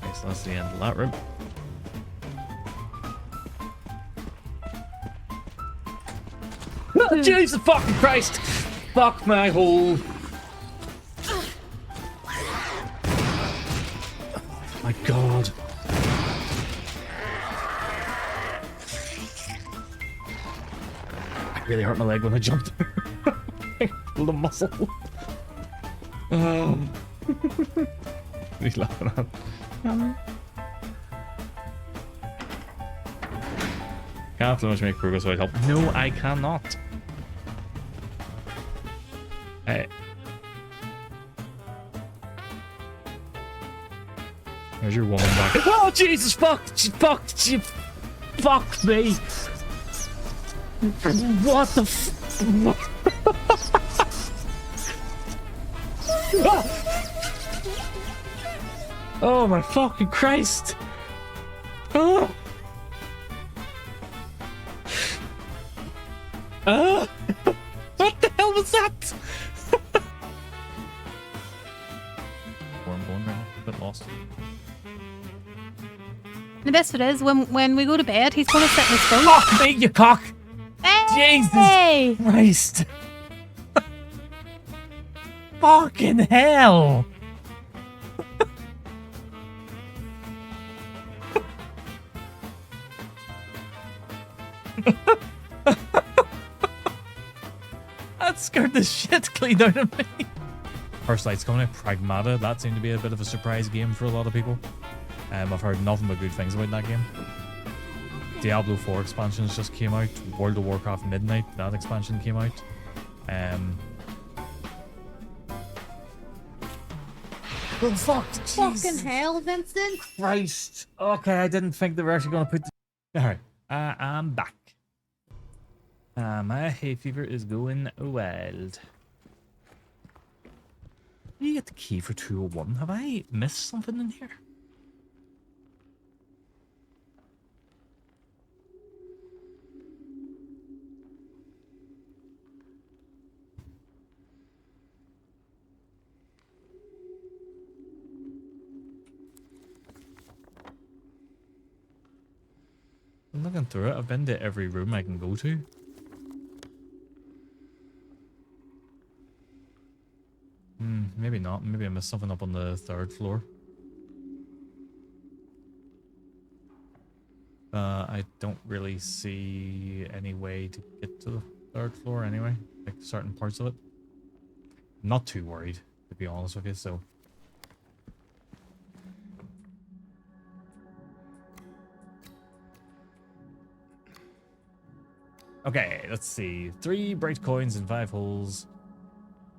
Okay, so that's the end of that room. Oh, Jesus fucking Christ! Fuck my hole! My God. I really hurt my leg when I jumped. The muscle. Oh. What are you laughing at? Can't so much make progress without help. No, I cannot. Hey. There's your woman back. Oh, Jesus, fuck me. What the Oh my fucking Christ. Oh. What the hell was that? Where I'm going right now, a bit lost. The best of it is when we go to bed, he's going to sit in his phone. Fuck me, you cock! Hey! Jesus Christ! Fucking hell! That scared the shit clean out of me. First Light's coming out, Pragmata. That seemed to be a bit of a surprise game for a lot of people. I've heard nothing but good things about that game. Diablo 4 expansions just came out. World of Warcraft Midnight, that expansion came out. Oh fuck! Fucking hell, Vincent! Christ! Okay, I didn't think they were actually going to put the... Alright, I'm back. My hay fever is going wild. Did you get the key for 201? Have I missed something in here? I'm looking through it. I've been to every room I can go to. maybe I missed something up on the 3rd floor. I don't really see any way to get to the 3rd floor anyway, like certain parts of it. Not too worried, to be honest with you, so. Okay, let's see. 3 bright coins and 5 holes.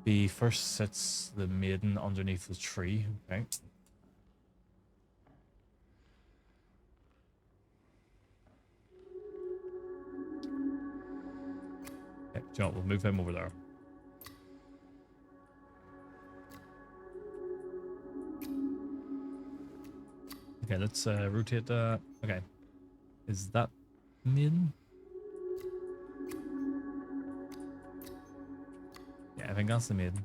The first sits the maiden underneath the tree. Okay. Okay, do you know what, we'll move him over there. Okay, let's rotate that. Okay. Is that maiden? Yeah, I think that's the maiden.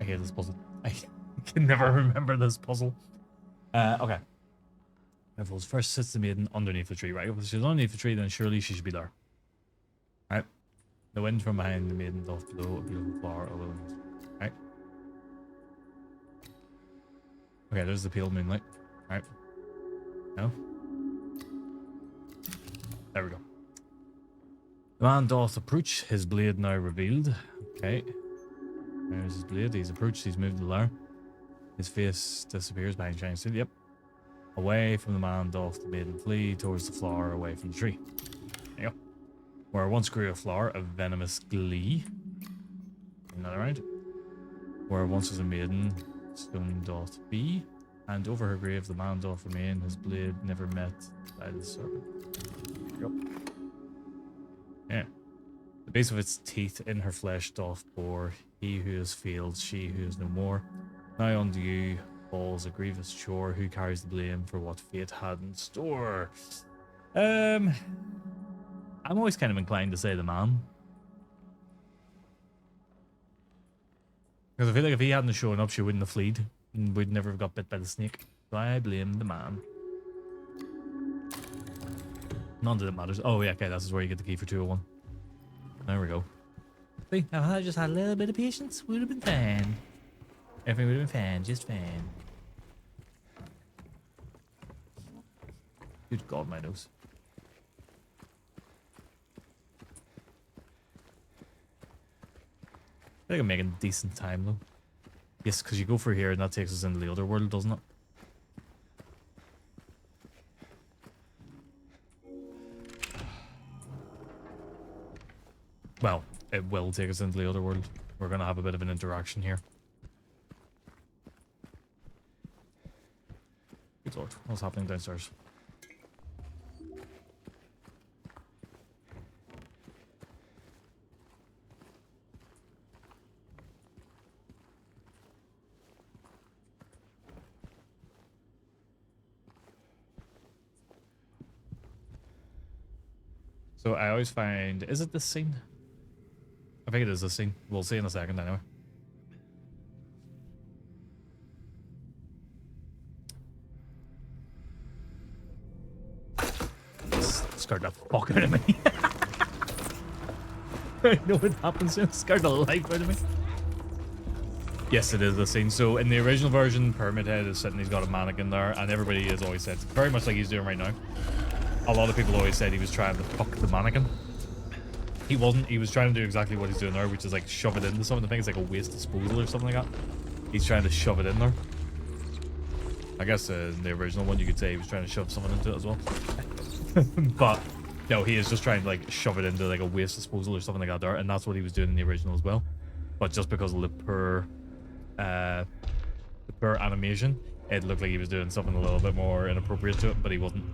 I hate this puzzle. I can never remember this puzzle. Okay. If it first sits the maiden underneath the tree, right? If she's underneath the tree, then surely she should be there. Right? The wind from behind the maiden doth blow a beautiful flower of willows. Right? Okay, there's the pale moonlight. Right? No? There we go. The man doth approach, his blade now revealed. Okay. There's his blade. He's approached. He's moved the lair. His face disappears behind shining steel. Yep. Away from the man doth the maiden flee towards the flower away from the tree. There you go. Where once grew a flower of venomous glee. Another round. Where once was a maiden, stone doth be. And over her grave the man doth remain. His blade never met by the serpent. There you go. Yeah. The base of its teeth in her flesh doth bore. He who has failed, she who is no more. Now unto you falls a grievous chore. Who carries the blame for what fate had in store? I'm always kind of inclined to say the man. Because I feel like if he hadn't shown up, she wouldn't have fled. And we'd never have got bit by the snake. So I blame the man. None of it matters. Oh yeah, okay, that's where you get the key for 201. There we go. See, if I just had a little bit of patience, would have been fine. Everything would have been fine, just fine. Good God, my nose. I think I'm making decent time though. Yes, because you go through here and that takes us into the other world, doesn't it? Well, it will take us into the other world. We're going to have a bit of an interaction here. Good lord, what's happening downstairs? So I always find, is it this scene? I think it is this scene. We'll see in a second anyway. Scared the fuck out of me. I know what happens here. Scared the life out of me. Yes, it is the scene. So in the original version, Pyramid Head is sitting, he's got a mannequin there, and everybody has always said, very much like he's doing right now. A lot of people always said he was trying to fuck the mannequin. He wasn't. He was trying to do exactly what he's doing there, which is like shove it into something. I think it's like a waste disposal or something like that. He's trying to shove it in there. I guess in the original one you could say he was trying to shove something into it as well. But no, he is just trying to like shove it into like a waste disposal or something like that there, and that's what he was doing in the original as well. But just because of the poor animation, it looked like he was doing something a little bit more inappropriate to it, but he wasn't.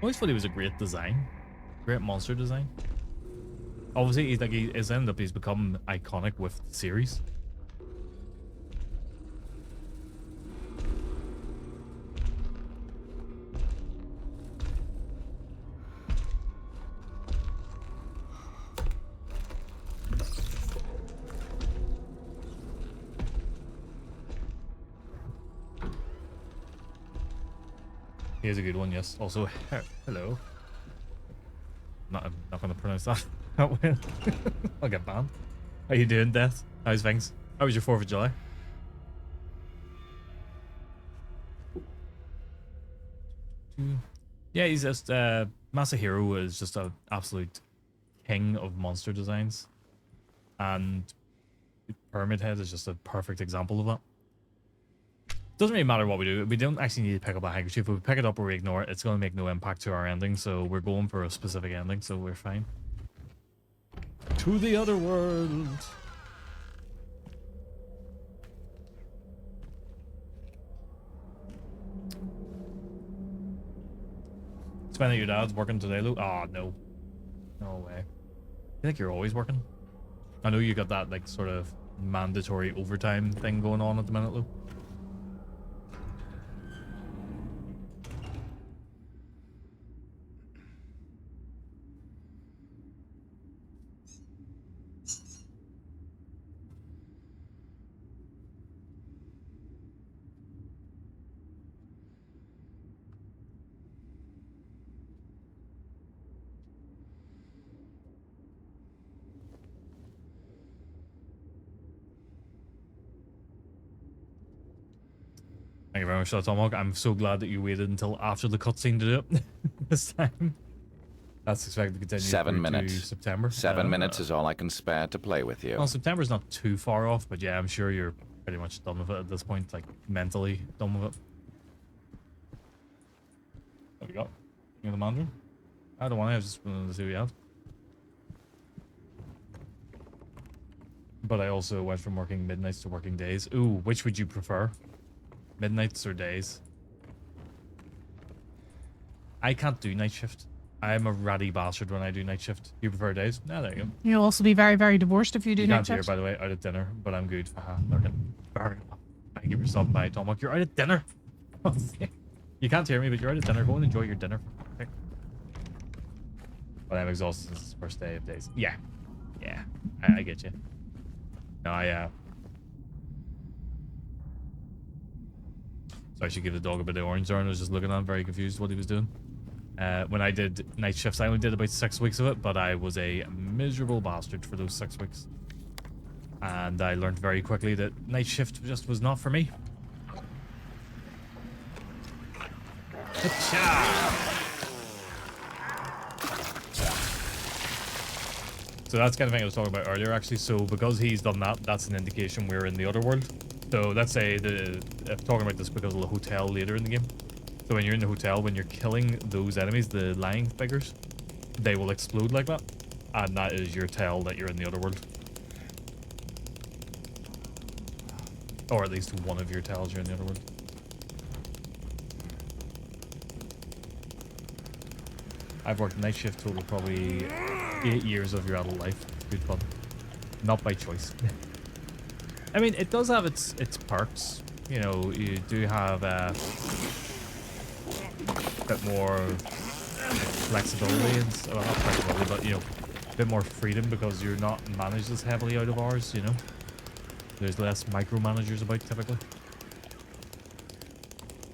always thought he was a great design. Great monster design. Obviously, he's become iconic with the series. Here's a good one, yes. Also, hello. I'm not going to pronounce that that way. I'll get banned. How you doing, Death? How's things? How was your 4th of July? Yeah, he's just Masahiro is just an absolute king of monster designs, and Pyramid Head is just a perfect example of that. Doesn't really matter what we do. We don't actually need to pick up a handkerchief. If we pick it up or we ignore it, it's going to make no impact to our ending. So we're going for a specific ending, so we're fine. To the other world. Spend at your dad's working today, Luke? Oh, no. No way. I think you're always working. I know you got that, like, sort of mandatory overtime thing going on at the minute, Luke. Thank you very much for that, Tomahawk. I'm so glad that you waited until after the cutscene to do it this time. That's expected to continue 7 minutes. To September. 7 minutes is all I can spare to play with you. Well, September's not too far off, but yeah, I'm sure you're pretty much done with it at this point, like mentally done with it. What have you got? You got the Mandarin? I don't want to. I was just wanted to see what you have. But I also went from working midnights to working days. Ooh, which would you prefer? Midnights or days? I can't do night shift. I'm a ratty bastard when I do night shift. You prefer days? No, there you go. You'll also be very, very divorced if you do You night can't hear, shifts. by the way, out at dinner, but I'm good. Okay. Fair enough. Thank you for stopping by, Tomahawk. You're out at dinner. You can't hear me, but you're out at dinner. Go and enjoy your dinner. Okay. But I'm exhausted since it's the first day of days. Yeah. Yeah. I get you. No, so I should give the dog a bit of orange there, and I was just looking at him, very confused what he was doing. When I did night shifts, I only did about 6 weeks of it, but I was a miserable bastard for those 6 weeks. And I learned very quickly that night shift just was not for me. So that's kind of thing I was talking about earlier, actually. So because he's done that, that's an indication we're in the other world. So let's say I'm talking about this because of the hotel later in the game. So when you're in the hotel, when you're killing those enemies, the lying figures, they will explode like that. And that is your tell that you're in the other world. Or at least one of your tells you're in the other world. I've worked night shift total probably 8 years of your adult life. Good fun. Not by choice. I mean, it does have its perks. You know, you do have a bit more flexibility and well, not flexibility, but you know, a bit more freedom because you're not managed as heavily out of hours. You know, there's less micromanagers about typically.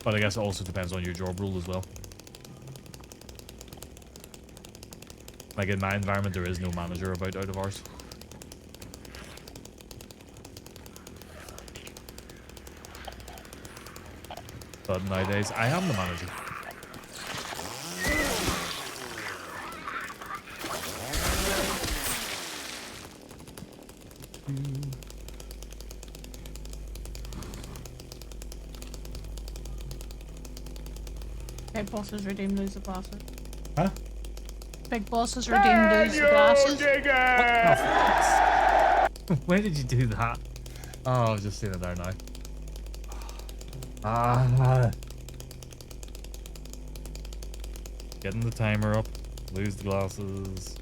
But I guess it also depends on your job role as well. Like in my environment, there is no manager about out of hours. But nowadays, I am the manager. Big bosses redeem lose the glasses. Huh? Big bosses redeem lose the glasses. Where did you do that? Oh, I was just seeing it there now. Ah. Getting the timer up. Lose the glasses.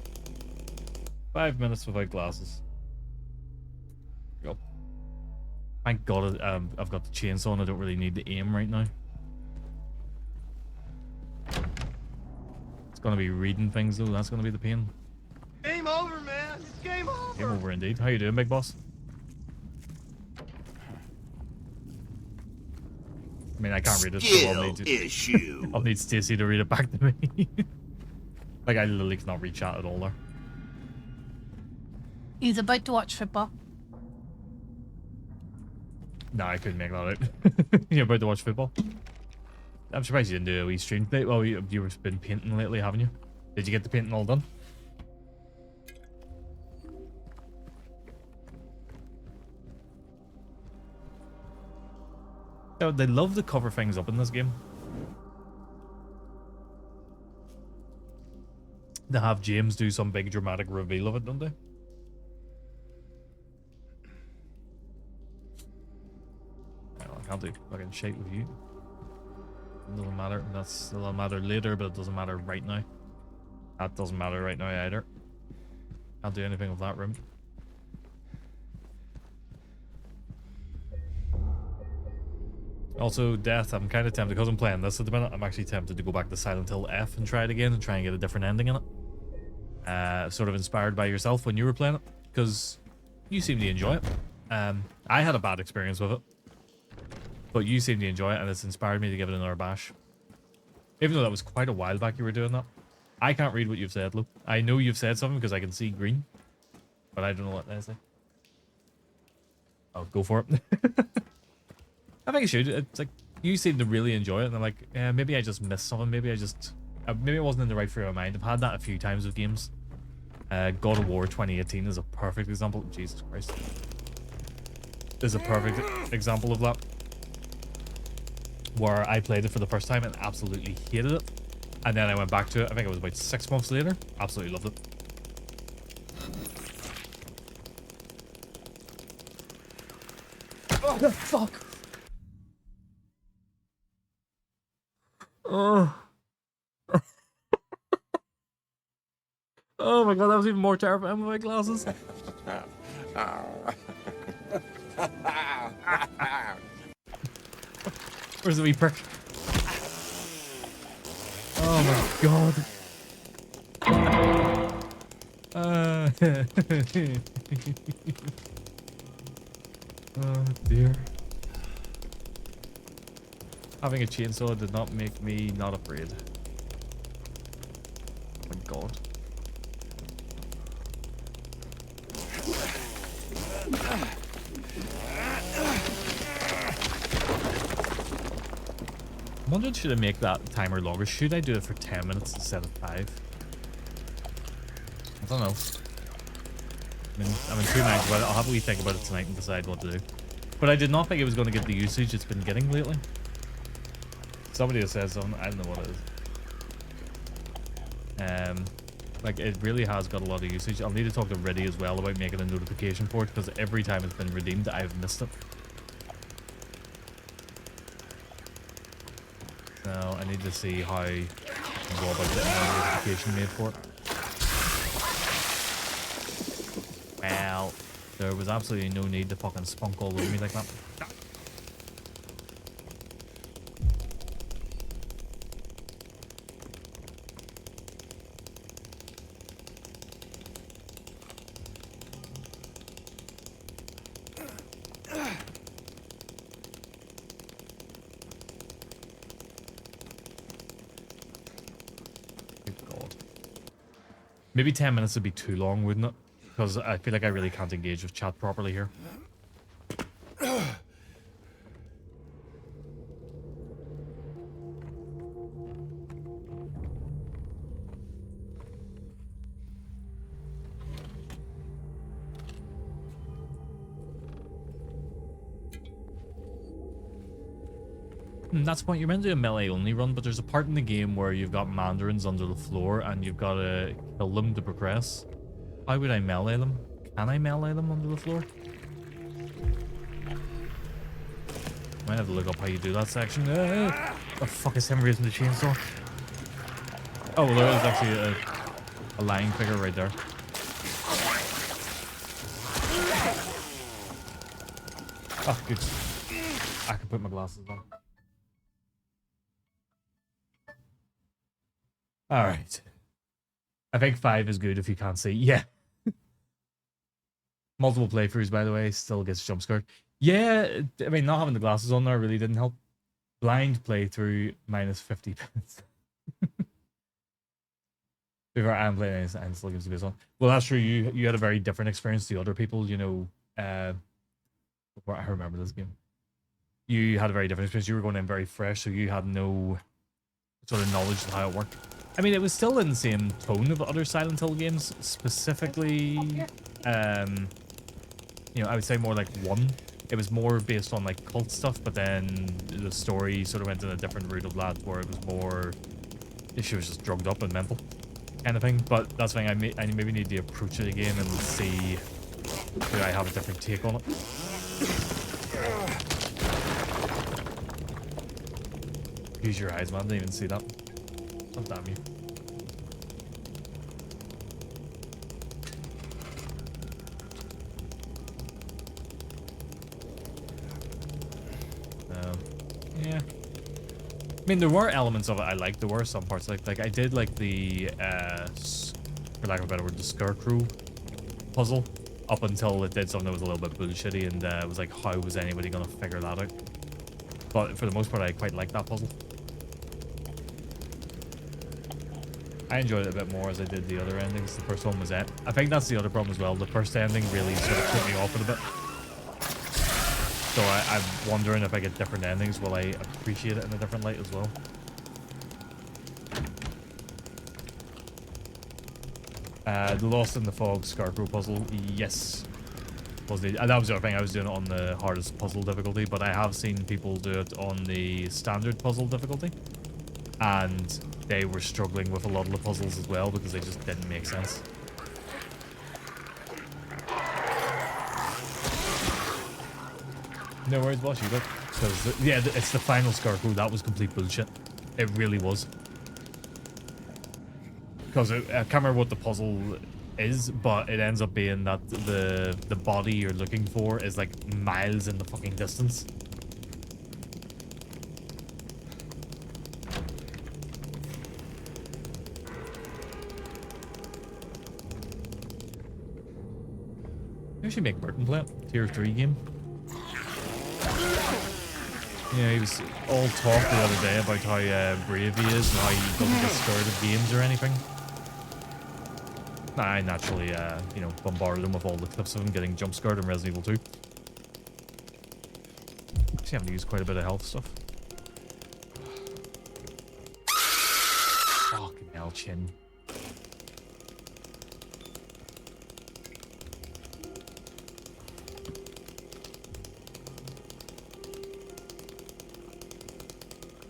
5 minutes without glasses. Go. Thank God I've got the chainsaw and I don't really need the aim right now. It's gonna be reading things though. That's gonna be the pain. Game over, man. It's game over. Game over indeed. How you doing, big boss? I mean, I can't read it, so I'll need Stacy to read it back to me. Like, I literally cannot read chat at all there. He's about to watch football. No, I couldn't make that out. You're about to watch football? I'm surprised you didn't do a wee stream today. Well, you've been painting lately, haven't you? Did you get the painting all done? Oh, they love to cover things up in this game. They have James do some big dramatic reveal of it, don't they? I can't do fucking shit with you. It doesn't matter. That'll matter later, but it doesn't matter right now. That doesn't matter right now either. Can't do anything with that room. Also, Death, I'm kind of tempted, because I'm playing this at the minute, I'm actually tempted to go back to Silent Hill F and try it again and try and get a different ending in it. Sort of inspired by yourself when you were playing it, because you seem to enjoy it. I had a bad experience with it, but you seem to enjoy it, and it's inspired me to give it another bash. Even though that was quite a while back you were doing that. I can't read what you've said, Lou. I know you've said something because I can see green, but I don't know what that is. Oh, go for it. I think I should. It's like, you seem to really enjoy it, and I'm like, yeah, maybe I just missed something. Maybe maybe I wasn't in the right frame of mind. I've had that a few times with games. God of War 2018 is a perfect example. Jesus Christ. Is a perfect example of that. Where I played it for the first time and absolutely hated it. And then I went back to it, I think it was about 6 months later. Absolutely loved it. Oh, fuck! Oh. Oh my god, that was even more terrifying with my glasses. Where's the wee prick? Oh my god. Oh dear. Having a chainsaw did not make me not afraid. Oh my god. I'm wondering, should I make that timer longer? Should I do it for 10 minutes instead of 5? I don't know. I'm in 2 minds about it. I'll have a wee think about it tonight and decide what to do. But I did not think it was going to get the usage it's been getting lately. Somebody has said something, I don't know what it is. Like, it really has got a lot of usage. I'll need to talk to Riddy as well about making a notification for it, because every time it's been redeemed, I've missed it. So I need to see how I can go about getting a notification made for it. Well, there was absolutely no need to fucking spunk all over me like that. Maybe 10 minutes would be too long, wouldn't it? Because I feel like I really can't engage with chat properly here. That's the point. You're meant to do a melee only run, but there's a part in the game where you've got mandarins under the floor and you've got to kill them to progress. How would I melee them? Can I melee them under the floor? Might have to look up how you do that section. Oh fuck, is him raising the chainsaw? Oh, well, there is actually a lying figure right there. Oh, good. I can put my glasses on. All right. I think 5 is good if you can't see. Yeah. Multiple playthroughs, by the way, still gets jump scared. Yeah, I mean, not having the glasses on there really didn't help. Blind playthrough minus 50 pence. Before I'm playing and still gives this on. Well, that's true. You had a very different experience to other people, you know. Before I remember this game, you had a very different experience. You were going in very fresh, so you had no sort of knowledge of how it worked. I mean, it was still in the same tone of other Silent Hill games, specifically. You know, I would say more like 1. It was more based on like cult stuff, but then the story sort of went in a different route of that, where it was more. She was just drugged up and mental, kind of thing. But that's the thing. I maybe need to approach it again and see. Do I have a different take on it? Use your eyes, man. Didn't even see that. Oh, damn you. Yeah. I mean, there were elements of it I liked. There were some parts like I did like the, for lack of a better word, the Scarecrow puzzle. Up until it did something that was a little bit bullshitty, and it was like, how was anybody gonna figure that out? But for the most part, I quite liked that puzzle. I enjoyed it a bit more as I did the other endings. The first one was it. I think that's the other problem as well. The first ending really sort of put me off it a bit. So I'm wondering if I get different endings, will I appreciate it in a different light as well? The Lost in the Fog Scarecrow puzzle, yes. That was the other thing, I was doing it on the hardest puzzle difficulty, but I have seen people do it on the standard puzzle difficulty. And they were struggling with a lot of the puzzles as well because they just didn't make sense. No worries, boss, you look. Because, yeah, it's the final Scarecrow. That was complete bullshit. It really was. Because I can't remember what the puzzle is, but it ends up being that the body you're looking for is like miles in the fucking distance. Maybe should make Burton play it. Tier 3 game. Yeah, he was all talk the other day about how brave he is and how he doesn't get scared of games or anything. I naturally, you know, bombarded him with all the clips of him getting jump scared in Resident Evil 2. Actually, having to use quite a bit of health stuff. Fucking hell, chin.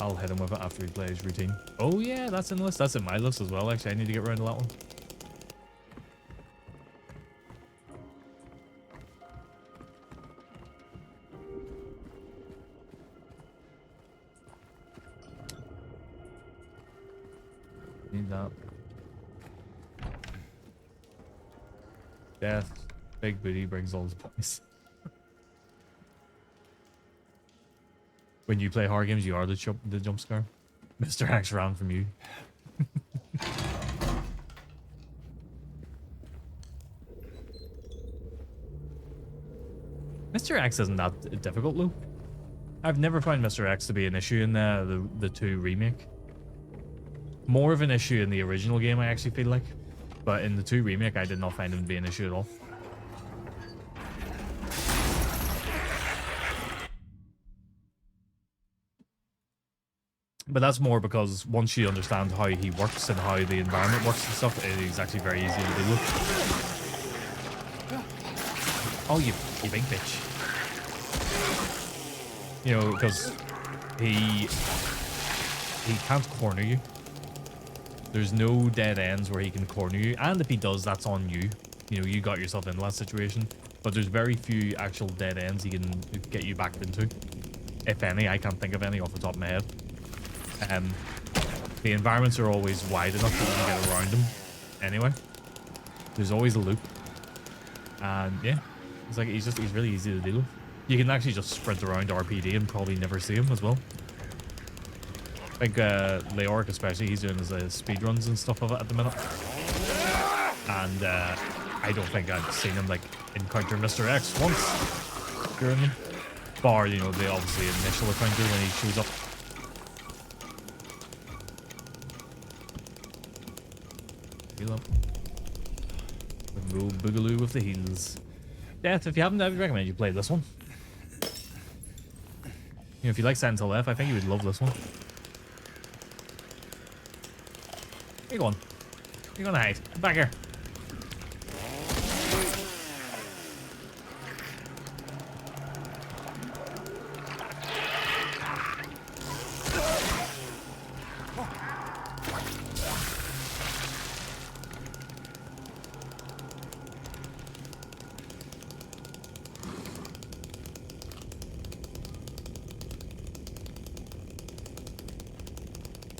I'll hit him with it after he plays routine. Oh yeah, that's in the list. That's in my list as well, actually. I need to get around to that one. Need that. Death. Big booty brings all his points. When you play horror games, you are the jump scare. Mr. X ran from you. Mr. X isn't that difficult, though. I've never found Mr. X to be an issue in the 2 remake. More of an issue in the original game, I actually feel like. But in the 2 remake, I did not find him to be an issue at all. But that's more because once you understand how he works and how the environment works and stuff, it is actually very easy to deal with. Oh, you big bitch. You know, because he can't corner you. There's no dead ends where he can corner you. And if he does, that's on you. You know, you got yourself in that situation. But there's very few actual dead ends he can get you back into. If any, I can't think of any off the top of my head. The environments are always wide enough that you can get around them. Anyway, there's always a loop, and yeah, it's like he's really easy to deal with. You can actually just sprint around RPD and probably never see him as well. I think Leoric especially, he's doing his speed runs and stuff of it at the minute, and I don't think I've seen him like encounter Mr. X once during them. Bar, you know, the obviously initial encounter when he shows up. Heal up. Go boogaloo with the heals. Death, if you haven't, I would recommend you play this one. You know, if you like Silent Hill F, I think you would love this one. Where you going? You're gonna hide. Come back here.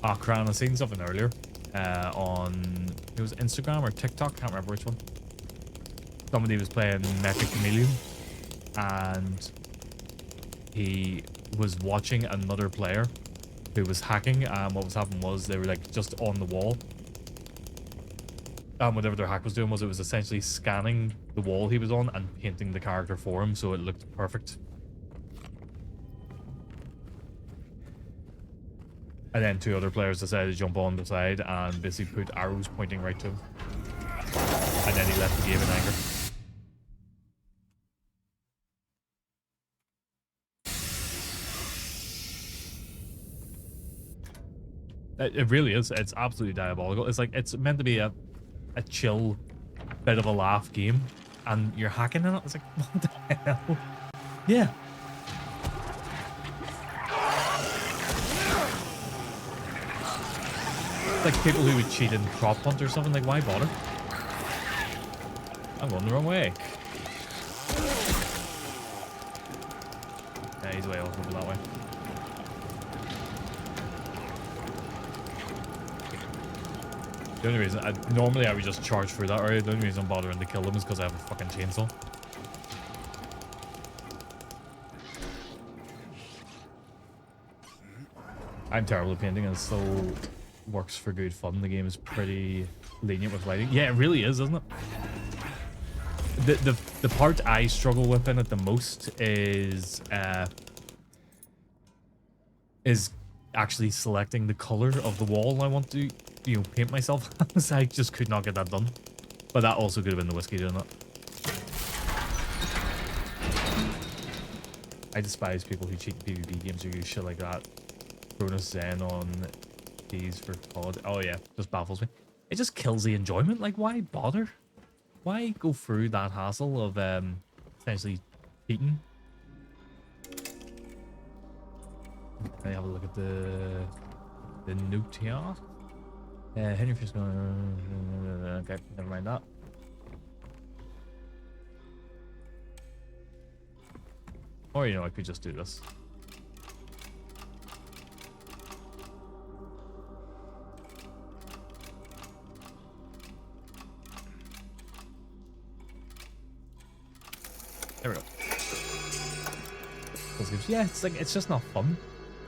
Oh, Crown, I seen something earlier on, it was Instagram or TikTok, can't remember which one. Somebody was playing Mecha Chameleon and he was watching another player who was hacking, and what was happening was they were like just on the wall. And whatever their hack was doing was it was essentially scanning the wall he was on and painting the character for him so it looked perfect. And then two other players decided to jump on the side and basically put arrows pointing right to him. And then he left the game in anger. It really is. It's absolutely diabolical. It's like, it's meant to be a chill, bit of a laugh game. And you're hacking in it. It's like, what the hell? Yeah. Like people who would cheat in Prop Hunt or something, like why bother? I'm going the wrong way. Yeah, he's way off over that way. The only reason, normally I would just charge through that area. The only reason I'm bothering to kill them is because I have a fucking chainsaw. I'm terrible at painting and it still works for good fun. The game is pretty lenient with lighting. Yeah, it really is, isn't it? The part I struggle with in it the most is actually selecting the color of the wall I want to, you know, paint myself. So I just could not get that done. But that also could have been the whiskey doing it. I despise people who cheat in PvP games or use shit like that. Cronus Zen on these for COD. Oh yeah, just baffles me. It just kills the enjoyment. Like, why bother? Why go through that hassle of essentially cheating? Let me have a look at the note here. Henry Fisk. Okay, never mind that. Or you know, I could just do this. There we go. Yeah, it's like, it's just not fun.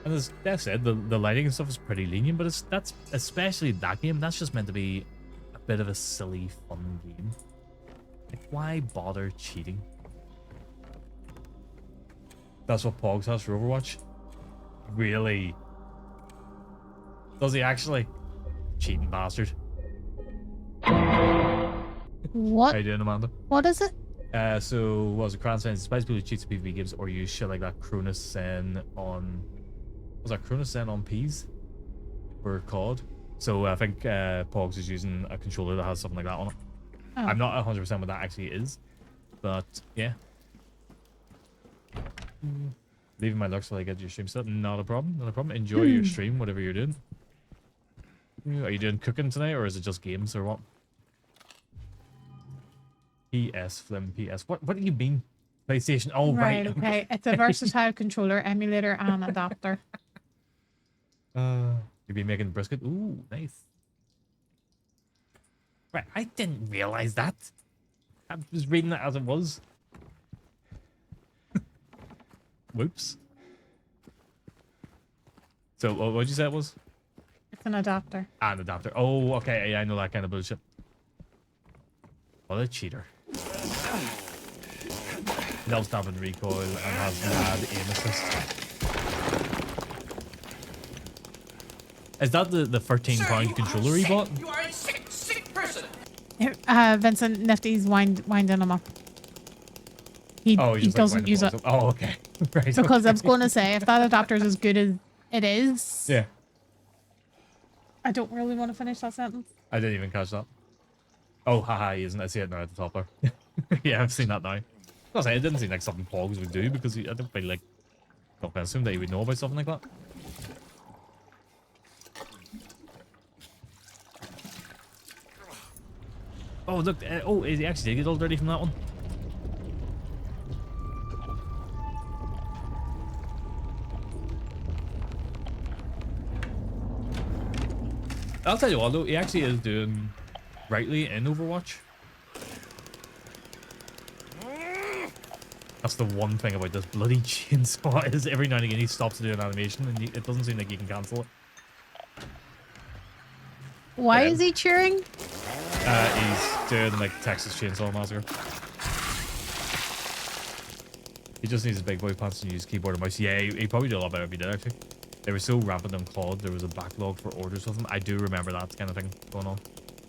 And as Dev said, the lighting and stuff is pretty lenient, but that's especially that game, that's just meant to be a bit of a silly, fun game. Like, why bother cheating? That's what Pogs has for Overwatch? Really? Does he actually? Cheating bastard. What? How you doing, Amanda? What is it? So what was it? Crown Sen despite people who cheats in PvP games or use shit like that. Cronus Sen on, was that Cronus Sen on P's for COD? So I think Pogs is using a controller that has something like that on it. Oh. I'm not 100% what that actually is, but yeah. Leaving my lurks while I get your stream set. Not a problem. Not a problem. Enjoy your stream, whatever you're doing. Are you doing cooking tonight, or is it just games, or what? PS, Flim, PS. What do you mean? PlayStation? Oh, right. Okay. It's a versatile controller, emulator, and adapter. You You'd be making brisket. Ooh, nice. Right, I didn't realize that. I was reading it as it was. Whoops. So, what did you say it was? It's an adapter. Ah, an adapter. Oh, okay. Yeah, I know that kind of bullshit. What a cheater. No stop and recoil and has mad aim assist. Is that the £13 controller he bought? You are a sick, sick person. Vincent, Nifty's winding him up. He just doesn't use it. Oh, okay. Right. Because okay. I was going to say, if that adapter is as good as it is, Yeah. I don't really want to finish that sentence. I didn't even catch that. Oh, haha, he isn't. I see it now at the top there. Yeah, I've seen that now. I was saying, it didn't seem like something Pogs would do because I don't feel like... I assume that he would know about something like that. Oh, look. Oh, he actually did get all dirty from that one. I'll tell you what, though. He actually is doing rightly in Overwatch. That's the one thing about this bloody chainsaw is every now and again he stops to do an animation and it doesn't seem like you can cancel it. Why is he cheering? He's doing like Texas Chainsaw Massacre. He just needs his big boy pants and use keyboard and mouse. Yeah, he probably do a lot better if he did actually. They were so rampant on COD, there was a backlog for orders of them. I do remember that kind of thing going on.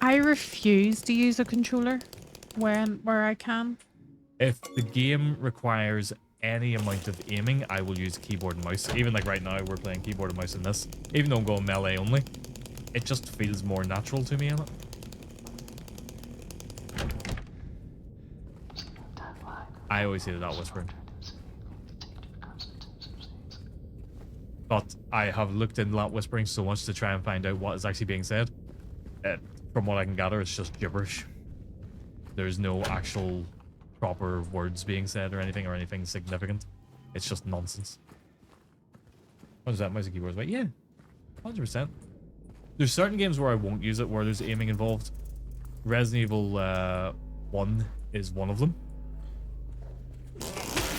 I refuse to use a controller where I can. If the game requires any amount of aiming, I will use keyboard and mouse. Even like right now, we're playing keyboard and mouse in this. Even though I'm going melee only, it just feels more natural to me in it. I always hated that whispering. But I have looked into that whispering so much to try and find out what is actually being said. From what I can gather, it's just gibberish. There's no actual proper words being said or anything significant. It's just nonsense. What is that? Mouse and keyboards, right? Yeah, 100%. There's certain games where I won't use it where there's aiming involved. Resident Evil 1 is one of them.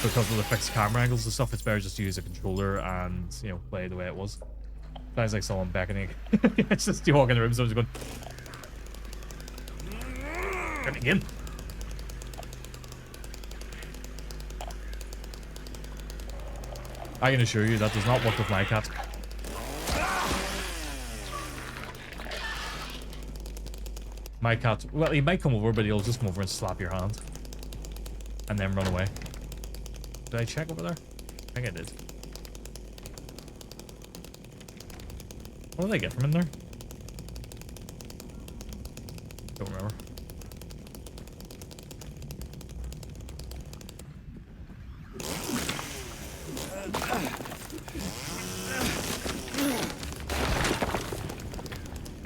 Because of the fixed camera angles and stuff, it's better just to use a controller and, you know, play the way it was. Sounds like someone beckoning. It's just you walk in the room, someone's going... Get again. I can assure you that does not work with my cat. My cat, well, he might come over, but he'll just come over and slap your hand. And then run away. Did I check over there? I think I did. What did I get from in there? Don't remember.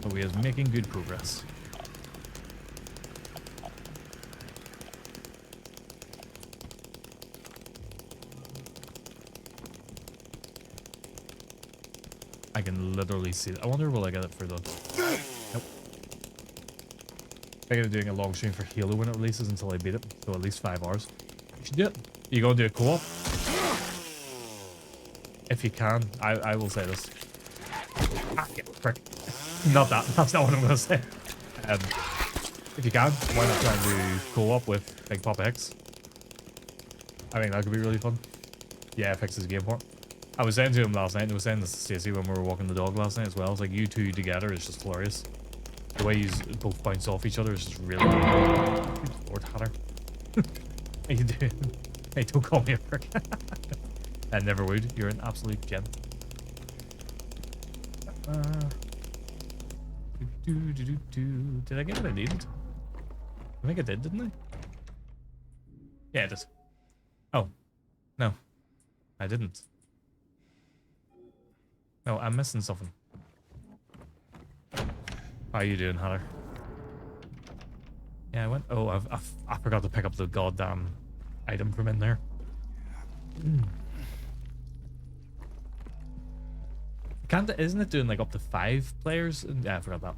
But we are making good progress. I can literally see it. I wonder will I get it for the... Nope. I'm gonna doing a long stream for Halo when it releases until I beat it. So at least 5 hours. You should do it. You gonna do a co-op? If you can. I will say this. Ah, yeah, frick. Not that. That's not what I'm gonna say. If you can, why not try and do co-op with Big Papa X? I think that could be really fun. Yeah, X is a game for it. I was saying to him last night, and I was saying this to Stacey when we were walking the dog last night as well. It's like you two together is just hilarious. The way you both bounce off each other is just really good. Lord Hatter. How you doing? Hey, don't call me a prick. I never would. You're an absolute gent. Did I get what I needed? I think I did, didn't I? Yeah, I did. Oh. No. I didn't. No, I'm missing something. How are you doing, Hatter? Yeah, I went... Oh, I forgot to pick up the goddamn item from in there. I can't, isn't it doing like up to 5 players? Yeah, I forgot that.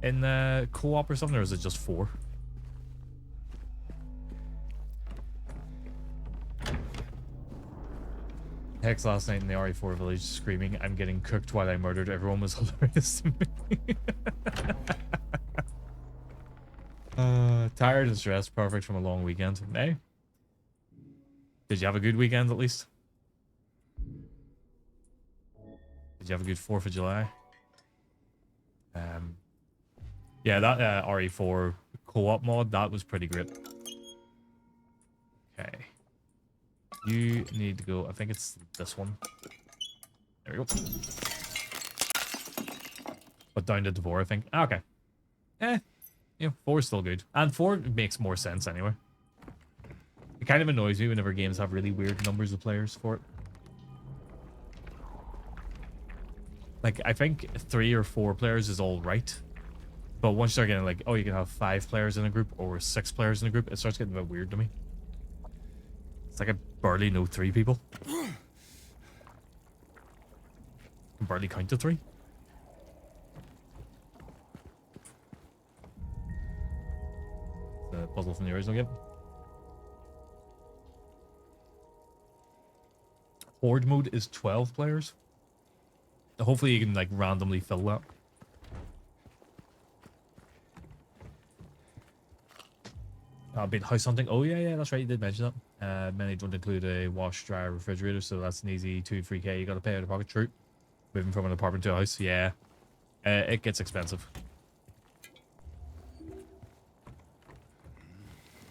In co-op or something, or is it just 4? Hex last night in the RE4 village screaming, "I'm getting cooked while I murdered everyone" was hilarious to me. Tired and stressed, perfect from a long weekend. Hey? Did you have a good weekend at least? Did you have a good 4th of July? Yeah, that RE4 co-op mod, that was pretty great. Okay. You need to go, I think it's this one. There we go. But down to Devore, I think. Okay. Yeah, 4 is still good. And 4 makes more sense anyway. It kind of annoys me whenever games have really weird numbers of players for it. Like, I think 3 or 4 players is all right. But once you start getting like, oh, you can have 5 players in a group or 6 players in a group, it starts getting a bit weird to me. It's like I barely know 3 people. I can barely count to 3. The puzzle from the original game. Horde mode is 12 players. Hopefully you can like randomly fill that. Bit house hunting. Oh yeah, that's right. You did mention that. Many don't include a wash, dryer, refrigerator, so that's an easy 2-3k. You got to pay out of pocket. True. Moving from an apartment to a house, yeah, it gets expensive.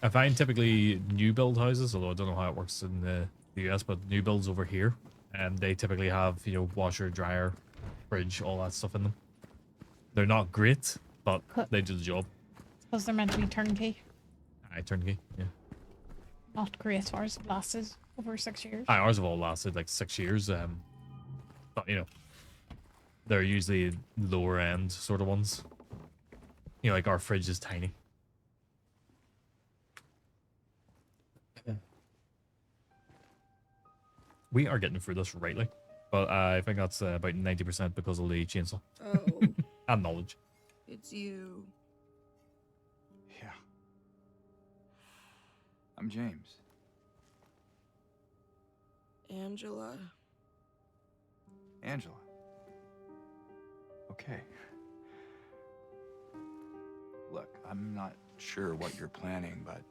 I find typically new build houses, although I don't know how it works in the US, but new builds over here, and they typically have, you know, washer, dryer, fridge, all that stuff in them. They're not great, but they do the job. Because they're meant to be turnkey. Aye, turnkey, yeah. Not great. Ours have lasted over 6 years. Aye, ours have all lasted like 6 years. But you know, they're usually lower end sort of ones. You know, like our fridge is tiny. We are getting through this rightly, but I think that's about 90% because of the chainsaw. Oh, And knowledge. it's you. Yeah. I'm James. Angela. Angela. Okay. Look, I'm not sure what you're planning, but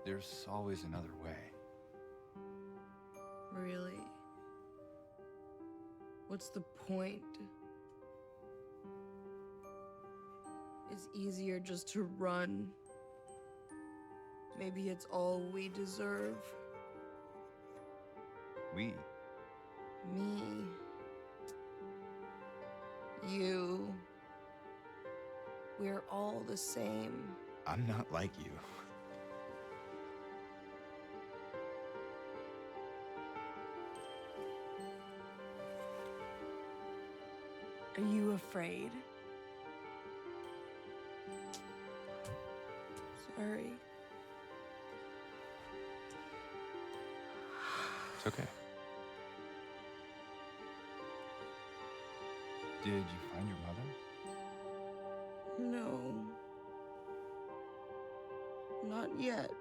there's always another way. Really? What's the point? It's easier just to run. Maybe it's all we deserve. We? Me. You. We're all the same. I'm not like you. Are you afraid? Sorry. It's okay. Did you find your mother? No. Not yet.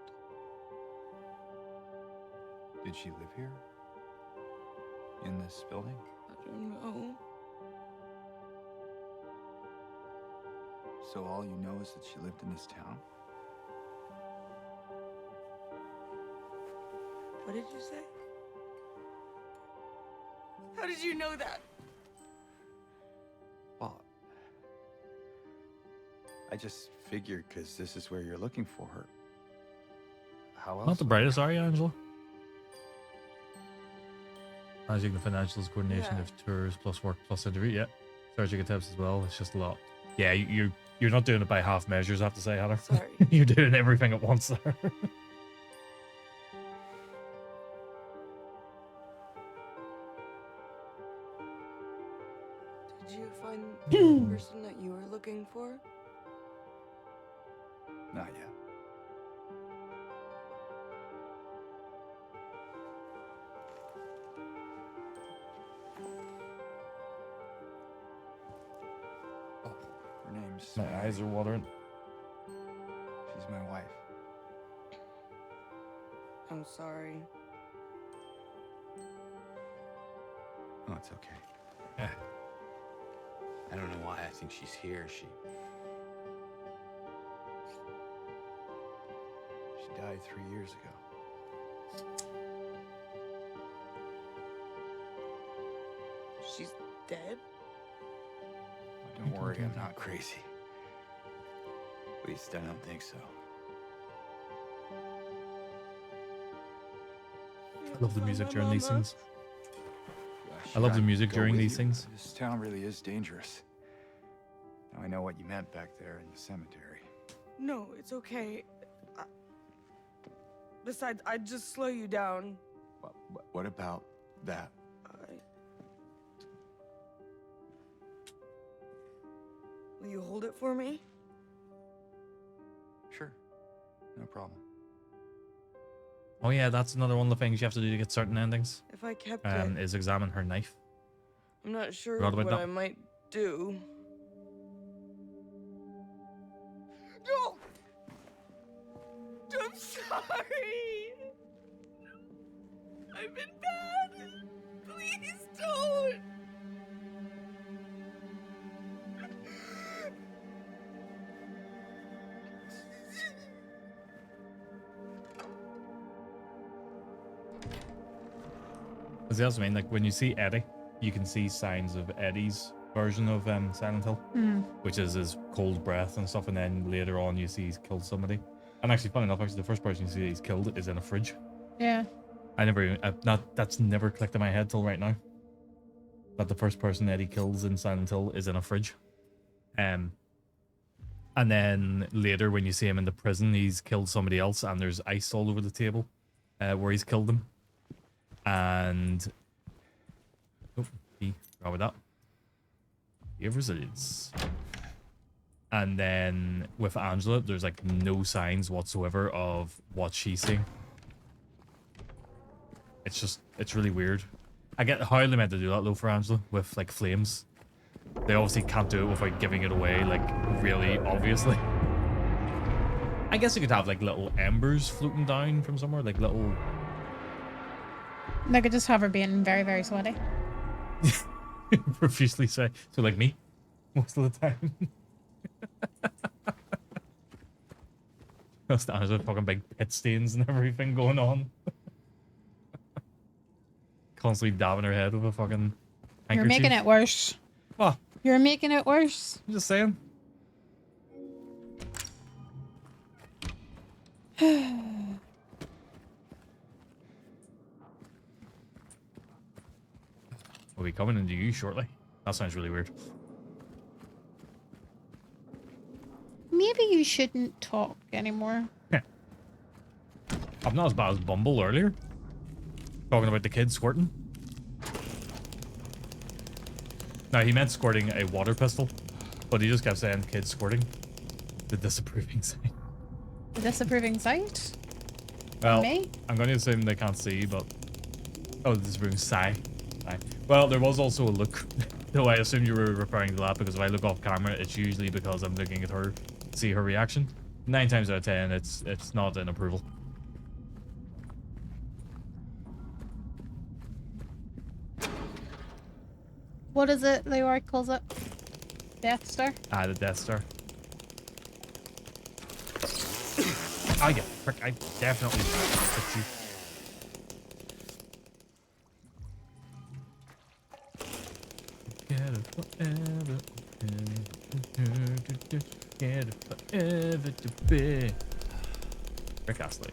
Did she live here? In this building? I don't know. So all you know is that she lived in this town? What did you say? How did you know that? Well, I just figured because this is where you're looking for her. How else? Not the brightest, are you, Angela? Managing the financials, coordination Yeah. of tours, plus work, plus interview. Yeah. Searching attempts as well. It's just a lot. Yeah, you're not doing it by half measures, I have to say, Heather. Sorry. You're doing everything at once there. Did you find the person that you were looking for? Not yet. I'm My sorry. eyes are watering. She's my wife. I'm sorry. Oh, it's okay. Yeah. I don't know why I think she's here. She died 3 years ago. She's dead? Don't worry, I'm not crazy. At least I don't think so. I love the music during these things. Gosh, I love the I'd music go during with these you. things. This town really is dangerous. Now I know what you meant back there in the cemetery. No, it's okay. Besides, I'd just slow you down. What about that? Will you hold it for me? Sure, no problem. Oh yeah, that's another one of the things you have to do to get certain endings. If I kept it, Is examine her knife. I'm not sure Forgot about what that. I might do. No! I'm sorry! I've been bad! Please don't! Because that's what I mean, like when you see Eddie, you can see signs of Eddie's version of Silent Hill, which is his cold breath and stuff, and then later on you see he's killed somebody. And actually, funny enough, actually the first person you see he's killed is in a fridge. Yeah. That's never clicked in my head till right now. That the first person Eddie kills in Silent Hill is in a fridge. And then later when you see him in the prison, he's killed somebody else, and there's ice all over the table where he's killed them. And grab that. Here it is. And then with Angela, there's like no signs whatsoever of what she's seeing. It's really weird. I get how they meant to do that though for Angela with like flames. They obviously can't do it without giving it away, like really obviously. I guess you could have like little embers floating down from somewhere, like little. They could just have her being very, very sweaty. Profusely say. So like me, most of the time. There's fucking big pit stains and everything going on. Constantly dabbing her head with a fucking handkerchief. You're making it worse. What? You're making it worse. I'm just saying. We'll be coming into you shortly. That sounds really weird. Maybe you shouldn't talk anymore. I'm not as bad as Bumble earlier. Talking about the kid squirting. No, he meant squirting a water pistol, but he just kept saying kid squirting. The disapproving sign. The disapproving sight? Well, Me? I'm going to assume they can't see, but... Oh, the disapproving sigh. Well, there was also a look. Though I assume you were referring to that because if I look off camera, it's usually because I'm looking at her, see her reaction. 9 times out of 10, it's not an approval. What is it Leroy calls it? Death Star? Ah, the Death Star. I get frick. I definitely hit you. Together forever. Together forever to be. Rick Astley.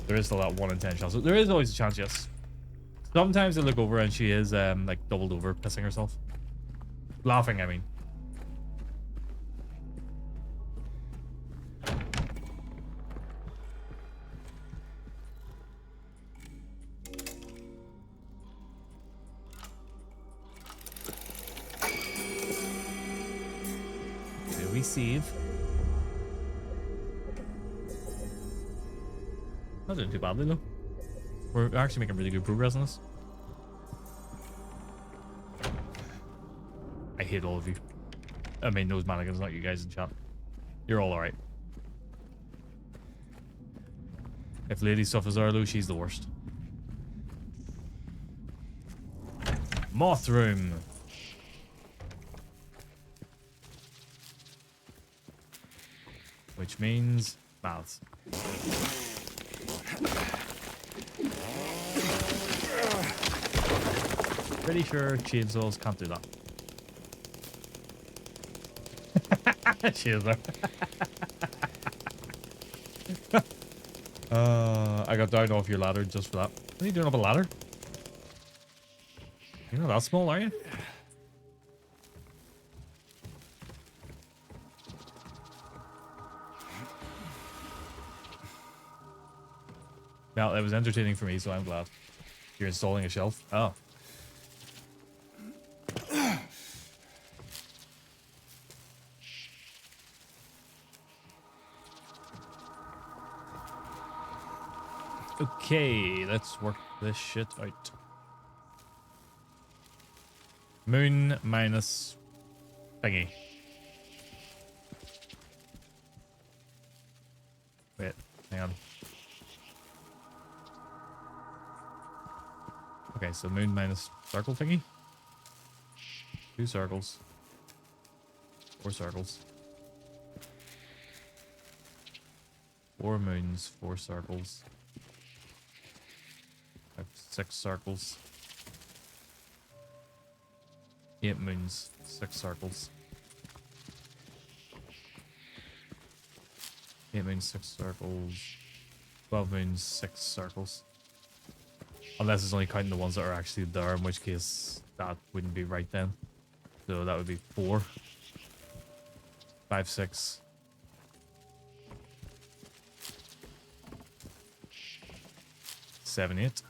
There is still that 1 in 10 chance. So there is always a chance, yes. Sometimes I look over and she is like doubled over, pissing herself. Laughing, I mean. Do we save? Not doing too badly though. We're actually making really good progress on this. I hate all of you. I mean, those mannequins, not you guys in chat. You're all alright. If lady suffers Arlo, she's the worst. Moth room. Which means mouths. Pretty sure chainsaws can't do that. Chainsaw. I got down off your ladder just for that. What are you doing up a ladder? You're not that small, are you? Well, it was entertaining for me, so I'm glad. You're installing a shelf? Oh. Okay, let's work this shit out. Moon minus thingy. Wait, hang on. Okay, so moon minus circle thingy. 2 circles. 4 circles. 4 moons, 4 circles. 6 circles. 8 moons, 6 circles. 8 moons, 6 circles. 12 moons, 6 circles. Unless it's only counting the ones that are actually there, in which case that wouldn't be right then. So that would be 4. 5, 6. 7, 8.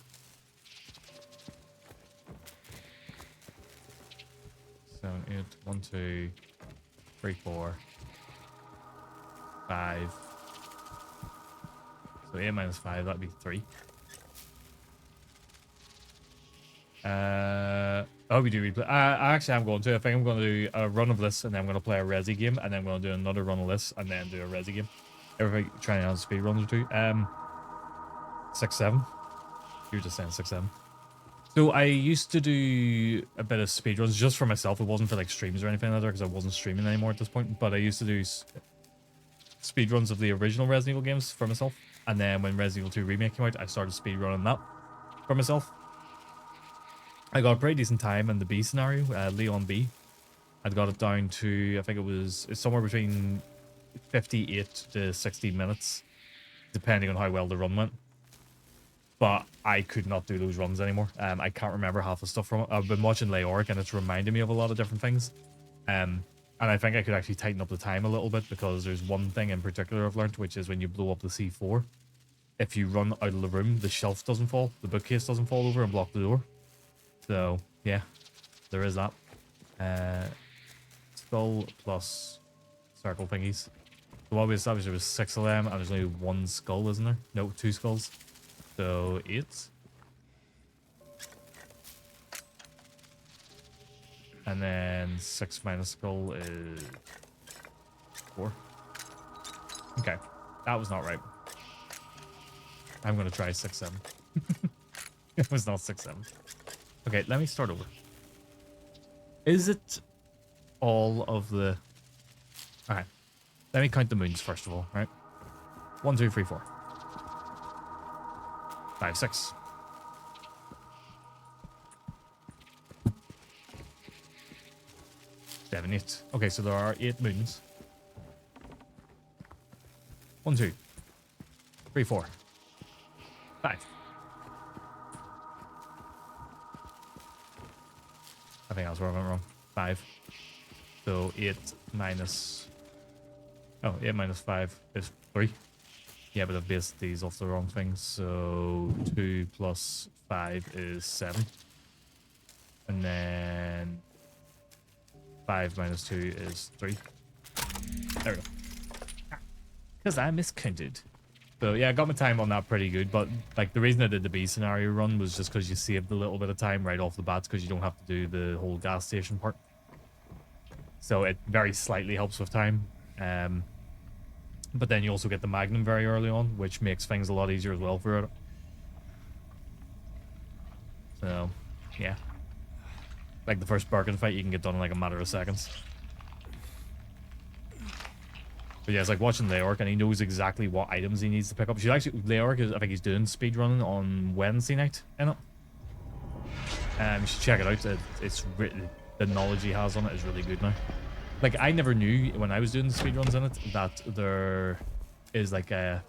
7, 8. 1, 2, 3, 4. 5. So 8 minus 5, that'd be 3. Oh, we do replay. Actually, I'm going to. I think I'm going to do a run of this, and then I'm going to play a Resi game, and then I'm going to do another run of this, and then do a Resi game. Everybody trying out speed runs or 2. 6, 7. You're just saying 6, 7. So I used to do a bit of speed runs just for myself. It wasn't for like streams or anything like that, because I wasn't streaming anymore at this point. But I used to do speed runs of the original Resident Evil games for myself, and then when Resident Evil 2 Remake came out, I started speed running that for myself. I got a pretty decent time in the B scenario, Leon B. I'd got it down to, I think it's somewhere between 58 to 60 minutes, depending on how well the run went. But I could not do those runs anymore. I can't remember half the stuff from it. I've been watching Leoric, and it's reminded me of a lot of different things. And I think I could actually tighten up the time a little bit, because there's one thing in particular I've learned, which is when you blow up the C4, if you run out of the room, the shelf doesn't fall, the bookcase doesn't fall over and block the door. So, yeah, there is that. Skull plus circle thingies. So what we established, there was 6 of them, and there's only 1 skull, isn't there? No, 2 skulls. So, 8. And then 6 minus skull is 4. Okay, that was not right. I'm going to try 6, 7. It was not 6, 7. Okay, let me start over. Is it all of the... Alright. Let me count the moons first of all, right? 1, 2, 3, 4. 5, 6. 7, 8. Okay, so there are 8 moons. 1, 2, 3, 4. 5. I think that's where I went wrong. 5. So 8 minus... Oh, 8 minus 5 is 3. Yeah, but I've based these off the wrong thing. So 2 plus 5 is 7. And then 5 minus 2 is 3. There we go. Because I miscounted. So yeah, I got my time on that pretty good, but like the reason I did the B scenario run was just because you saved a little bit of time right off the bat, because you don't have to do the whole gas station part. So it very slightly helps with time. But then you also get the Magnum very early on, which makes things a lot easier as well for it. So, yeah. Like the first Birkin fight, you can get done in like a matter of seconds. But yeah, it's like watching Leoric, and he knows exactly what items he needs to pick up. Leoric is, I think he's doing speedrunning on Wednesday night, you know? You should check it out. It's written, the knowledge he has on it is really good now. Like, I never knew when I was doing the speedruns in it that there is like a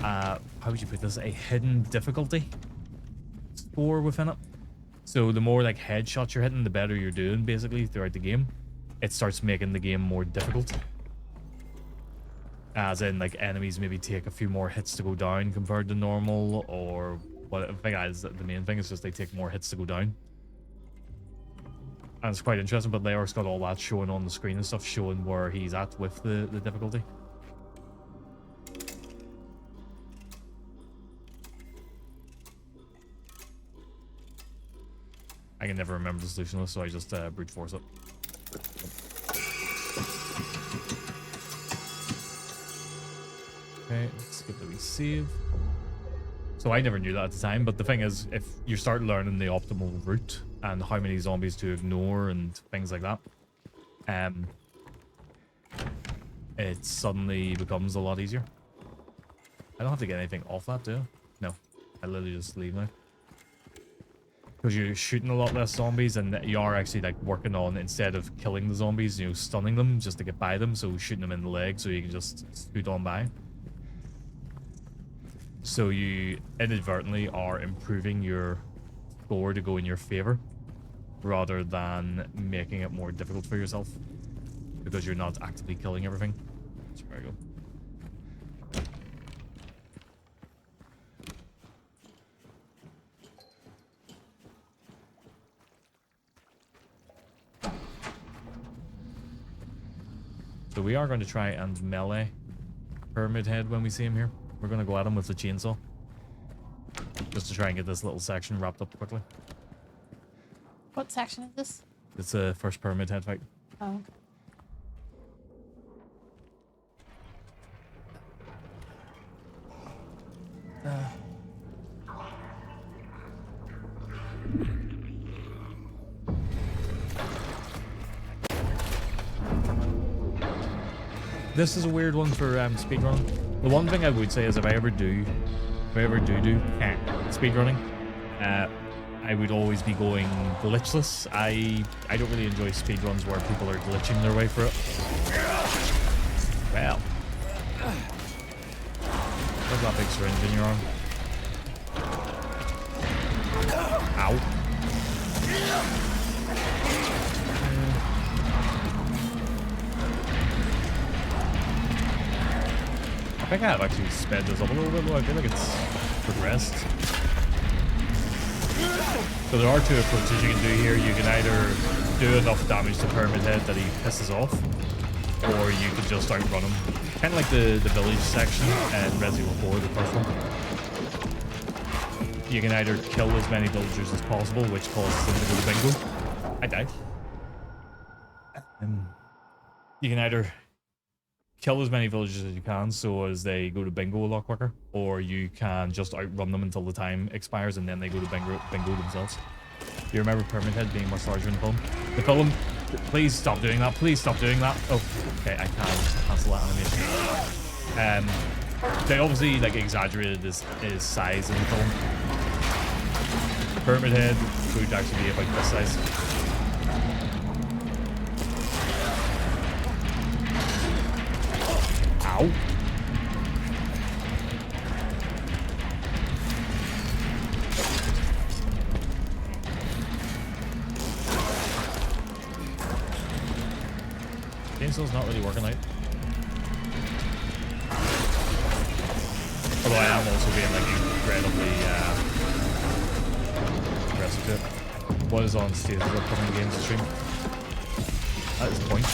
how would you put this? A hidden difficulty score within it. So the more like headshots you're hitting, the better you're doing basically throughout the game. It starts making the game more difficult. As in, like, enemies maybe take a few more hits to go down compared to normal, or what I think is the main thing is just they take more hits to go down. And it's quite interesting, but Leoric's got all that showing on the screen and stuff, showing where he's at with the difficulty. I can never remember the solution to this, so I just brute force it. Okay, let's skip the save. So I never knew that at the time, but the thing is, if you start learning the optimal route and how many zombies to ignore and things like that, it suddenly becomes a lot easier. I don't have to get anything off that, do I? No, I literally just leave now. Because you're shooting a lot less zombies, and you are actually like working on, instead of killing the zombies, you know, stunning them just to get by them, so shooting them in the leg so you can just scoot on by. So you inadvertently are improving your score to go in your favor, rather than making it more difficult for yourself, because you're not actively killing everything. So there you go. So we are going to try and melee Pyramid Head when we see him here. We're going to go at him with the chainsaw, just to try and get this little section wrapped up quickly. What section is this? It's the first Pyramid Head fight. Oh. This is a weird one for speedrunning. The one thing I would say is if I ever do speedrunning, I would always be going glitchless. I don't really enjoy speedruns where people are glitching their way through it. Well, what's that big syringe in your arm? Ow. I think I've actually sped this up a little bit though. I feel like it's progressed. So there are two approaches you can do here. You can either do enough damage to Pyramid Head that he pisses off, or you could just outrun him. Kind of like the village section in Resident Evil 4, the first one. You can either kill as many villagers as possible, which causes them to go to bingo. I died. You can either kill as many villagers as you can so as they go to bingo a lot quicker, or you can just outrun them until the time expires and then they go to bingo themselves. You remember Pyramid Head being much larger in the film? The film, please stop doing that, please stop doing that. Oh, okay, I can cancel that animation. They obviously like exaggerated his size in the film. Pyramid Head would actually be about this size. Ow. Chainsaw's not really working out. Although I am also being like incredibly aggressive to it. What is on stage of upcoming games to stream? That is the point.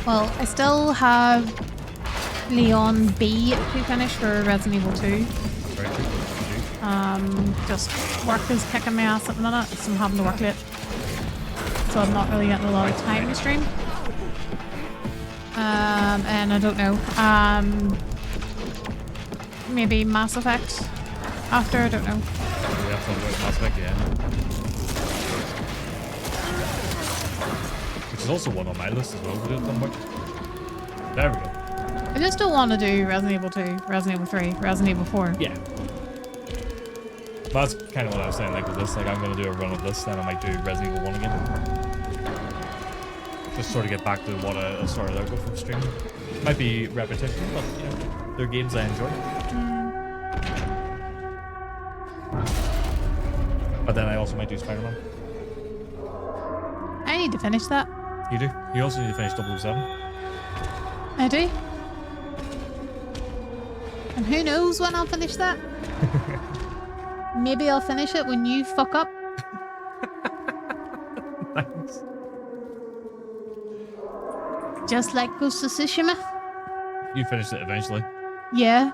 Well, I still have Leon B to finish for Resident Evil 2. Very true. Just work is kicking my ass at the minute, so I'm having to work late. So I'm not really getting a lot of time to stream. And I don't know. Maybe Mass Effect after, I don't know. We have to talk about Mass Effect, yeah. Which is also one on my list as well. We didn't talk about. There we go. I just don't want to do Resident Evil 2, Resident Evil 3, Resident Evil 4. Yeah. But that's kind of what I was saying, like with this. Like I'm going to do a run of this, then I might do Resident Evil 1 again. Just sort of get back to what I started out with from streaming. Might be repetition, but you know, they're games I enjoy. But then I also might do Spider-Man. I need to finish that. You do? You also need to finish 007. I do. And who knows when I'll finish that? Maybe I'll finish it when you fuck up. Thanks. Just like Ghost of Tsushima. You finished it eventually. Yeah.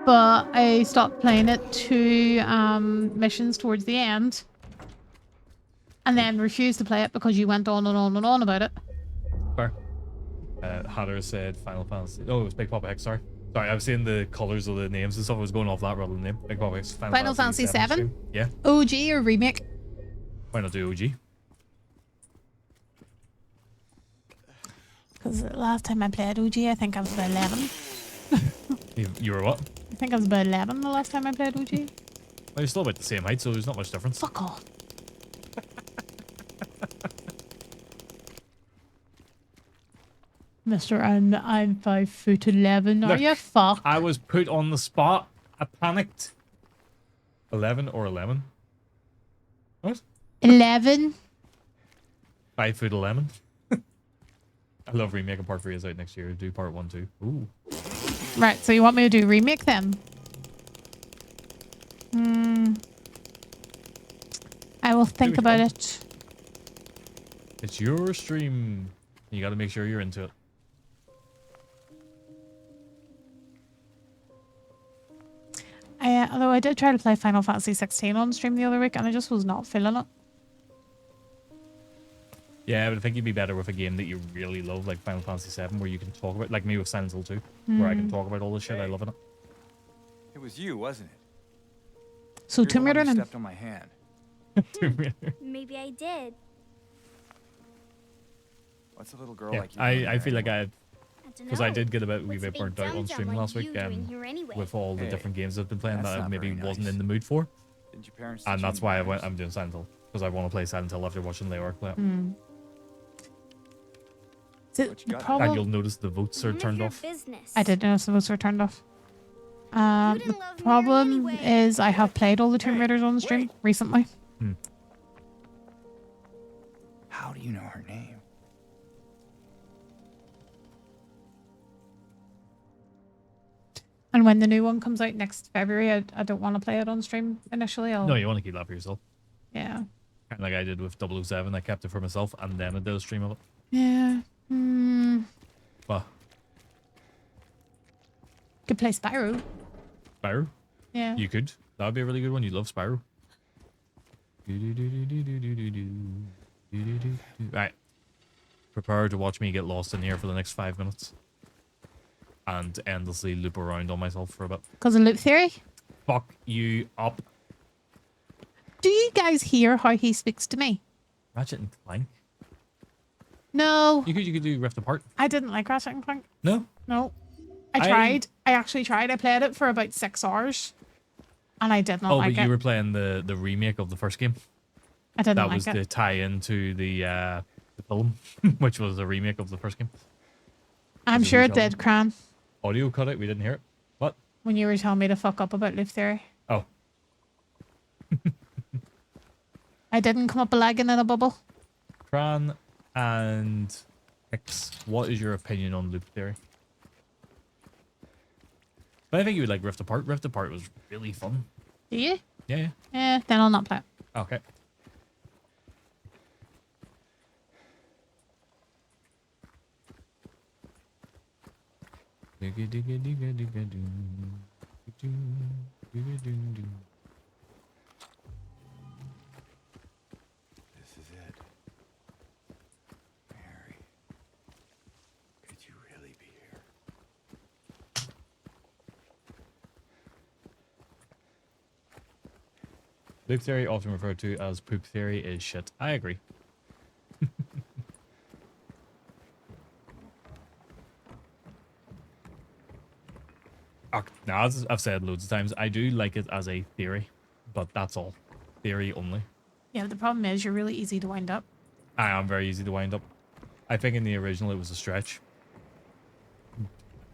But I stopped playing it 2 missions towards the end. And then refused to play it because you went on and on and on about it. Fair. Hatter said Final Fantasy. Oh, it was Big Papa Hex, sorry. Sorry, I was seeing the colours of the names and stuff. I was going off that rather than name. Big Papa Hex. Final Fantasy 7? Yeah. OG or remake? Why not do OG? Because the last time I played OG, I think I was about 11. You were what? I think I was about 11 the last time I played OG. Well, you're still about the same height, so there's not much difference. Fuck off. Mr. I'm 5'11". Are Look, you fuck? I was put on the spot. I panicked. 11 or 11? What? 11. 5'11". I love remaking part 3 is out next year. Do part 1 too. Ooh. Right, so you want me to do remake then? I will think about it. It's your stream. You gotta make sure you're into it. Although I did try to play Final Fantasy 16 on stream the other week and I just was not feeling it. Yeah, but I think you'd be better with a game that you really love, like Final Fantasy 7, where you can talk about, like me with Silent Hill 2, where I can talk about all the shit I love in it. It was you, wasn't it? So Tomb Raider and stepped on my hand. Maybe I did. What's a little girl Yeah, like you? I feel like I, because I know. did get a wee What's bit big burnt out on dum-dum stream like last you week, doing here anyway? with all the Hey, different games I've been playing that's that I not maybe very wasn't nice. in the mood for, Didn't your parents and teach you that's any why manners? I'm doing Silent Hill, because I want to play Silent Hill after watching Leora play it. The What you got? problem- And you'll notice the votes are None of turned your off. business. I did notice the votes were turned off. You The didn't love me problem anyway. is I have played all the Tomb Raiders on the stream recently. How do you know her name? And when the new one comes out next February, I don't want to play it on stream initially. No, you want to keep that for yourself. Yeah. Kind of like I did with 007. I kept it for myself, and then I did a stream of it. Yeah. But Could play Spyro. Spyro? Yeah. You could. That would be a really good one. You love Spyro. Right. Prepare to watch me get lost in here for the next 5 minutes. And endlessly loop around on myself for a bit. Because of loop theory? Fuck you up. Do you guys hear how he speaks to me? Ratchet and Clank. No. You could do Rift Apart. I didn't like Ratchet and Clank. No. No. I tried. I actually tried. I played it for about 6 hours. And I did not like but it. you were playing the remake of the first game. I didn't That like was it. the tie-in to the film, which was a remake of the first game. I'm Was it sure it reshown? did, Cran. Audio cut it. We didn't hear it. What? When you were telling me to fuck up about loop theory. Oh. I didn't come up a lagging in a bubble. Cran and X, what is your opinion on loop theory? But I think you would like Rift Apart. Rift Apart was really fun. Do you? Yeah. Yeah, then I'll not play it. Okay. This is it. Mary. Could you really be here? Luke theory, often referred to as poop theory, is shit. I agree. Now, as I've said loads of times, I do like it as a theory, but that's all. Theory only. Yeah, but the problem is you're really easy to wind up. I am very easy to wind up. I think in the original it was a stretch.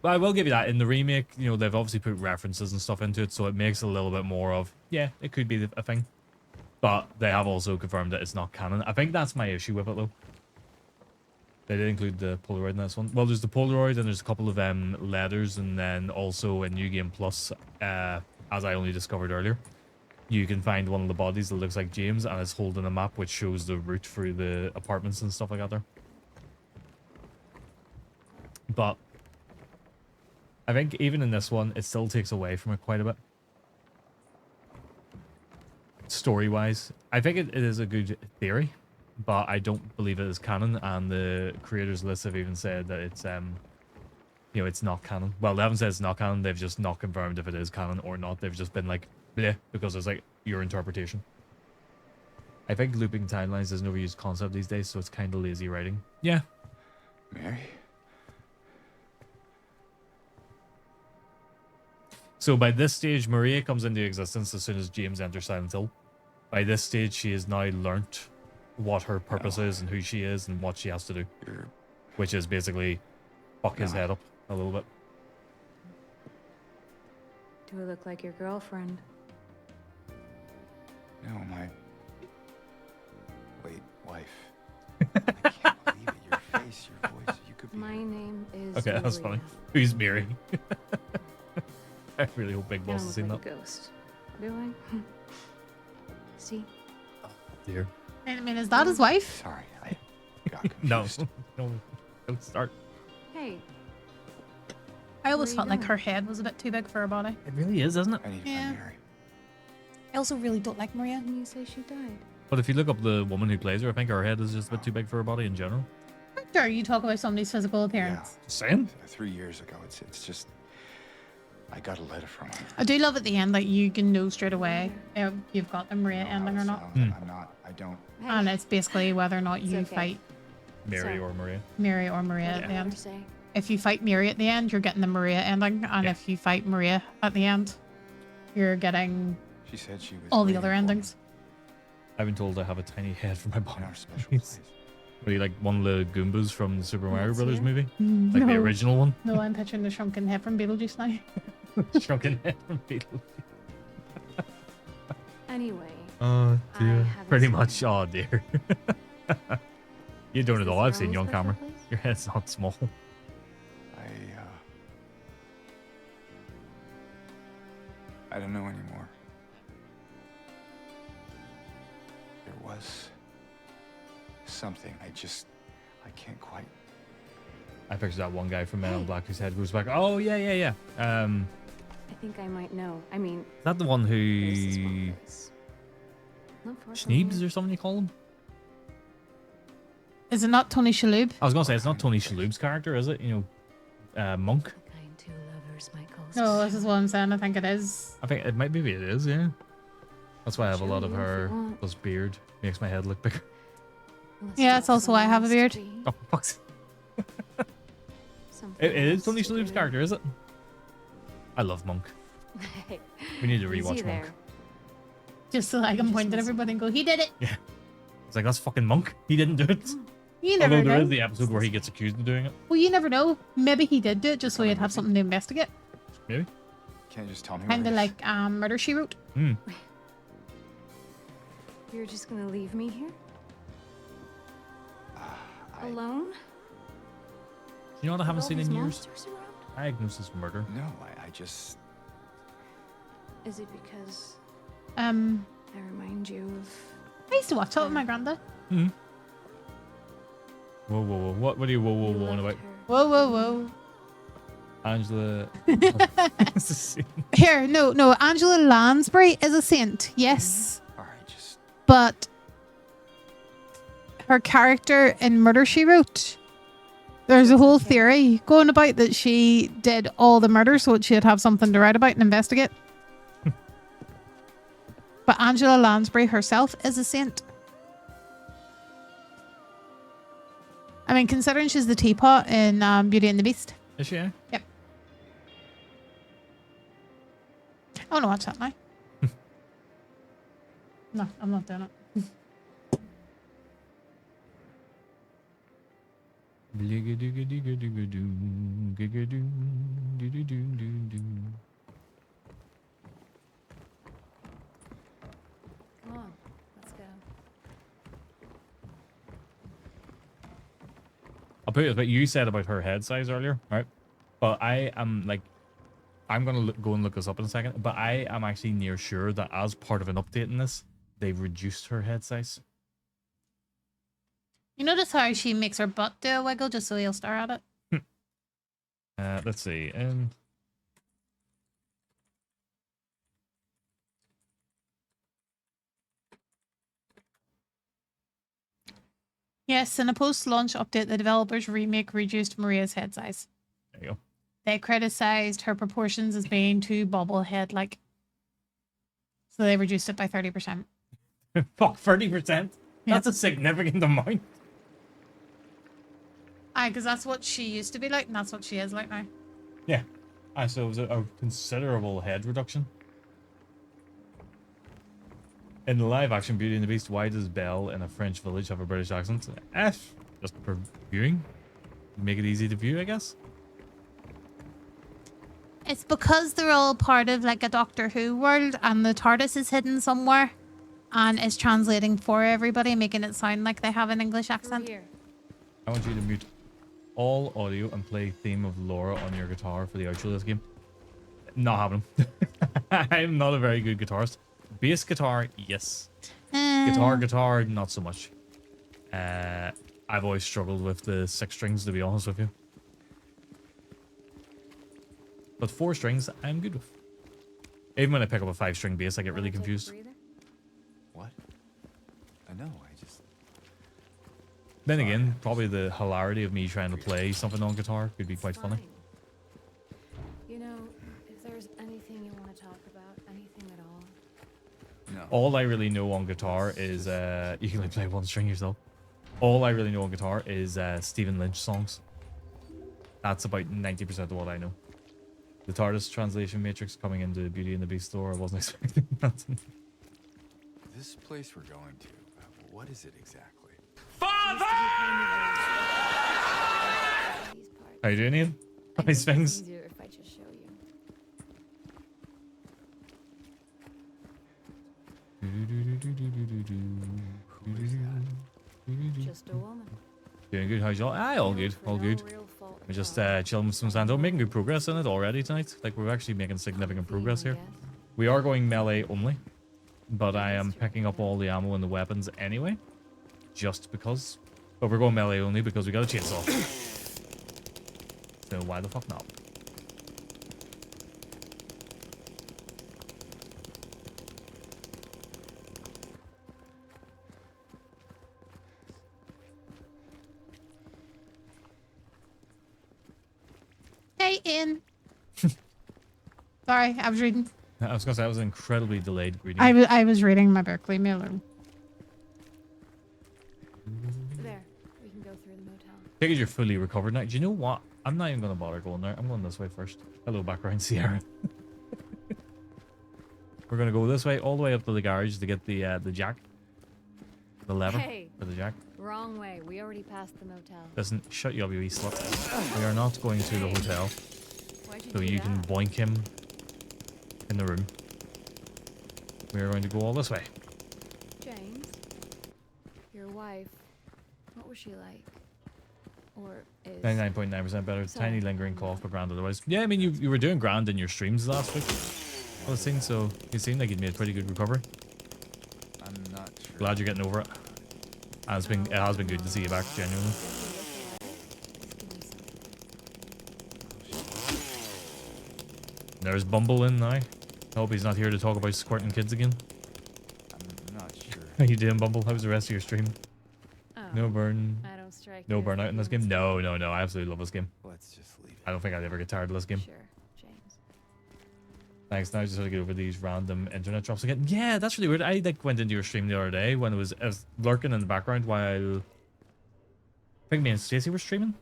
But I will give you that. In the remake, you know, they've obviously put references and stuff into it, so it makes a little bit more of, yeah, it could be a thing. But they have also confirmed that it's not canon. I think that's my issue with it, though. They did include the Polaroid in this one. Well, there's the Polaroid, and there's a couple of letters, and then also in New Game Plus, as I only discovered earlier, you can find one of the bodies that looks like James, and it's holding a map which shows the route through the apartments and stuff like that there. But I think even in this one, it still takes away from it quite a bit. Story-wise, I think it is a good theory, but I don't believe it is canon, and the creators list have even said that it's you know, it's not canon. Well, they haven't said it's not canon, they've just not confirmed if it is canon or not. They've just been like, bleh, because it's like your interpretation. I think looping timelines is an overused concept these days, so it's kind of lazy writing. Yeah. Mary? So by this stage, Maria comes into existence as soon as James enters Silent Hill. By this stage, she has now learnt what her purpose is and who she is and what she has to do. Which is basically fuck his head up a little bit. Do I look like your girlfriend? No, my... Wait, wife. I can't believe it. Your face, your voice, you could be... My name is Okay, that was funny. Who's Mary? I really hope Big Boss has seen that. Ghost. Do I? See? Oh, dear. I mean, is that his wife? Sorry, I got confused. No, don't start. Hey. I always Where are felt you like going? her head was a bit too big for her body. It really is, isn't it? I need to Yeah. find Mary. I also really don't like Maria. Didn't you say she died? But if you look up the woman who plays her, I think her head is just a bit too big for her body in general. Sure, you talk about somebody's physical appearance. Just saying. 3 years ago, it's just... I got a letter from her. I do love at the end that you can know straight away if you've got the Maria ending or not. I'm not, I don't... And it's basically whether or not you okay. fight Mary or Maria. Mary or Maria at the Whatever end. you say. If you fight Mary at the end, you're getting the Maria ending. And Yeah. if you fight Maria at the end, you're getting She said she was all the waiting other for me endings. I've been told I have a tiny head for my in body. our special place. What are you, like one of the Goombas from the Super Mario That's Brothers you? movie? Like the No. original one? No, I'm picturing the shrunken head from Beetlejuice now. Shrunken head from Beatles. Anyway. Oh I dear. haven't Pretty seen much. it. Oh dear. You don't Is at all. this I've your seen own you on special camera. place? Your head's not small. I don't know anymore. There was something. I can't quite. I picture that one guy from Men in Black whose head goes back. Oh yeah, yeah, yeah. I think I might know. I mean, Is that the one this is who one place. Not far from Schneebs here. or something you call him? Is it not Tony Shalhoub? I was gonna say it's not Tony Shalhoub's character, is it? You know, Monk. The kind two lovers might call No, this is what I'm saying. I think it is. I think it might be. It is. Yeah. That's why I have a Show lot of you if you her. want. Plus beard makes my head look bigger. Unless Yeah, you it's also why I have a someone beard. else to be. Oh fuck's. Something It is else Tony to Shalhoub's do. character, is it? I love Monk. We need to Easy rewatch there. Monk. Just so I can Just point at mess everybody and go, he did it. It's like that's fucking Monk. He didn't do it. You never Although there know. is the episode where he gets accused of doing it. Well, you never know. Maybe he did do it just so he'd have something to investigate. Maybe. Can't you just tell me. Kind where of it is? like Murder, She Wrote. Hmm. You're just gonna leave me here? Alone? You know what I haven't With all seen in these years? monsters around? Diagnosis murder. No, I just. Is it because I I remind you of... used to watch that with my granddad. Hmm. Whoa, whoa, whoa. What are you whoa, whoa, you whoa, loved about? her? Whoa, whoa, whoa. Angela. Here, no. Angela Lansbury is a saint, yes. All right, just But her character in Murder, She Wrote, there's a whole theory going about that she did all the murder so that she'd have something to write about and investigate. But Angela Lansbury herself is a saint. I mean, considering she's the teapot in Beauty and the Beast. Is she? Eh? Yep. I want to watch that now. No, I'm not doing it. Come on, let's go. I'll put it what you said about her head size earlier, right? But I am like, I'm gonna go and look this up in a second. But I am actually near sure that as part of an update in this, they've reduced her head size. You notice how she makes her butt do a wiggle just so he'll stare at it? Let's see. Yes, in a post-launch update, the developers remake reduced Maria's head size. There you go. They criticized her proportions as being too bobblehead-like. So they reduced it by 30%. Fuck, 30%? Yeah. That's a significant amount. Aye, because that's what she used to be like, and that's what she is like now. Yeah. So it was a considerable head reduction. In the live-action Beauty and the Beast, why does Belle in a French village have a British accent? Just for viewing. Make it easy to view, I guess. It's because they're all part of like a Doctor Who world, and the TARDIS is hidden somewhere, and it's translating for everybody, making it sound like they have an English accent. Here. I want you to mute all audio and play Theme of Laura on your guitar for the outro of this game. Not happening. I'm not a very good guitarist. Bass guitar, yes. Guitar, not so much. I've always struggled with the 6 strings, to be honest with you. But 4 strings, I'm good with. Even when I pick up a 5-string bass, I get really confused. what? I know. I just. Then again, probably the hilarity of me trying to play something on guitar could be quite funny. You know, if there's anything you want to talk about, anything at all. No. All I really know on guitar is you can like play 1 string yourself. All I really know on guitar is Stephen Lynch songs. That's about 90% of what I know. The TARDIS translation matrix coming into Beauty and the Beast store. I wasn't expecting that. This place we're going to. What is it exactly? How you doing, Ian? Nice things. Easier if I just show you. Just a woman. Doing good. How's y'all? All good. All good. We're just chilling with some sand. We're making good progress in it already tonight. Like, we're actually making significant progress here. We are going melee only, but I am picking up all the ammo and the weapons anyway, just because. But we're going melee only because we got a chainsaw. So why the fuck not? Hey, Ian. Sorry, I was reading. I was gonna say that was an incredibly delayed greeting. I was reading my Berkeley Mailer. There, we can go through the motel. Take it you're fully recovered now. Do you know what? I'm not even gonna bother going there. I'm going this way first. Hello, background Sierra. We're gonna go this way, all the way up to the garage to get the jack, the lever for the jack. Wrong way. We already passed the motel. Listen, shut you up, you wee slut. We are not going to the hotel, so you can boink him in the room. We are going to go all this way. James, your wife, what was she like? Or is 99.9% better. Tiny lingering cough, but grand otherwise. Yeah, I mean, you were doing grand in your streams last week. I was saying, so you seemed like you'd made pretty good recovery. I'm not sure. Glad you're getting over it. It has been good to see you back, genuinely. There's Bumble in now. Hope he's not here to talk about squirting kids again. I'm not sure. How you doing, Bumble? How was the rest of your stream? Oh, No burn. I don't strike No you as burnout in this game? everyone's No. I absolutely love this game. Let's just leave it. I don't think I'd ever get tired of this game. Sure, James. Thanks. Now I just have to get over these random internet drops again. Yeah, that's really weird. I like went into your stream the other day when I was lurking in the background while I think me and Stacey were streaming.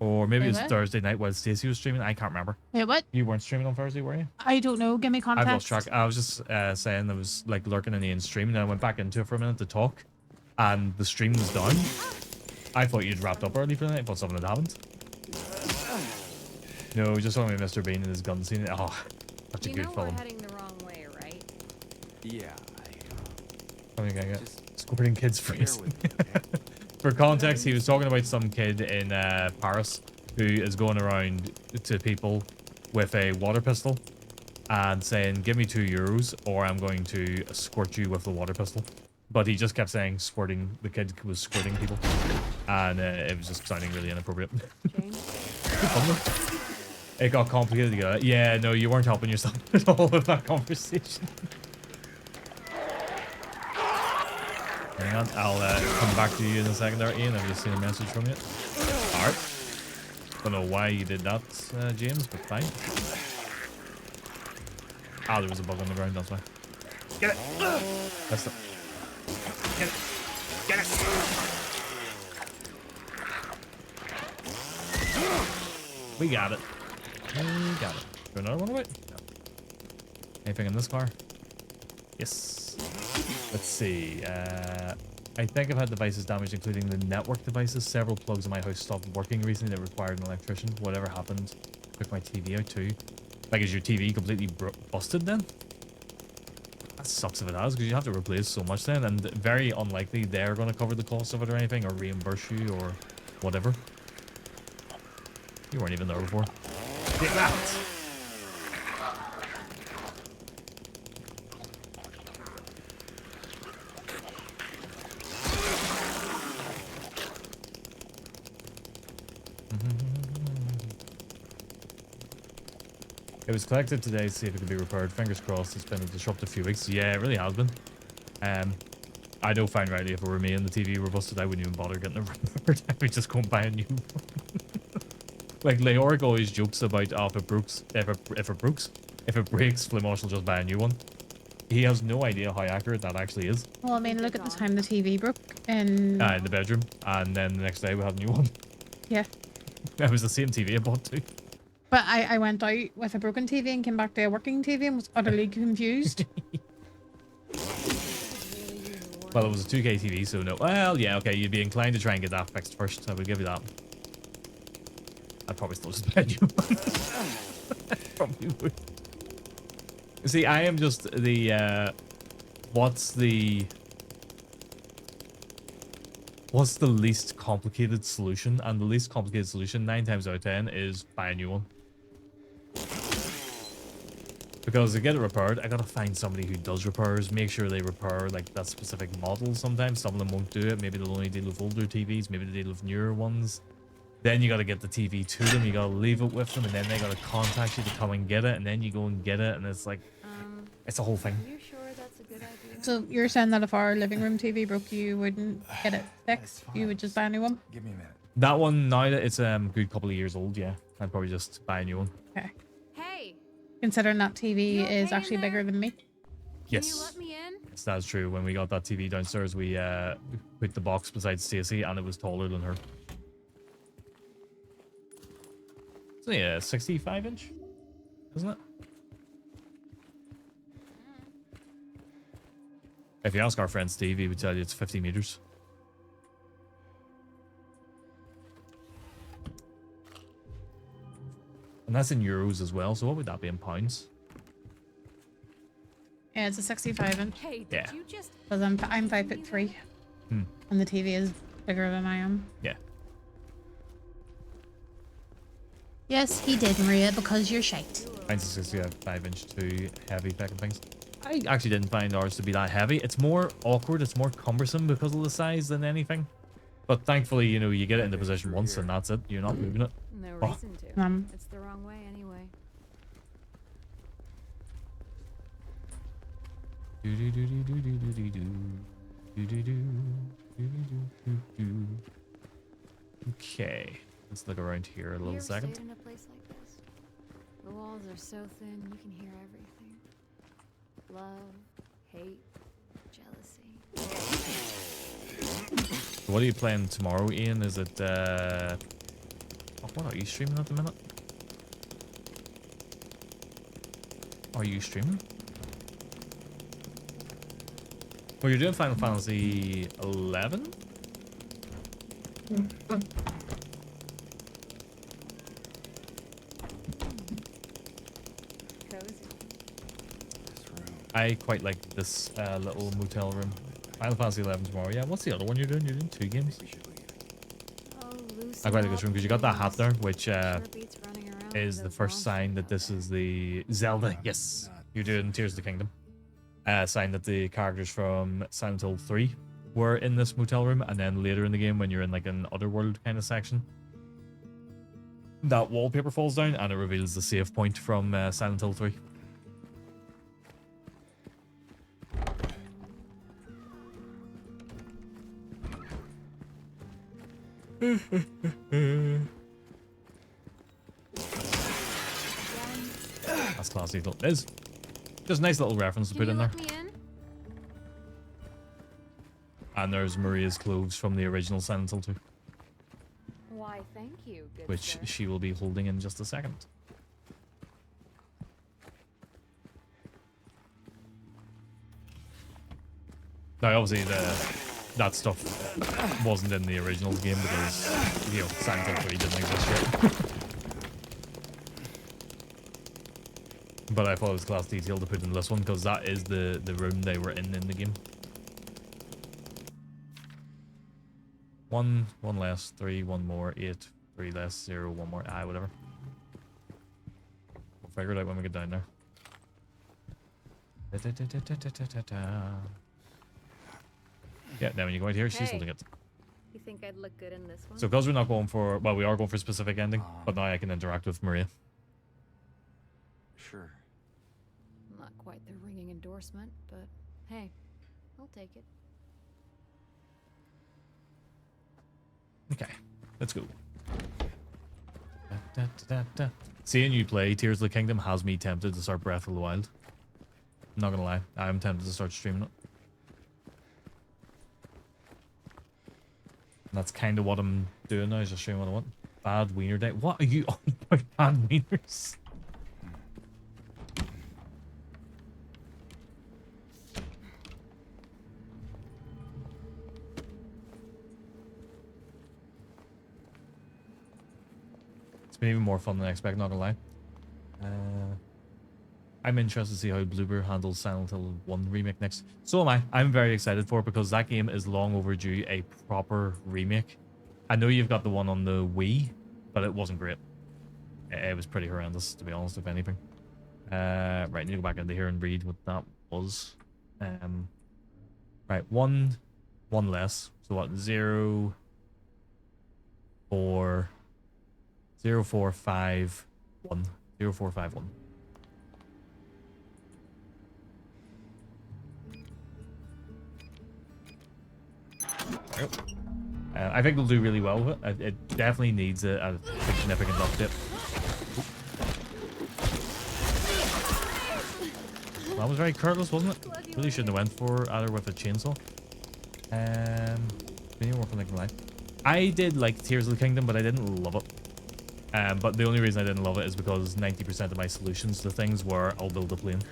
Or maybe it was What? Thursday night while Stacey was streaming. I can't remember. Wait, what? You weren't streaming on Thursday, were you? I don't know. Give me context. I've lost track. I was just saying I was like lurking in the in-stream, and then I went back into it for a minute to talk, and the stream was down. I thought you'd wrapped up early for the night. I thought something had happened. No, just talking about Mr. Bean and his gun scene. Oh, such a You good know film. we're heading the wrong way, right? Yeah, I think I get just squirting kids bear phrase. with me, okay? For context, he was talking about some kid in Paris who is going around to people with a water pistol and saying, "Give me €2 or I'm going to squirt you with the water pistol." But he just kept saying squirting. The kid was squirting people, and it was just sounding really inappropriate. James? It got complicated to go. Yeah, no, you weren't helping yourself at all with that conversation. Hang on, I'll come back to you in a second there, Ian. I've just seen a message from you. Alright. Don't know why you did that, James, but fine. Ah, there was a bug on the ground, that's why. Get it! That's it. Get it! Get it! We got it. We got it. Do another one away? No. Anything in this car? Yes. Let's see. I think I've had devices damaged, including the network devices. Several plugs in my house stopped working recently that required an electrician. Whatever happened, took my TV out too. Like, is your TV completely busted then? That sucks if it has, because you have to replace so much then, and very unlikely they're going to cover the cost of it or anything, or reimburse you, or whatever. You weren't even there before. Take that! It was collected today to see if it could be repaired. Fingers crossed. It's been a disruptive few weeks. Yeah, it really has been. I don't find rightly if it were me and the TV were busted, I wouldn't even bother getting it repaired. I would just go and buy a new one. Like Leoric always jokes about, oh, if it breaks, Flimosh will just buy a new one. He has no idea how accurate that actually is. Well, I mean, look at the time the TV broke in In the bedroom, and then the next day we had a new one. Yeah. That was the same TV I bought too. But I went out with a broken TV and came back to a working TV and was utterly confused. Well, it was a 2K TV, so no. Well, yeah, okay, you'd be inclined to try and get that fixed first. I would give you that. I'd probably still just buy a new one. Probably would. See, I am just the, what's the least complicated solution? And the least complicated solution, 9 times out of 10, is buy a new one. Because to get it repaired, I gotta find somebody who does repairs, make sure they repair like that specific model sometimes. Some of them won't do it. Maybe they'll only deal with older TVs, maybe they deal with newer ones. Then you gotta get the TV to them, you gotta leave it with them, and then they gotta contact you to come and get it, and then you go and get it, and it's like, it's a whole thing. Are you sure that's a good idea? So you're saying that if our living room TV broke, you wouldn't get it fixed? You would just buy a new one? Give me a minute. That one, now that it's a good couple of years old, yeah, I'd probably just buy a new one. Okay. Hey, Considering that TV You okay is in actually there? bigger than me. can Yes. you let me in? Yes, that's true. When we got that TV downstairs, we put the box beside Stacey, and it was taller than her. It's only a 65-inch, isn't it? If you ask our friend Steve, he would tell you it's 50 meters. And that's in euros as well, so what would that be in pounds? Yeah, it's a 65 inch. Hey, did Yeah. you just... Because I'm 5'3", Hmm. and the TV is bigger than I am. Yeah. Yes, he did, Maria, because you're shite. Mine's a 65-inch too heavy fucking things. I actually didn't find ours to be that heavy. It's more awkward, it's more cumbersome because of the size than anything. But thankfully, you know, you get it into position once and that's it. You're not moving it. No Oh. reason to. Um, It's the wrong way anyway. Okay, let's look around here a You little ever second. stayed in a place like this? The walls are so thin you can hear everything. Love, hate, jealousy. What are you playing tomorrow, Ian? Is it oh, what are you streaming at the minute? Are you streaming? Well, you're doing Final Fantasy 11? Cozy. I quite like this little motel room. Final Fantasy 11 tomorrow. Yeah, what's the other one you're doing? You're doing 2 games? Oh, I quite like this room because you got that hat there, which Sure beats running around with is the those first sign that this is the Zelda. Yes, you're doing Tears of the Kingdom. Sign that the characters from Silent Hill 3 were in this motel room, and then later in the game when you're in like an otherworld kind of section, that wallpaper falls down and it reveals the save point from Silent Hill 3. That's classy. There's just a nice little reference to put in there. Let me in? And there's Maria's clothes from the original Silent Hill 2, Why, thank you, good which sir. she will be holding in just a second. Now, obviously, that stuff wasn't in the original game because, you know, Silent Hill 3 didn't exist yet. But I thought it was class detail to put in this one because that is the room they were in the game. One less, 3, 1 more, 8, 3 less, 0, 1 more, whatever. We'll figure it out when we get down there. Yeah, now when you go out here, she's holding it. You think I'd look good in this one? So because we're not going for, well, we are going for a specific ending, but now I can interact with Maria. Sure. Not quite the ringing endorsement, but hey, I'll take it. Okay, let's go. Seeing you play Tears of the Kingdom has me tempted to start Breath of the Wild. I'm not gonna lie, I'm tempted to start streaming it. And that's kind of what I'm doing now, is just showing what I want. Bad wiener day. What are you on about bad wieners? It's been even more fun than I expected, not gonna lie. I'm interested to see how Bloober handles Silent Hill 1 remake next. So am I. I'm very excited for it because that game is long overdue a proper remake. I know you've got the one on the Wii, but it wasn't great. It was pretty horrendous, to be honest, if anything. Right, I need to go back into here and read what that was. Right, one less. So what? 0, 4, 0, 4, 5, 1. 0, 4, 5, 1. I think they'll do really well with it. It definitely needs a significant update. That was very careless, wasn't it? Really shouldn't have went for either with a chainsaw. Any more from the life? I did like Tears of the Kingdom, but I didn't love it. But the only reason I didn't love it is because 90% of my solutions to things were I'll build a plane.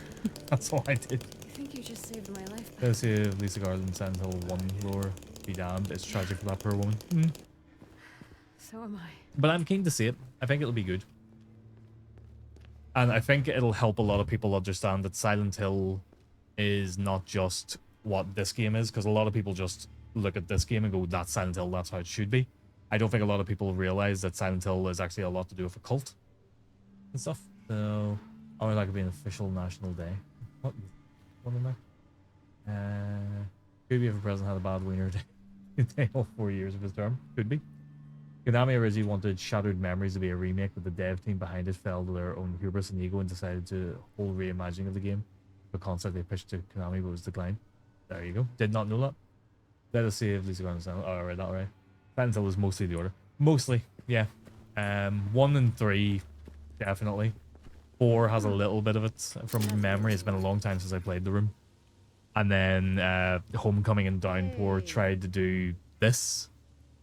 That's all I did. I think you just saved my life. Let's see if Lisa Garland Silent Hill 1 lore. Be damned, it's tragic for that poor woman. So am I. But I'm keen to see it. I think it'll be good. And I think it'll help a lot of people understand that Silent Hill is not just what this game is, because a lot of people just look at this game and go, that's Silent Hill, that's how it should be. I don't think a lot of people realize that Silent Hill is actually a lot to do with a cult and stuff. So, I would like it being an official national day. What? What am I? Could be if a president had a bad wiener day all 4 years of his term. Could be. Konami originally wanted Shattered Memories to be a remake, but the dev team behind it fell to their own hubris and ego and decided to whole reimagining of the game. the concept they pitched to Konami, but was declined. There you go. Did not know that. Let us see if Lisa got understand. Oh, I read that right. Silent Hill was mostly the order. Mostly, yeah. 1 and 3, definitely. 4 has a little bit of it from memory. It's been a long time since I played The Room. And then Homecoming and Downpour tried to do this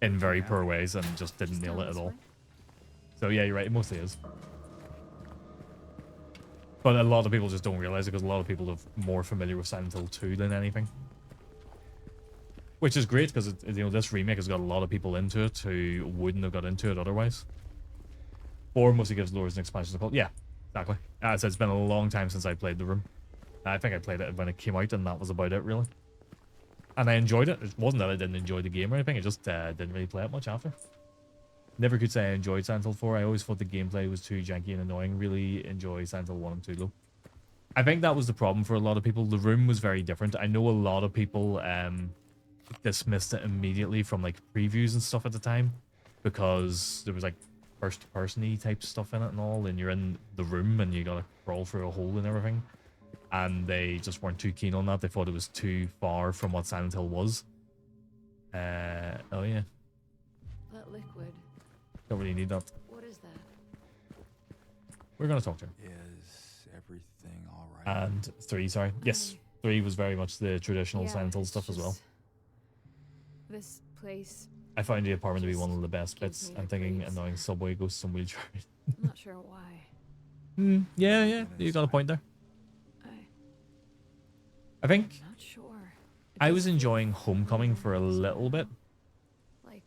in very poor ways and just didn't nail it at all. So yeah, you're right. It mostly is. But a lot of people just don't realize it because a lot of people are more familiar with Silent Hill 2 than anything. Which is great because you know, this remake has got a lot of people into it who wouldn't have got into it otherwise. 4 mostly gives lures and expansions a call. Yeah, exactly. As I said, it's been a long time since I played The Room. I think I played it when it came out and that was about it really. And I enjoyed it. It wasn't that I didn't enjoy the game or anything, I just didn't really play it much after. Never could say I enjoyed Silent Hill 4. I always thought the gameplay was too janky and annoying. Really enjoy Silent Hill 1 and 2 though. I think that was the problem for a lot of people. The Room was very different. I know a lot of people dismissed it immediately from like previews and stuff at the time because there was like first person-y type stuff in it and all, and you're in the room and you gotta crawl through a hole and everything. And they just weren't too keen on that. They thought it was too far from what Silent Hill was. Oh yeah. That liquid. Don't really need that. What is that? We're gonna talk to her. Is everything all right? And 3, sorry. Yes, 3 was very much the traditional Yeah, Silent Hill it's stuff as well. just This place. I find the apartment to be one of the best gives bits. me I'm the thinking creeps. annoying subway ghosts and wheelchairs. I'm not sure why. Yeah, you got a point there. I think Not sure. I was enjoying Homecoming for a little bit. Like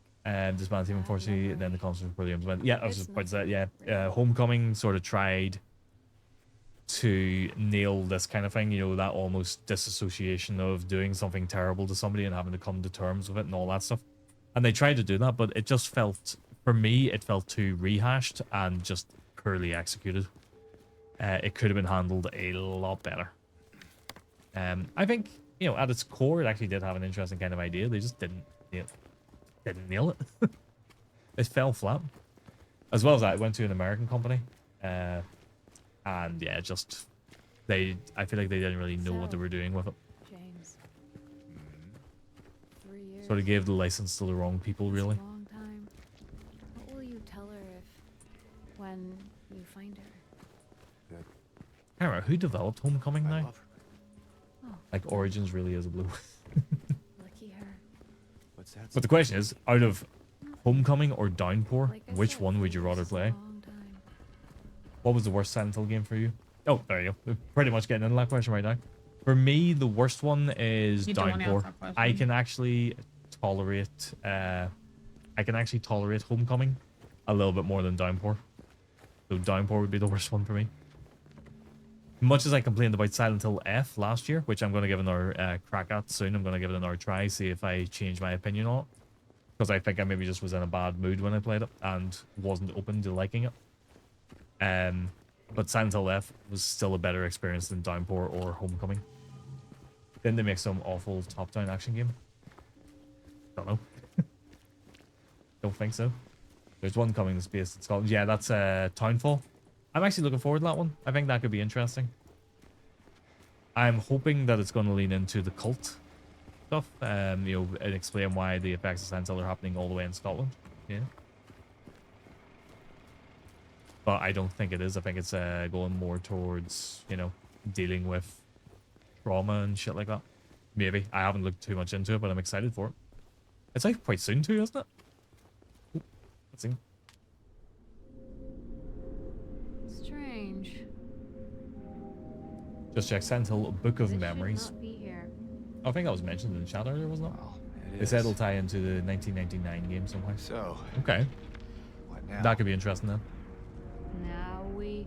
This band team, unfortunately, then the concert was brilliant. Yeah, I was just about to say, yeah. Homecoming sort of tried to nail this kind of thing, you know, that almost disassociation of doing something terrible to somebody and having to come to terms with it and all that stuff. And they tried to do that, but it just felt, for me, it felt too rehashed and just poorly executed. It could have been handled a lot better. I think, you know, at its core, it actually did have an interesting kind of idea. They just didn't nail it. It fell flat. As well as that, it went to an American company. And yeah, just I feel like they didn't really know what they were doing with it. James. 3 years. Sort of gave the license to the wrong people, really. It's a long time. What will you tell her when you find her? I can't remember who developed Homecoming now. love her. Oh, Like Origins really is a blue. lucky her. What's that? But the question is, out of Homecoming or Downpour, Like I which said, one would 3 you rather years is a play? long time. What was the worst Silent Hill game for you? Oh, there you go. We're pretty much getting into that question right now. For me, the worst one is You don't want to answer Downpour. that I question. can actually tolerate Homecoming a little bit more than Downpour. So Downpour would be the worst one for me. Much as I complained about Silent Hill F last year, which I'm going to give another crack at soon. I'm going to give it another try, see if I change my opinion on it. Because I think I maybe just was in a bad mood when I played it and wasn't open to liking it. But Silent Hill F was still a better experience than Downpour or Homecoming. Then they make some awful top-down action game. Don't know. Don't think so. There's one coming to space in Scotland. Yeah, that's Townfall. I'm actually looking forward to that one. I think that could be interesting. I'm hoping that it's going to lean into the cult stuff. You know, and explain why the effects of Silent Hill are happening all the way in Scotland. Yeah. But I don't think it is. I think it's going more towards, you know, dealing with trauma and shit like that. Maybe. I haven't looked too much into it, but I'm excited for it. It's like quite soon too, isn't it? Ooh, let's see. Strange. Just check Silent Hill Book of This should Memories. not be here. I think that was mentioned in the chat earlier, wasn't it? Well, They said it'll tie into the 1999 game somehow. So, Okay. what now? That could be interesting then. Now we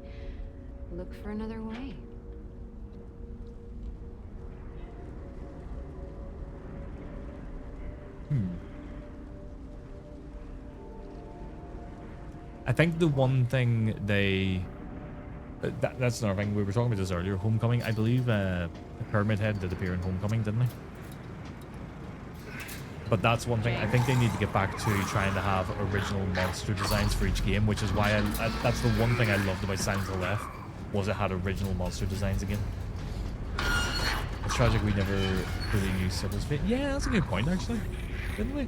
look for another way. I think the one thing that's another thing. We were talking about this earlier. Homecoming. I believe Pyramid Head did appear in Homecoming, didn't they? But that's one thing. I think they need to get back to trying to have original monster designs for each game, which is why that's the one thing I loved about Silent Hill F, was it had original monster designs again. It's tragic we never really knew Sybil's fate. Yeah, that's a good point, actually. Didn't we?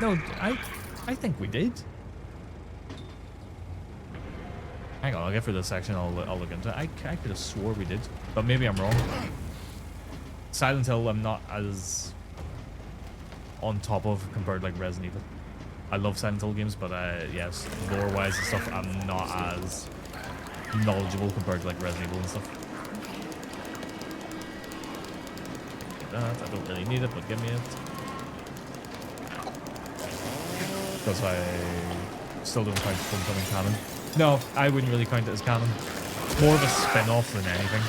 No, I think we did. Hang on, I'll get through this section. I'll look into it. I could have swore we did, but maybe I'm wrong. Silent Hill, I'm not as on top of compared to like Resident Evil. I love Silent Hill games, but yes, lore-wise and stuff, I'm not as knowledgeable compared to like Resident Evil and stuff. That I don't really need it, but give me it. Because I still don't count Homecoming canon. No, I wouldn't really count it as canon. More of a spin-off than anything.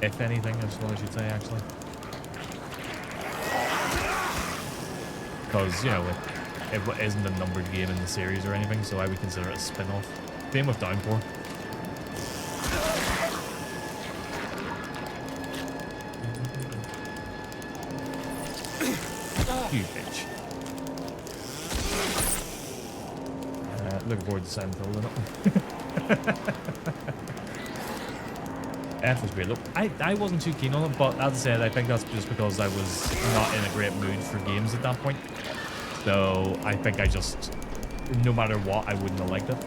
If anything, that's what I should say, actually. Because, you know, it isn't a numbered game in the series or anything, so I would consider it a spin-off. Same with Downpour. You bitch. Looking forward to Silent Hill, isn't it? F was great. Look, I wasn't too keen on it, but as I said, I think that's just because I was not in a great mood for games at that point. So I think I just, no matter what, I wouldn't have liked it.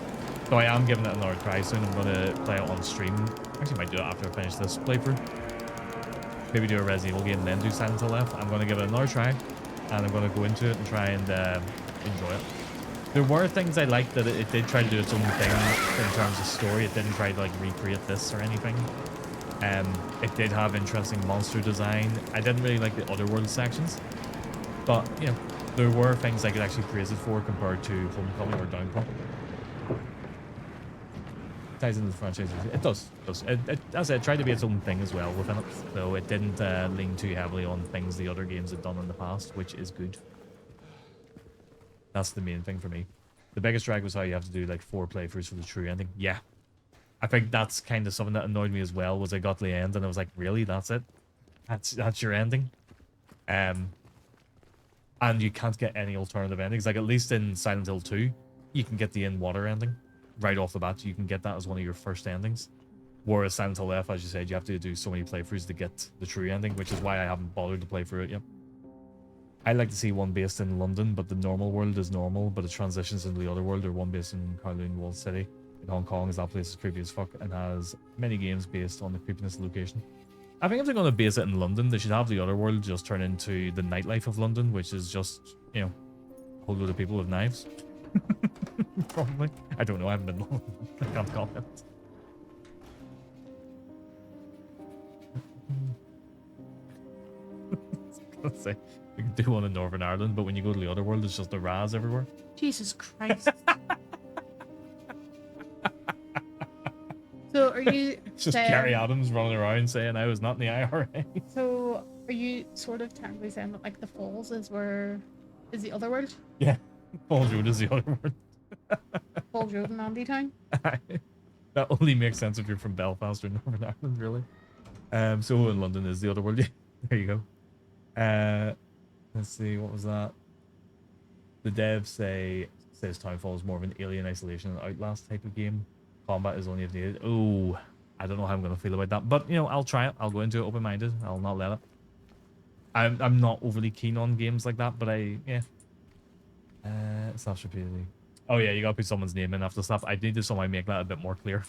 So I am giving it another try soon. I'm going to play it on stream. Actually, might do it after I finish this playthrough. Maybe do a Resident Evil game and then do Silent Hill F. I'm going to give it another try, and I'm going to go into it and try and enjoy it. There were things I liked that it did try to do its own thing in terms of story. It didn't try to like recreate this or anything. It did have interesting monster design. I didn't really like the Otherworld sections, but you know, there were things I could actually praise it for compared to Homecoming or Downpour. Ties into the franchise. It does. It, as I said, it tried to be its own thing as well within it, so it didn't lean too heavily on things the other games had done in the past, which is good. That's the main thing for me. The biggest drag was how you have to do like 4 playthroughs for the true ending. Yeah. I think that's kind of something that annoyed me as well, was I got to the end and I was like, really? That's it? That's your ending? And you can't get any alternative endings. Like at least in Silent Hill 2, you can get the in-water ending. Right off the bat, you can get that as one of your first endings. Whereas Silent Hill F, as you said, you have to do so many playthroughs to get the true ending, which is why I haven't bothered to play through it yet. I'd like to see one based in London, but the normal world is normal, but it transitions into the other world, or one based in Kowloon Walled City in Hong Kong, as that place is creepy as fuck and has many games based on the creepiness location. I think if they're going to base it in London, they should have the other world just turn into the nightlife of London, which is just, you know, a whole load of people with knives. Probably. I don't know, I haven't been to London. I can't comment. Let's say we can do one in Northern Ireland, but when you go to the other world, it's just the Raz everywhere. Jesus Christ. So are you It's just saying, Gary Adams running around saying I was not in the IRA. so are you sort of technically saying that like the Falls is the other world? Yeah, Falls Road is the other world. Falls Road in Andy Town? That only makes sense if you're from Belfast or Northern Ireland, really. So in London is the other world. There you go. Let's see, what was that? The devs says Townfall is more of an Alien Isolation and Outlast type of game. Combat is only if needed. Oh, I don't know how I'm gonna feel about that, but you know, I'll try it. I'll go into it open-minded. I'll not let it. I'm not overly keen on games like that, but yeah. Slash repeatedly. Oh yeah, you gotta put someone's name in after stuff. I need to somehow make that a bit more clear.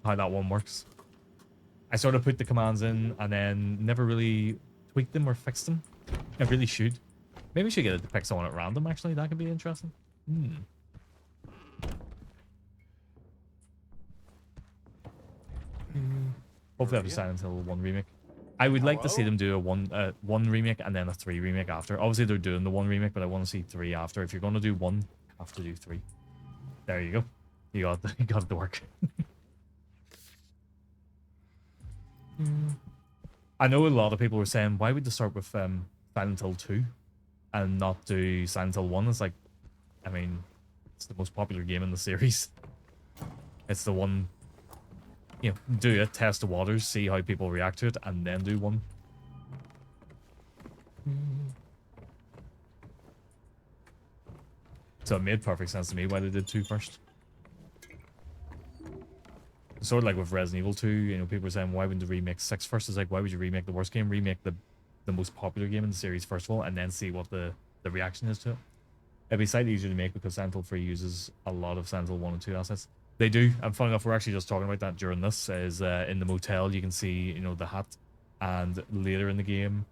How that one works. I sort of put the commands in and then never really tweaked them or fixed them. I really should. Maybe we should get it to pick someone at random, actually. That could be interesting. Hopefully have a Silent Hill 1 remake. I would like to see them do a 1 remake and then a 3 remake after. Obviously they're doing the 1 remake, but I want to see 3 after. If you're going to do 1, you have to do 3. There you go. You got it to work. I know a lot of people were saying, why would they start with Silent Hill 2 and not do Silent Hill 1? It's like, I mean, it's the most popular game in the series. It's the one, you know, do it, test the waters, see how people react to it, and then do 1. So it made perfect sense to me why they did 2 first. sort of like with Resident Evil 2, you know, people were saying, why wouldn't they remake 6 first? It's like, why would you remake the worst game? Remake the most popular game in the series first of all, and then see what the reaction is to it. It'd be slightly easier to make because Silent Hill 3 uses a lot of Silent Hill 1 and 2 assets. They do, and fun enough, we're actually just talking about that during this, is in the motel, you can see, you know, the hat, and later in the game,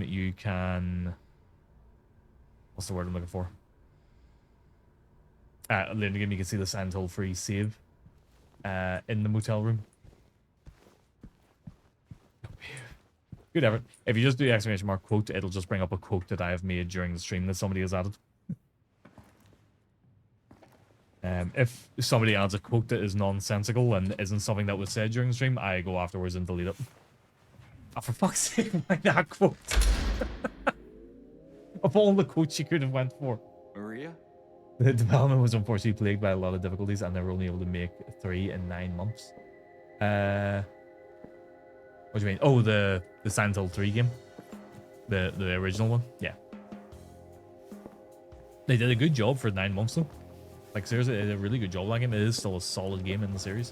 you can... What's the word I'm looking for? Later in the game, you can see the Silent Hill 3 save in the motel room. Good effort. If you just do the ! Quote, it'll just bring up a quote that I have made during the stream that somebody has added. If somebody adds a quote that is nonsensical and isn't something that was said during the stream, I go afterwards and delete it. Oh, for fuck's sake, why that quote? Of all the quotes you could have went for. Maria? The development was unfortunately plagued by a lot of difficulties, and they were only able to make 3 in 9 months. What do you mean? Oh, the Silent Hill 3 game? The original one? Yeah. They did a good job for 9 months though. Like seriously, they did a really good job. That game, it is still a solid game in the series.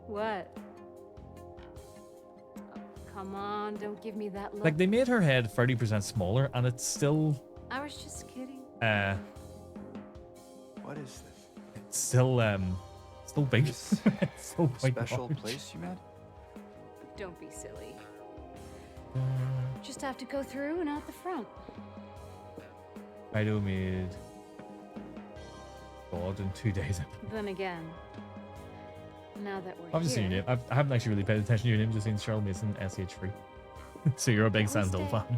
What? Oh, come on, don't give me that look. Like they made her head 30% smaller, and it's still. I was just kidding. What is this? It's still big. This It's still quite special large. place you met? Don't be silly. Just have to go through and out the front. Ido made God in 2 days. Then again, now that we're I've just seen your name. I haven't actually really paid attention to your name. Just seen Cheryl Mason SH3. So you're a big Silent Hill fan.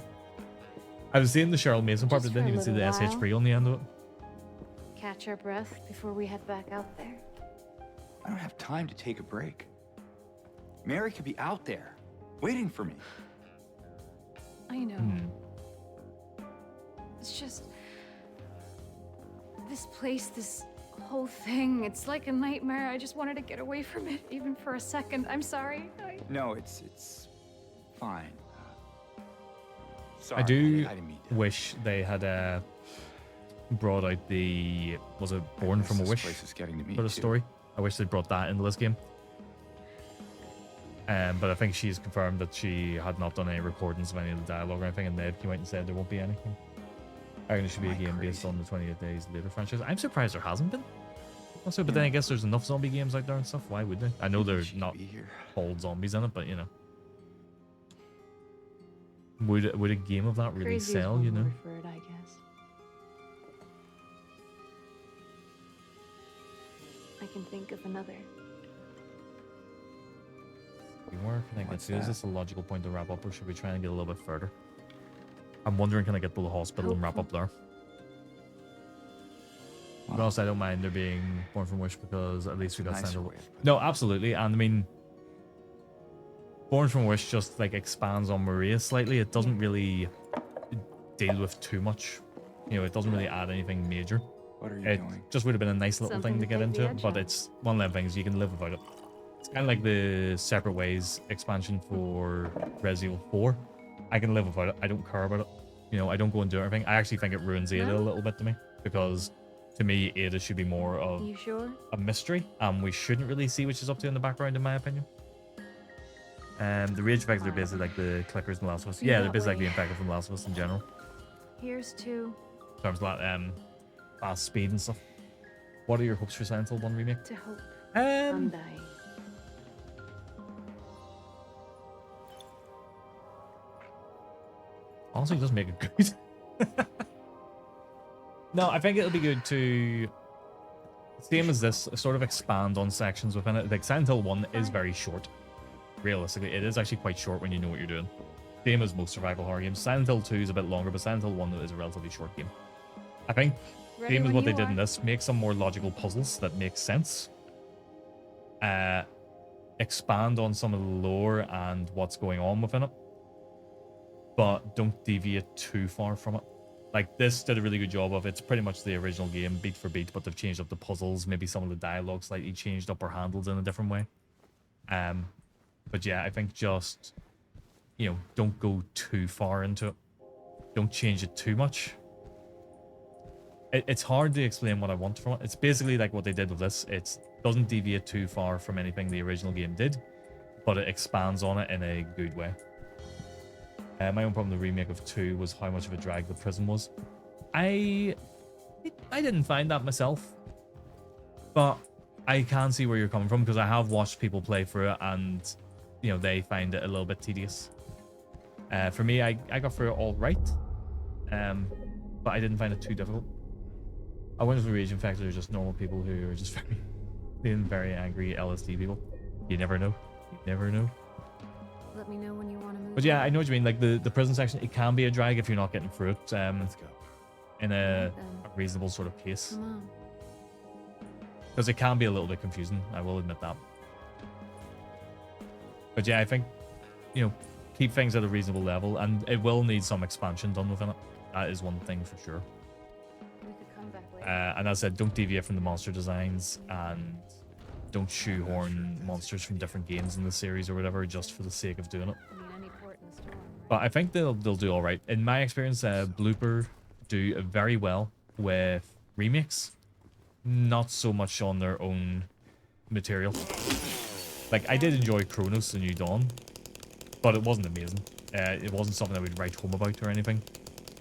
I was seeing the Cheryl Mason part, Just but didn't for a even see the little SH3 on the end of it. Catch our breath before we head back out there. I don't have time to take a break. Mary could be out there, waiting for me. I know. It's just... this place, this whole thing, it's like a nightmare. I just wanted to get away from it, even for a second. I'm sorry. No, it's fine. Sorry, I do I didn't mean to. wish they had brought out the... Was it Born from a This Wish place is getting to me sort of too. story? I wish they brought that into this game. But I think she's confirmed that she had not done any recordings of any of the dialogue or anything, and they've come out and said there won't be anything. I reckon it should be a game based on the 28 Days Later franchise. I'm surprised there hasn't been. Also, but then I guess there's enough zombie games out there and stuff. Why would they? I know there's not all zombies in it, but you know. Would a game of that really Crazy is sell, one you know? word for it, I guess. I can think of another. Where can I get What's to? Is that? this a logical point to wrap up, or should we try and get a little bit further? I'm wondering, can I get to the hospital and wrap up there? But also, I don't mind there being Born from Wish because at least we got Nicer Silent way Hill. of putting No, absolutely, and I mean, Born from Wish just like expands on Maria slightly. It doesn't really deal with too much. You know, it doesn't really add anything major. What are you It doing? just would have been a nice little Something thing to to get take into the it, edge but off. it's one of them things you can live without it. It's kind of like the Separate Ways expansion for Resident Evil 4. I can live without it. I don't care about it. You know, I don't go and do everything. I actually think it ruins Ada a No? little bit to me, because to me, Ada should be more of You sure? a mystery. We shouldn't really see what she's up to in the background, in my opinion. The rage effects are basically like the clickers in The Last of Us. Be Yeah, that they're basically like way. the infected from The Last of Us in general. Here's to In terms of that, fast speed and stuff. What are your hopes for Silent Hill 1 remake? hope. Undying. Honestly, just make it good. No, I think it'll be good to, same as this, sort of expand on sections within it. Like Silent Hill 1 is very short. Realistically, it is actually quite short when you know what you're doing. Same as most survival horror games. Silent Hill 2 is a bit longer, but Silent Hill 1 is a relatively short game. I think Ready same as when what they you did are. in this, make some more logical puzzles that make sense. Expand on some of the lore and what's going on within it, but don't deviate too far from it. Like this did a really good job of, it's pretty much the original game beat for beat, but they've changed up the puzzles, maybe some of the dialogue slightly changed up or handled in a different way. But yeah, I think just, you know, don't go too far into it. Don't change it too much. it's hard to explain what I want from it. It's basically like what they did with this. It doesn't deviate too far from anything the original game did, but it expands on it in a good way. My own problem with the remake of 2 was how much of a drag the prison was. I didn't find that myself, but I can see where you're coming from because I have watched people play through it and, you know, they find it a little bit tedious. For me, I got through it all right, but I didn't find it too difficult. I wonder if the raging factor are just normal people who are just very angry LSD people. You never know. You never know. Let me know when you want to move. But yeah, I know what you mean. Like the prison section, it can be a drag if you're not getting through it Let's go. in a reasonable sort of pace. Come on. Because it can be a little bit confusing, I will admit that. But yeah, I think, you know, keep things at a reasonable level, and it will need some expansion done within it. That is one thing for sure. We could come back later. And as I said, don't deviate from the monster designs, and don't shoehorn monsters from different games in the series or whatever just for the sake of doing it. I mean, any port in the storm, right? But I think they'll do all right. In my experience, Blooper do very well with remakes, not so much on their own material. Like, I did enjoy Chronos: The New Dawn, but it wasn't amazing. It wasn't something I would write home about or anything.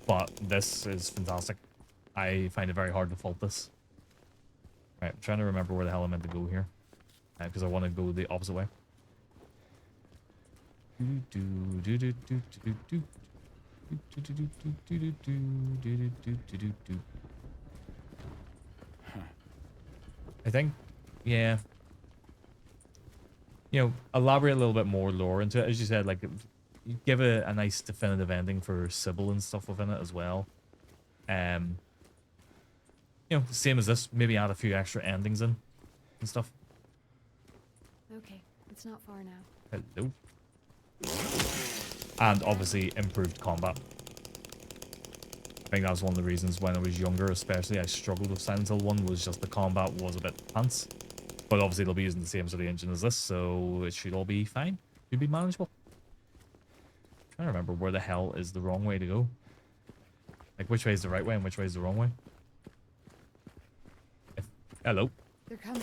But this is fantastic. I find it very hard to fault this. Right, I'm trying to remember where the hell I meant to go here, because I want to go the opposite way. I think, yeah. You know, elaborate a little bit more lore into it. As you said, like, you give it a nice definitive ending for Sybil and stuff within it as well. You know, same as this. Maybe add a few extra endings in and stuff. Okay, it's not far now. Hello. And obviously improved combat. I think that was one of the reasons when I was younger, especially, I struggled with Silent Hill 1, was just the combat was a bit pants. But obviously they'll be using the same sort of engine as this, so it should all be fine. Should be manageable. I'm trying to remember where the hell is the wrong way to go. Like, which way is the right way and which way is the wrong way? Hello. They're coming.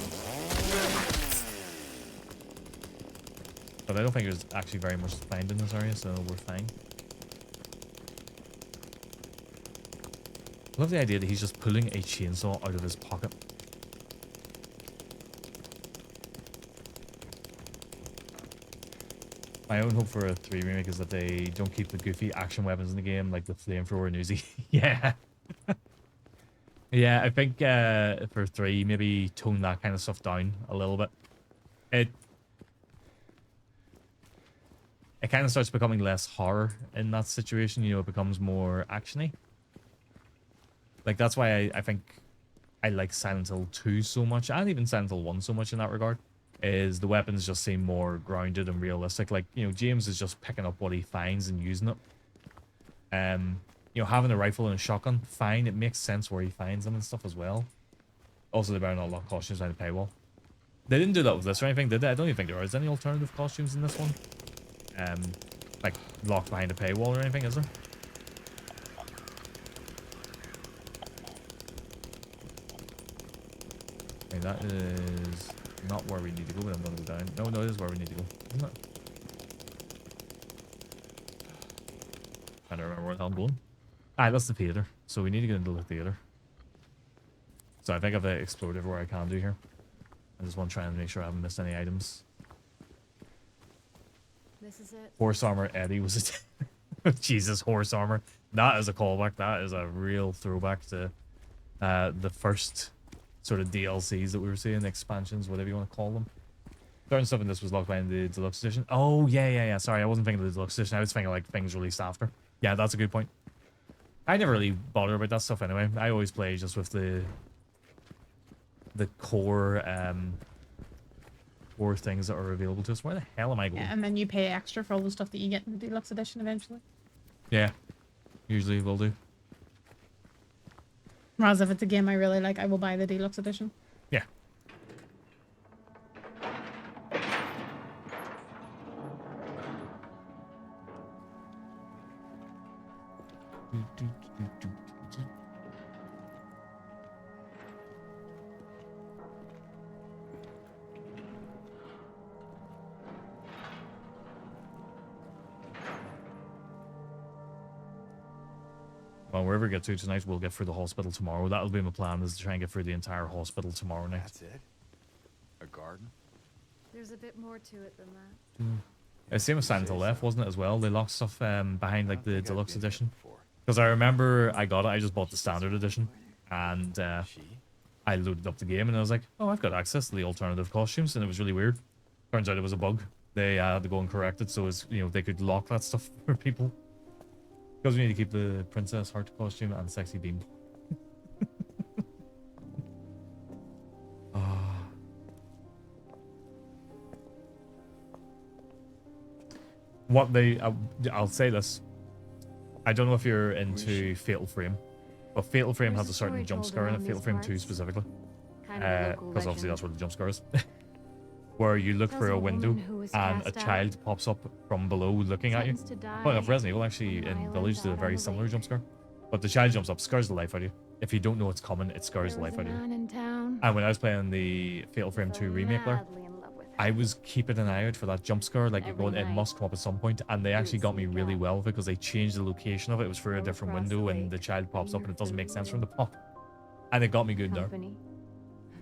But I don't think there's actually very much to find in this area, so we're fine. I love the idea that he's just pulling a chainsaw out of his pocket. My own hope for a 3 remake is that they don't keep the goofy action weapons in the game, like the flamethrower and Uzi. Yeah. Yeah, I think for 3, maybe tone that kind of stuff down a little bit. It kind of starts becoming less horror in that situation. You know, it becomes more actiony. Like, that's why I think I like Silent Hill 2 so much, and even Silent Hill 1 so much in that regard, is the weapons just seem more grounded and realistic. Like, you know, James is just picking up what he finds and using it. You know, having a rifle and a shotgun, fine. It makes sense where he finds them and stuff as well. Also, they better not lock costumes behind the paywall. They didn't do that with this or anything, did they? I don't even think there is any alternative costumes in this one. Like, locked behind a paywall or anything, is there? Okay, that is not where we need to go, but I'm going to go down. No, it is where we need to go, isn't it? Trying to remember where the hell I'm going. Alright, that's the theater. So we need to get into the theater. So I think I've explored everywhere I can do here. I just want to try and make sure I haven't missed any items. This is it. Horse armor Eddie was it? Jesus, horse armor. That is a callback. That is a real throwback to the first sort of DLCs that we were seeing, expansions, whatever you want to call them. Certain stuff in this was locked behind the deluxe edition. Oh, yeah. Sorry, I wasn't thinking of the deluxe edition. I was thinking like things released after. Yeah, that's a good point. I never really bother about that stuff anyway. I always play just with the core core things that are available to us. Where the hell am I going? Yeah, and then you pay extra for all the stuff that you get in the deluxe edition eventually. Yeah, usually will do. Whereas if it's a game I really like, I will buy the deluxe edition. Yeah. Well, wherever we get to tonight, we'll get through the hospital tomorrow. That'll be my plan, is to try and get through the entire hospital tomorrow night. That's it? A garden? There's a bit more to it than that. Same with Silent Hill Left, wasn't it, as well? They locked stuff behind, like, the deluxe edition. Because I remember I got it, I just bought the standard edition. And I loaded up the game, and I was like, oh, I've got access to the alternative costumes, and it was really weird. Turns out it was a bug. They had to go and correct it, so you know, they could lock that stuff for people. Because we need to keep the Princess Heart costume and Sexy Beam. What they... I'll say this. I don't know if you're into Fatal Frame. But Fatal Frame has a certain jump scare in it. Fatal Frame 2 specifically. Because obviously that's where the jump scare is. Where you look through a window and a child pops up from below looking at you. Well, enough, Resident Evil actually in Village did a very similar jump scare. But the child jumps up, scares the life out of you. If you don't know it's coming, it scares the life out of you. And when I was playing the Fatal Frame 2 remake there, I was keeping an eye out for that jump scare, like it must come up at some point, and they actually got me really well because they changed the location of it. It was through a different window and the child pops up and it doesn't make sense from the pop. And it got me good there.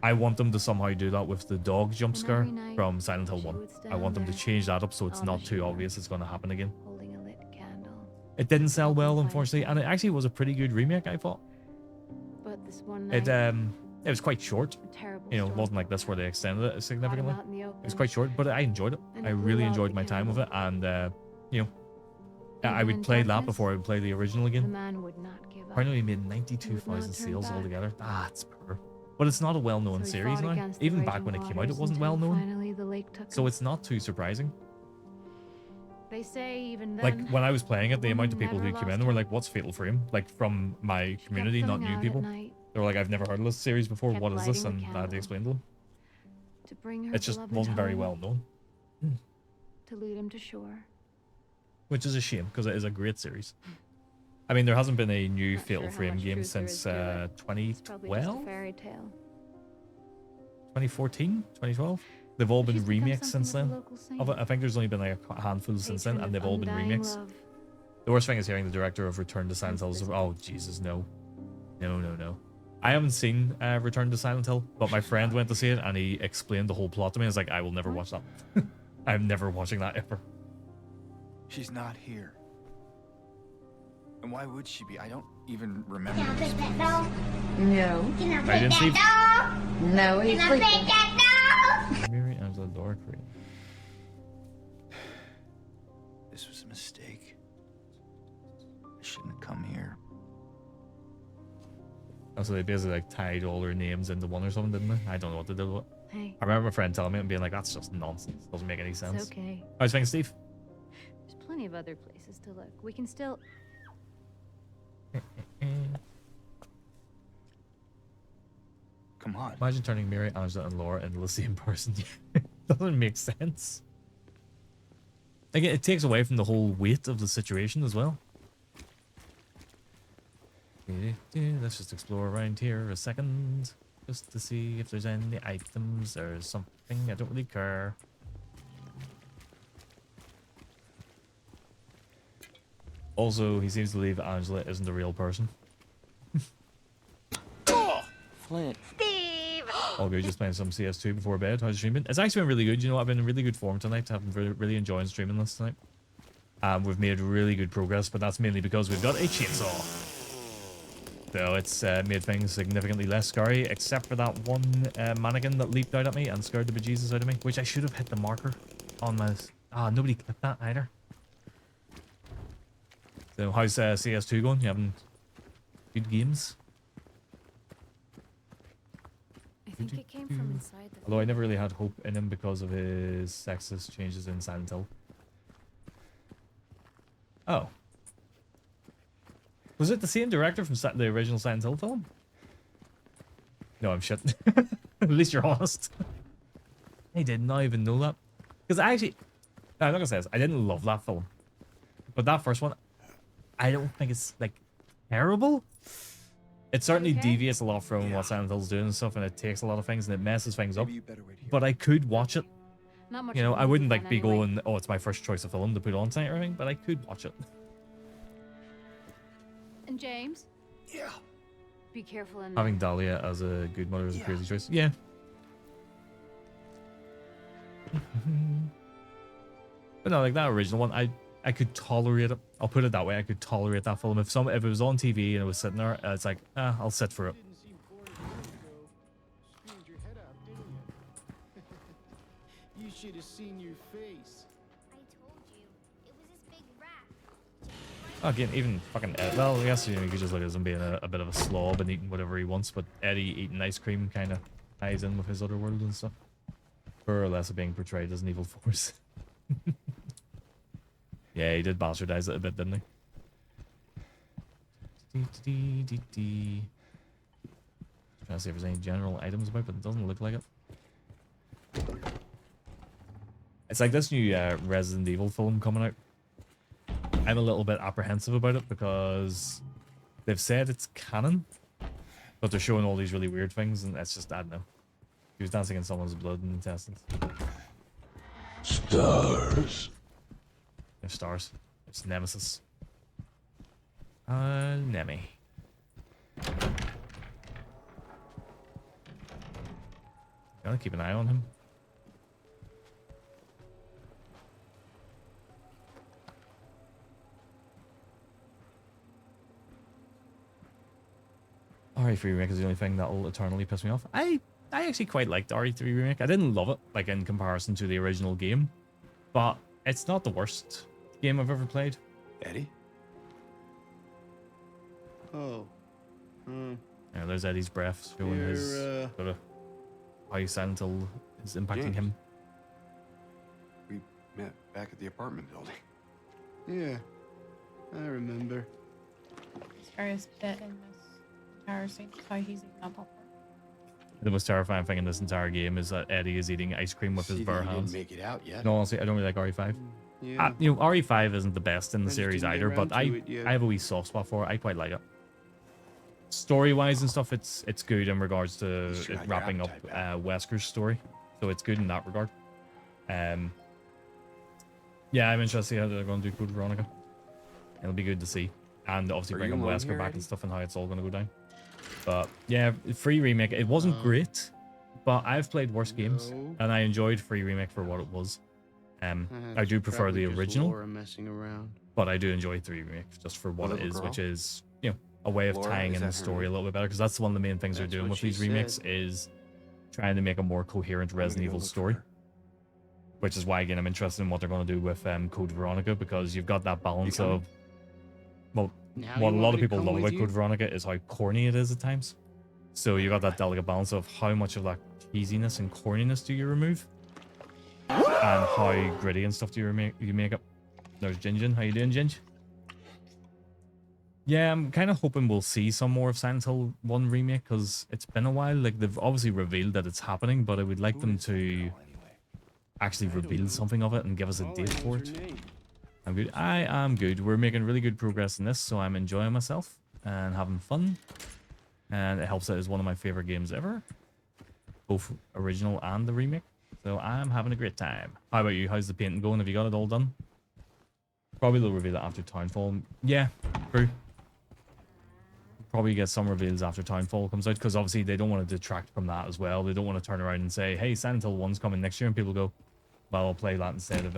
I want them to somehow do that with the dog jump scare from Silent Hill 1. I want them to change that up so it's not too obvious it's going to happen again. It didn't sell well, unfortunately, and it actually was a pretty good remake, I thought. It was quite short. You know, it wasn't like this where they extended it significantly. It was quite short, but I enjoyed it. I really enjoyed my time with it, and you know, I would play that before I would play the original again. Apparently, we made 92,000 sales altogether. That's poor. But it's not a well-known series now. Even back when it came out, it wasn't well-known. So it's not too surprising. They say even then, like when I was playing it, the amount of people who came in were like, "What's Fatal Frame?" Like from my community, not new people. They were like, "I've never heard of this series before. What is this?" And I had to explain to them. It just wasn't very well known. To lead him to shore. Which is a shame because it is a great series. I mean, there hasn't been a new Fatal Frame game since 2012? 2014? 2012? They've all been remakes since then. I think there's only been like a handful since then, and they've all been remakes. The worst thing is hearing the director of Return to Silent Hill. Oh, Jesus, no. No. I haven't seen Return to Silent Hill, but my friend went to see it, and he explained the whole plot to me. I was like, I will never watch that. I'm never watching that ever. She's not here. And why would she be? I don't even remember. Can I pet that dog? No. Can I pet that dog? No, he's Can I pet that dog? Mary Angela Dora Crane. This was a mistake. I shouldn't have come here. Oh, so they basically like tied all their names into one or something, didn't they? I don't know what they did with it. Hey. I remember my friend telling me and being like, that's just nonsense. Doesn't make any sense. It's okay. How's things, Steve? There's plenty of other places to look. We can still... Come on. Imagine turning Mary, Angela, and Laura into the same person. Doesn't make sense. Like, it takes away from the whole weight of the situation as well. Let's just explore around here a second. Just to see if there's any items or something. I don't really care. Also, he seems to believe Angela isn't a real person. Flint. Steve! All good, just playing some CS2 before bed. How's the stream been? It's actually been really good. You know, I've been in really good form tonight. I've been really enjoying streaming this tonight. We've made really good progress, but that's mainly because we've got a chainsaw. So it's made things significantly less scary, except for that one mannequin that leaped out at me and scared the bejesus out of me, which I should have hit the marker on my... nobody clipped that either. So how's CS2 going? You having good games? I think it came from inside the... Although I never really had hope in him because of his sexist changes in Silent Hill. Oh. Was it the same director from the original Silent Hill film? No, I'm shit. At least you're honest. I did not even know that. Because I actually... I'm not gonna say this. I didn't love that film. But that first one, I don't think it's, like, terrible. It certainly deviates a lot from what Silent Hill's doing and stuff, and it takes a lot of things and it messes things up. But I could watch it. You know, I wouldn't, like, be going, oh, it's my first choice of film to put on tonight or anything, but I could watch it. And James, Yeah. be careful in Having Dahlia as a good mother is a crazy choice. Yeah. But no, like that original one, I could tolerate it. I'll put it that way. I could tolerate that film. If it was on TV and it was sitting there, it's like, I'll sit for it. Didn't seem bored a minute ago. Screamed your head out, didn't you? You should have seen your face. I told you. It was this big rat. Again, even fucking Ed, well, I guess you could just look at him being a bit of a slob and eating whatever he wants, but Eddie eating ice cream kind of ties in with his other world and stuff. More or less of being portrayed as an evil force. Yeah, he did bastardize it a bit, didn't he? Trying to see if there's any general items about, but it doesn't look like it. It's like this new Resident Evil film coming out. I'm a little bit apprehensive about it because they've said it's canon, but they're showing all these really weird things, and it's just, I don't know. He was dancing in someone's blood and intestines. Stars. There's stars. It's Nemesis. Nemi. Gotta keep an eye on him. RE3 remake is the only thing that'll eternally piss me off. I actually quite liked RE3 remake. I didn't love it, like in comparison to the original game, but it's not the worst game I've ever played. Eddie? Oh. Yeah, there's Eddie's breath showing his sort of how Silent Hill is impacting James. him. We met back at the apartment building. Yeah. I remember. Scariest bit in this entire scene is how he's eating that popcorn. The most terrifying thing in this entire game is that Eddie is eating ice cream with his See bare that you hands. didn't make it out yet. No, honestly, I don't really like RE5. Yeah. RE5 isn't the best in the I just series didn't get either, but around to it yet. I have a wee soft spot for it. I quite like it. Story-wise and stuff, it's good in regards to You sure it got your wrapping up appetite back? Wesker's story, so it's good in that regard. Yeah, I'm interested to see how they're going to do Code Veronica. It'll be good to see, and obviously Are bring you up alone Wesker here, back Eddie? and stuff and how it's all going to go down. But yeah, free remake. It wasn't great, but I've played worse games, No. and I enjoyed free remake for what it was. I do prefer the original, Laura messing around. but I do enjoy 3 remake just for what it little is, girl? which is, you know, a way of Laura, tying is in the that her story a name? little bit better, because that's one of the main things they're That's doing what with she these remakes said. is trying to make a more coherent I'm gonna Resident go Evil look for story, her. which is why again I'm interested in what they're going to do with Code Veronica, because you've got that balance coming? of, well, Now what a you lot want of me to people come love with about you? Code Veronica is how corny it is at times. So you got that delicate balance of how much of that cheesiness and corniness do you remove, and how gritty and stuff do you make up. There's Jinjin. How you doing, Ginj? Yeah, I'm kind of hoping we'll see some more of Silent Hill 1 remake, because it's been a while. Like, they've obviously revealed that it's happening, but I would like them to actually reveal something of it and give us a All I date know for is it. her name. I'm good. I am good. We're making really good progress in this, so I'm enjoying myself and having fun. And it helps that it's one of my favorite games ever, both original and the remake. So I'm having a great time. How about you? How's the painting going? Have you got it all done? Probably they'll reveal it after Townfall. Yeah, true. Probably get some reveals after Townfall comes out, because obviously they don't want to detract from that as well. They don't want to turn around and say, hey, Silent Hill 1's coming next year, and people go, well, I'll play that instead of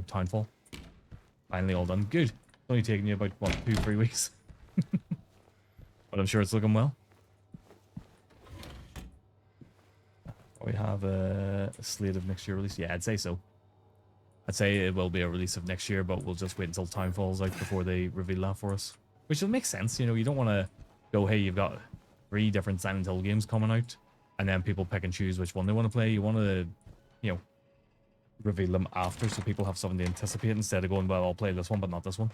Townfall. Finally all done. Good. It's only taken you about, what, 2-3 weeks? But I'm sure it's looking well. We have a slate of next year release. Yeah, I'd say so. I'd say it will be a release of next year, but we'll just wait until time falls out before they reveal that for us. Which will make sense, you know, you don't want to go, hey, you've got 3 different Silent Hill games coming out, and then people pick and choose which one they want to play. You want to, you know, reveal them after so people have something to anticipate instead of going, well, I'll play this one, but not this one.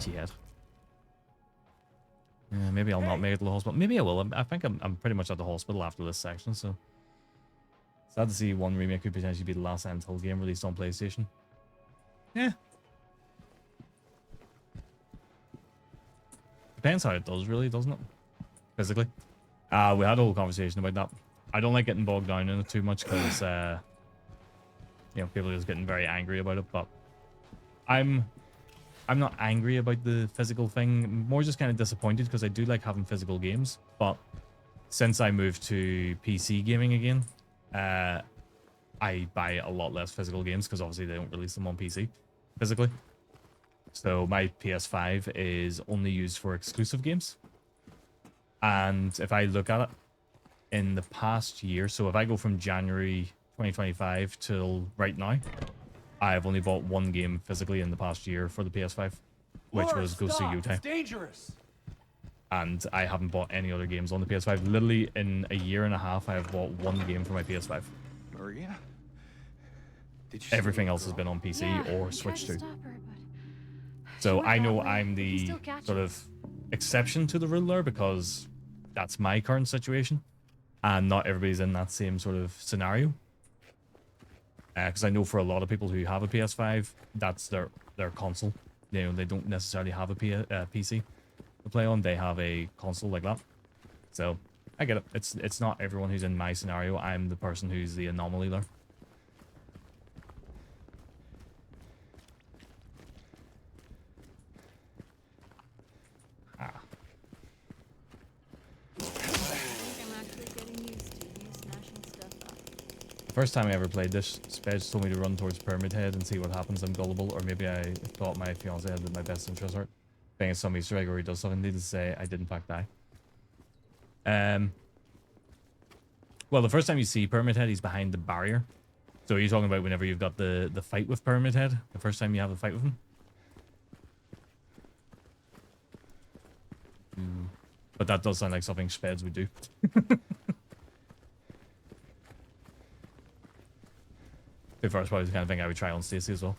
Jihad. Yeah, maybe I'll not make it to the hospital. Maybe I will. I think I'm pretty much at the hospital after this section, so... Sad to see 1 remake could potentially be the last Silent Hill game released on PlayStation. Yeah. Depends how it does, really, doesn't it? Physically. We had a whole conversation about that. I don't like getting bogged down in it too much, because you know, people are just getting very angry about it. But I'm not angry about the physical thing. More just kind of disappointed because I do like having physical games. But since I moved to PC gaming again, I buy a lot less physical games because obviously they don't release them on PC physically. So my PS5 is only used for exclusive games. And if I look at it in the past year, so if I go from January 2025 till right now, I've only bought one game physically in the past year for the PS5, which was Ghost of Yotei. It's dangerous. And I haven't bought any other games on the PS5. Literally in a year and a half, I have bought one game for my PS5. Maria? Did you Everything else has been on PC or Switch too. Stop her, but So went I that know way. I'm We can the still catch sort her. of exception to the rule there because that's my current situation. And not everybody's in that same sort of scenario. Because I know for a lot of people who have a PS5, that's their console. You know, they don't necessarily have a PC to play on. They have a console like that. So I get it. It's not everyone who's in my scenario. I'm the person who's the anomaly there. Ah. I think I'm actually getting used to you smashing stuff up. The first time I ever played this, Speds told me to run towards Pyramid Head and see what happens. I'm gullible, or maybe I thought my fiance had my best interest heart. Being some Easter egg or he does something. Needless to say, I did in fact die. Well, the first time you see Pyramid Head, he's behind the barrier. So are you talking about whenever you've got the fight with Pyramid Head? The first time you have a fight with him? But that does sound like something Speds would do. The first part is the kind of thing I would try on Stacy as well.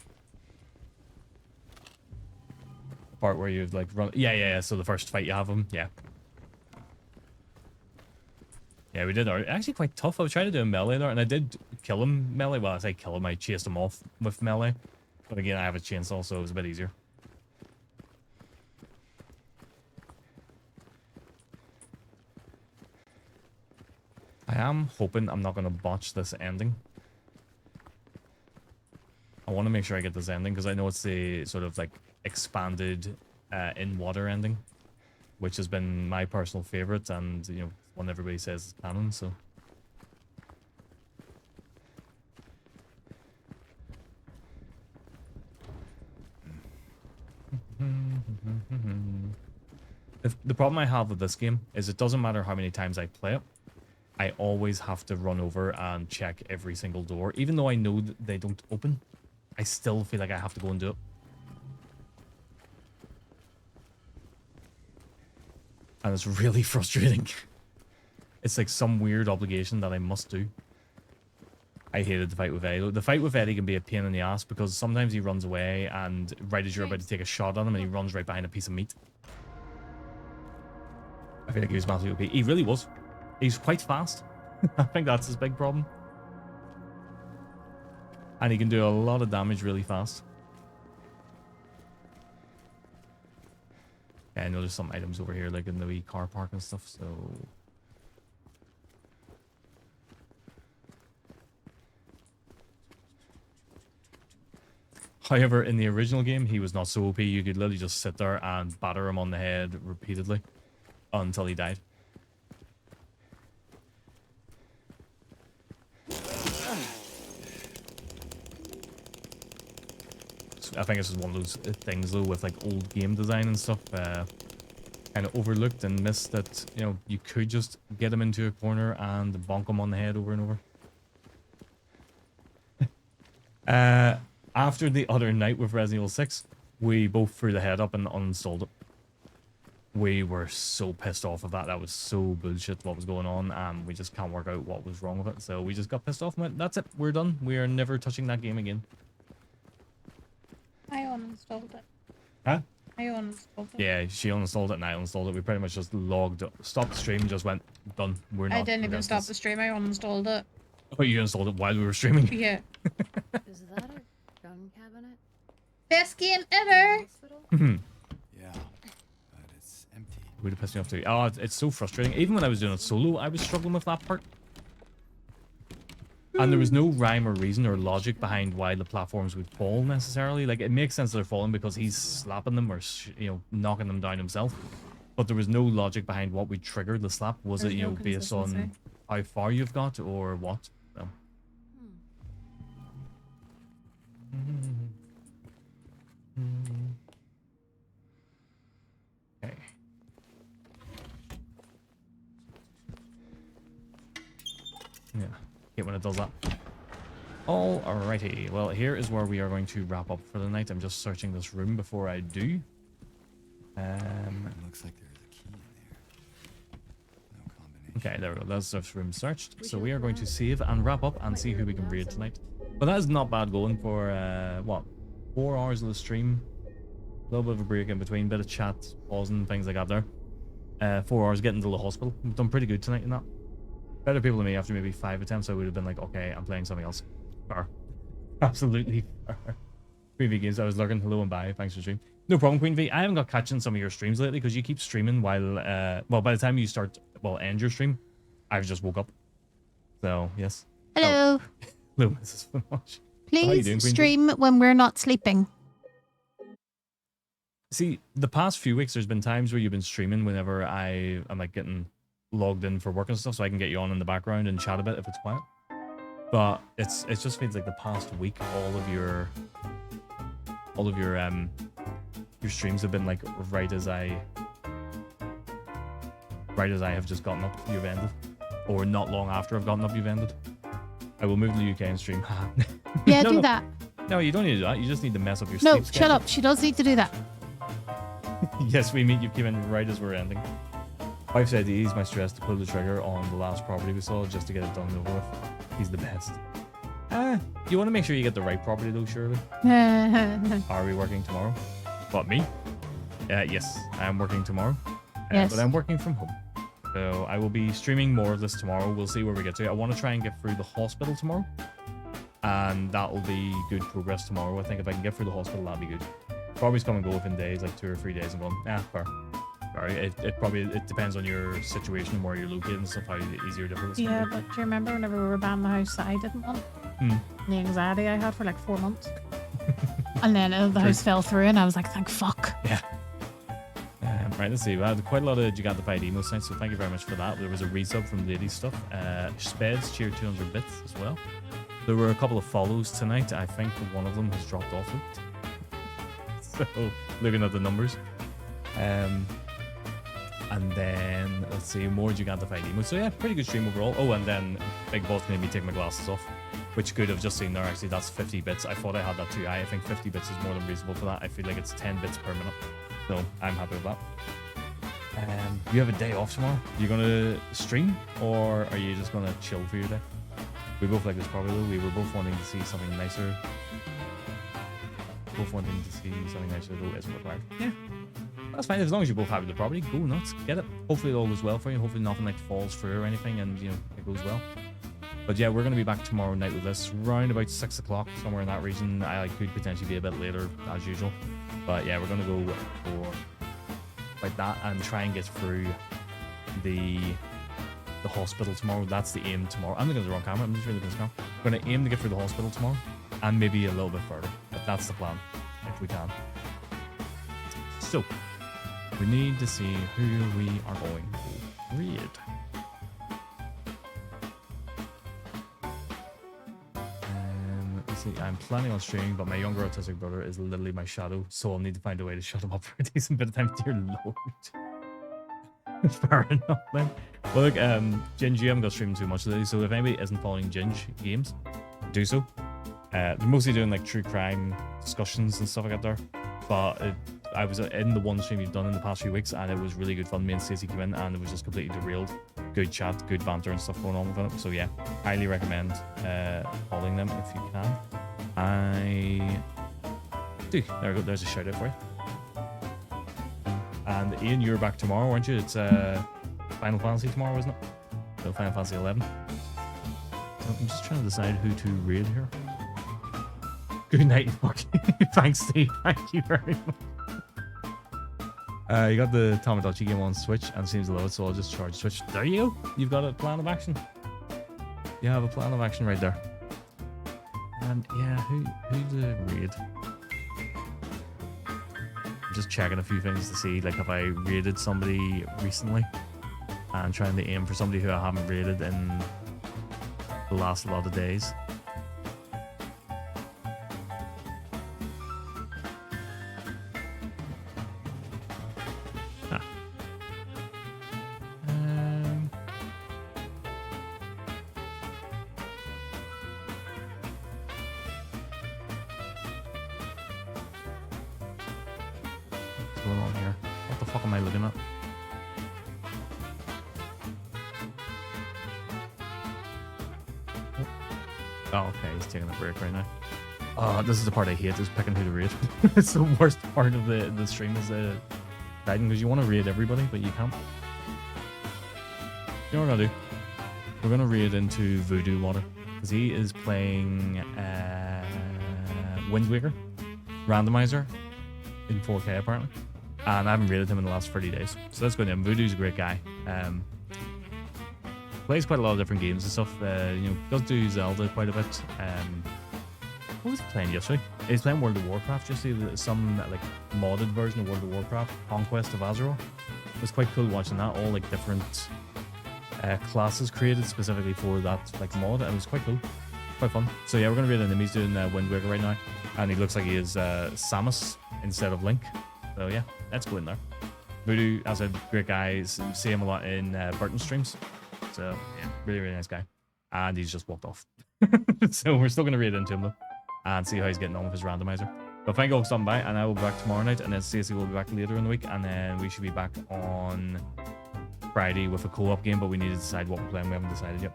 The part where you like run. Yeah. So the first fight you have him, yeah. Yeah, we did. Actually, quite tough. I was trying to do a melee there, and I did kill him melee. Well, I say kill him. I chased him off with melee. But again, I have a chainsaw, so it was a bit easier. I am hoping I'm not going to botch this ending. I want to make sure I get this ending because I know it's the sort of like expanded in water ending, which has been my personal favorite, and you know, one everybody says is canon. So the problem I have with this game is it doesn't matter how many times I play it, I always have to run over and check every single door, even though I know that they don't open. I still feel like I have to go and do it. And it's really frustrating. It's like some weird obligation that I must do. I hated the fight with Eddie. The fight with Eddie can be a pain in the ass because sometimes he runs away and right as you're about to take a shot on him and he runs right behind a piece of meat. I feel like he was massively OP. He really was. He's quite fast. I think that's his big problem. And he can do a lot of damage really fast. Yeah, I know there's some items over here, like in the wee car park and stuff, so... However, in the original game, he was not so OP. You could literally just sit there and batter him on the head repeatedly until he died. I think this is one of those things though with like old game design and stuff, kind of overlooked and missed that, you know, you could just get him into a corner and bonk him on the head over and over. After the other night with Resident Evil 6, we both threw the head up and uninstalled it. We were so pissed off of that. That was so bullshit what was going on, and we just can't work out what was wrong with it. So we just got pissed off and went, that's it, we're done. We are never touching that game again. I uninstalled it. Huh? I uninstalled it. Yeah, she uninstalled it and I uninstalled it. We pretty much just logged, stopped the stream, just went, done. We're not. I didn't even stop the stream. I uninstalled it. Oh, you installed it while we were streaming? Yeah. Is that a gun cabinet? Best game ever! Yeah, but it's empty. Would have pissed me off too. Oh, it's so frustrating. Even when I was doing it solo, I was struggling with that part. And there was no rhyme or reason or logic behind why the platforms would fall necessarily. Like, it makes sense they're falling because he's slapping them or, knocking them down himself. But there was no logic behind what would trigger the slap. Was it, based on how far you've got or what? No. Okay. Yeah. Hate when it does that. Alrighty. Well, here is where we are going to wrap up for the night. I'm just searching this room before I do. Looks like there's a key in there. No combination. Okay, there we go. That's this room searched. So we are going to save and wrap up and see who we can raid tonight. But that is not bad going for, what, 4 hours of the stream. A little bit of a break in between, bit of chat, pausing, things like that there. 4 hours getting to the hospital. We've done pretty good tonight in that. Better people than me after maybe 5 attempts, I would have been like, okay, I'm playing something else. Fair. Absolutely fair. Queen V Games, I was lurking. Hello and bye. Thanks for stream. No problem, Queen V. I haven't got catching some of your streams lately because you keep streaming while, well, by the time you start, well, end your stream, I've just woke up. So, yes. Hello. Oh. Hello, Mrs. Finosh. Please stream when we're not sleeping. See, the past few weeks, there's been times where you've been streaming whenever I'm like getting logged in for work and stuff, so I can get you on in the background and chat a bit if it's quiet. But it just feels like the past week, all of your streams have been like right as I have just gotten up, you've ended, or not long after I've gotten up, you've ended. I will move to the UK and stream. Yeah, do that. No, you don't need to do that. You just need to mess up your No, sleep schedule. shut up. She does need to do that. Yes, we meet. You came in right as we're ending. Wife said to ease my stress to pull the trigger on the last property we saw just to get it done and over with. He's the best. You want to make sure you get the right property though, surely. Are we working tomorrow? What, me? Yes, I am working tomorrow. Yes. But I'm working from home. So I will be streaming more of this tomorrow. We'll see where we get to. I want to try and get through the hospital tomorrow. And that will be good progress tomorrow. I think if I can get through the hospital, that'll be good. Probably come and go within days, like 2 or 3 days and going, fair. Sorry, it depends on your situation and where you're located and stuff, how easy or difficult it's Yeah, gonna be. but do you remember whenever we were buying the house that I didn't want? The anxiety I had for like 4 months. And then the house fell through and I was like, thank fuck. Yeah. Right, let's see. We had quite a lot of Gigantified emos tonight, so thank you very much for that. There was a resub from Ladies Stuff. Speds cheered 200 bits as well. There were a couple of follows tonight. I think one of them has dropped off it. So, looking at the numbers. And then, let's see, more Gigantified emos. So yeah, pretty good stream overall. Oh, and then Big Boss made me take my glasses off, which could have just seen there. Actually, that's 50 bits. I thought I had that too high. I think 50 bits is more than reasonable for that. I feel like it's 10 bits per minute. So I'm happy with that. You have a day off tomorrow. You gonna stream or are you just gonna chill for your day? We both like this property though. We were both wanting to see something nicer. Both wanting to see something nicer though isn't required. Yeah. That's fine. As long as you're both happy with the property, go nuts. Get it. Hopefully it all goes well for you. Hopefully nothing like falls through or anything and it goes well. But yeah, we're going to be back tomorrow night with this round about 6 o'clock, somewhere in that region. I could potentially be a bit later as usual. But yeah, we're going to go for like that and try and get through the hospital tomorrow. That's the aim tomorrow. I'm looking at the wrong camera. I'm just really looking at this camera. We're going to aim to get through the hospital tomorrow and maybe a little bit further. But that's the plan, if we can. So, we need to see who we are going to raid. Let's see, I'm planning on streaming, but my younger autistic brother is literally my shadow, so I'll need to find a way to shut him up for a decent bit of time. Dear Lord. Fair enough, then. Well, look, Ginge, you haven't got streaming too much today, so if anybody isn't following Ginge Games, do so. They're mostly doing like true crime discussions and stuff like that there, but I was in the one stream you've done in the past few weeks, and it was really good fun. Me and Stacey came in, and it was just completely derailed. Good chat, good banter and stuff going on with it. So yeah, highly recommend following them if you can. There we go. There's a shout out for you. And Ian, you're back tomorrow, aren't you? It's Final Fantasy tomorrow, isn't it? So Final Fantasy 11. So I'm just trying to decide who to raid here. Good night, fuck. Thanks, Steve. Thank you very much. You got the Tamagotchi game on Switch and seems to love it, so I'll just charge Switch. There you go. You've got a plan of action. You have a plan of action right there. And yeah, who's the raid? I'm just checking a few things to see, like, if I raided somebody recently, and trying to aim for somebody who I haven't raided in the last lot of days. Huh. What's going on here? What the fuck am I looking at? Oh, okay, he's taking a break right now. Oh, this is the part I hate, is picking who to raid. It's the worst part of the stream, is guiding, because you want to raid everybody, but you can't. You know what we're gonna do? We're gonna raid into Voodoo Water, because he is playing Wind Waker randomizer in 4K apparently, and I haven't raided him in the last 30 days, so let's go to him. Voodoo's a great guy. Plays quite a lot of different games and stuff. You know, does do Zelda quite a bit. What was he playing yesterday? He's playing World of Warcraft yesterday. Some like modded version of World of Warcraft, Conquest of Azeroth. It was quite cool watching that. All like different classes created specifically for that like mod. And it was quite cool, quite fun. So yeah, we're gonna read him. He's doing Wind Waker right now, and he looks like he is Samus instead of Link. So yeah, let's go in there. Voodoo, as a great guy, see him a lot in Burton streams. So yeah, really, really nice guy. And he's just walked off. So we're still going to raid into him though, and see how he's getting on with his randomizer. But thank you all for stopping by, and I will be back tomorrow night, and then Stacey will be back later in the week, and then we should be back on Friday with a co-op game, but we need to decide what we're playing. We haven't decided yet.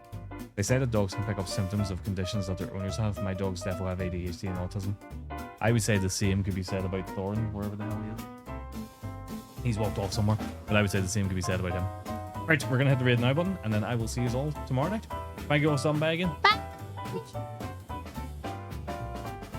They say that dogs can pick up symptoms of conditions that their owners have. My dogs definitely have ADHD and autism. I would say the same could be said about Thorn, wherever the hell he is. He's walked off somewhere, but I would say the same could be said about him. Right, we're going to hit the raid now button, and then I will see you all tomorrow night. Thank you all for stopping by again. Bye.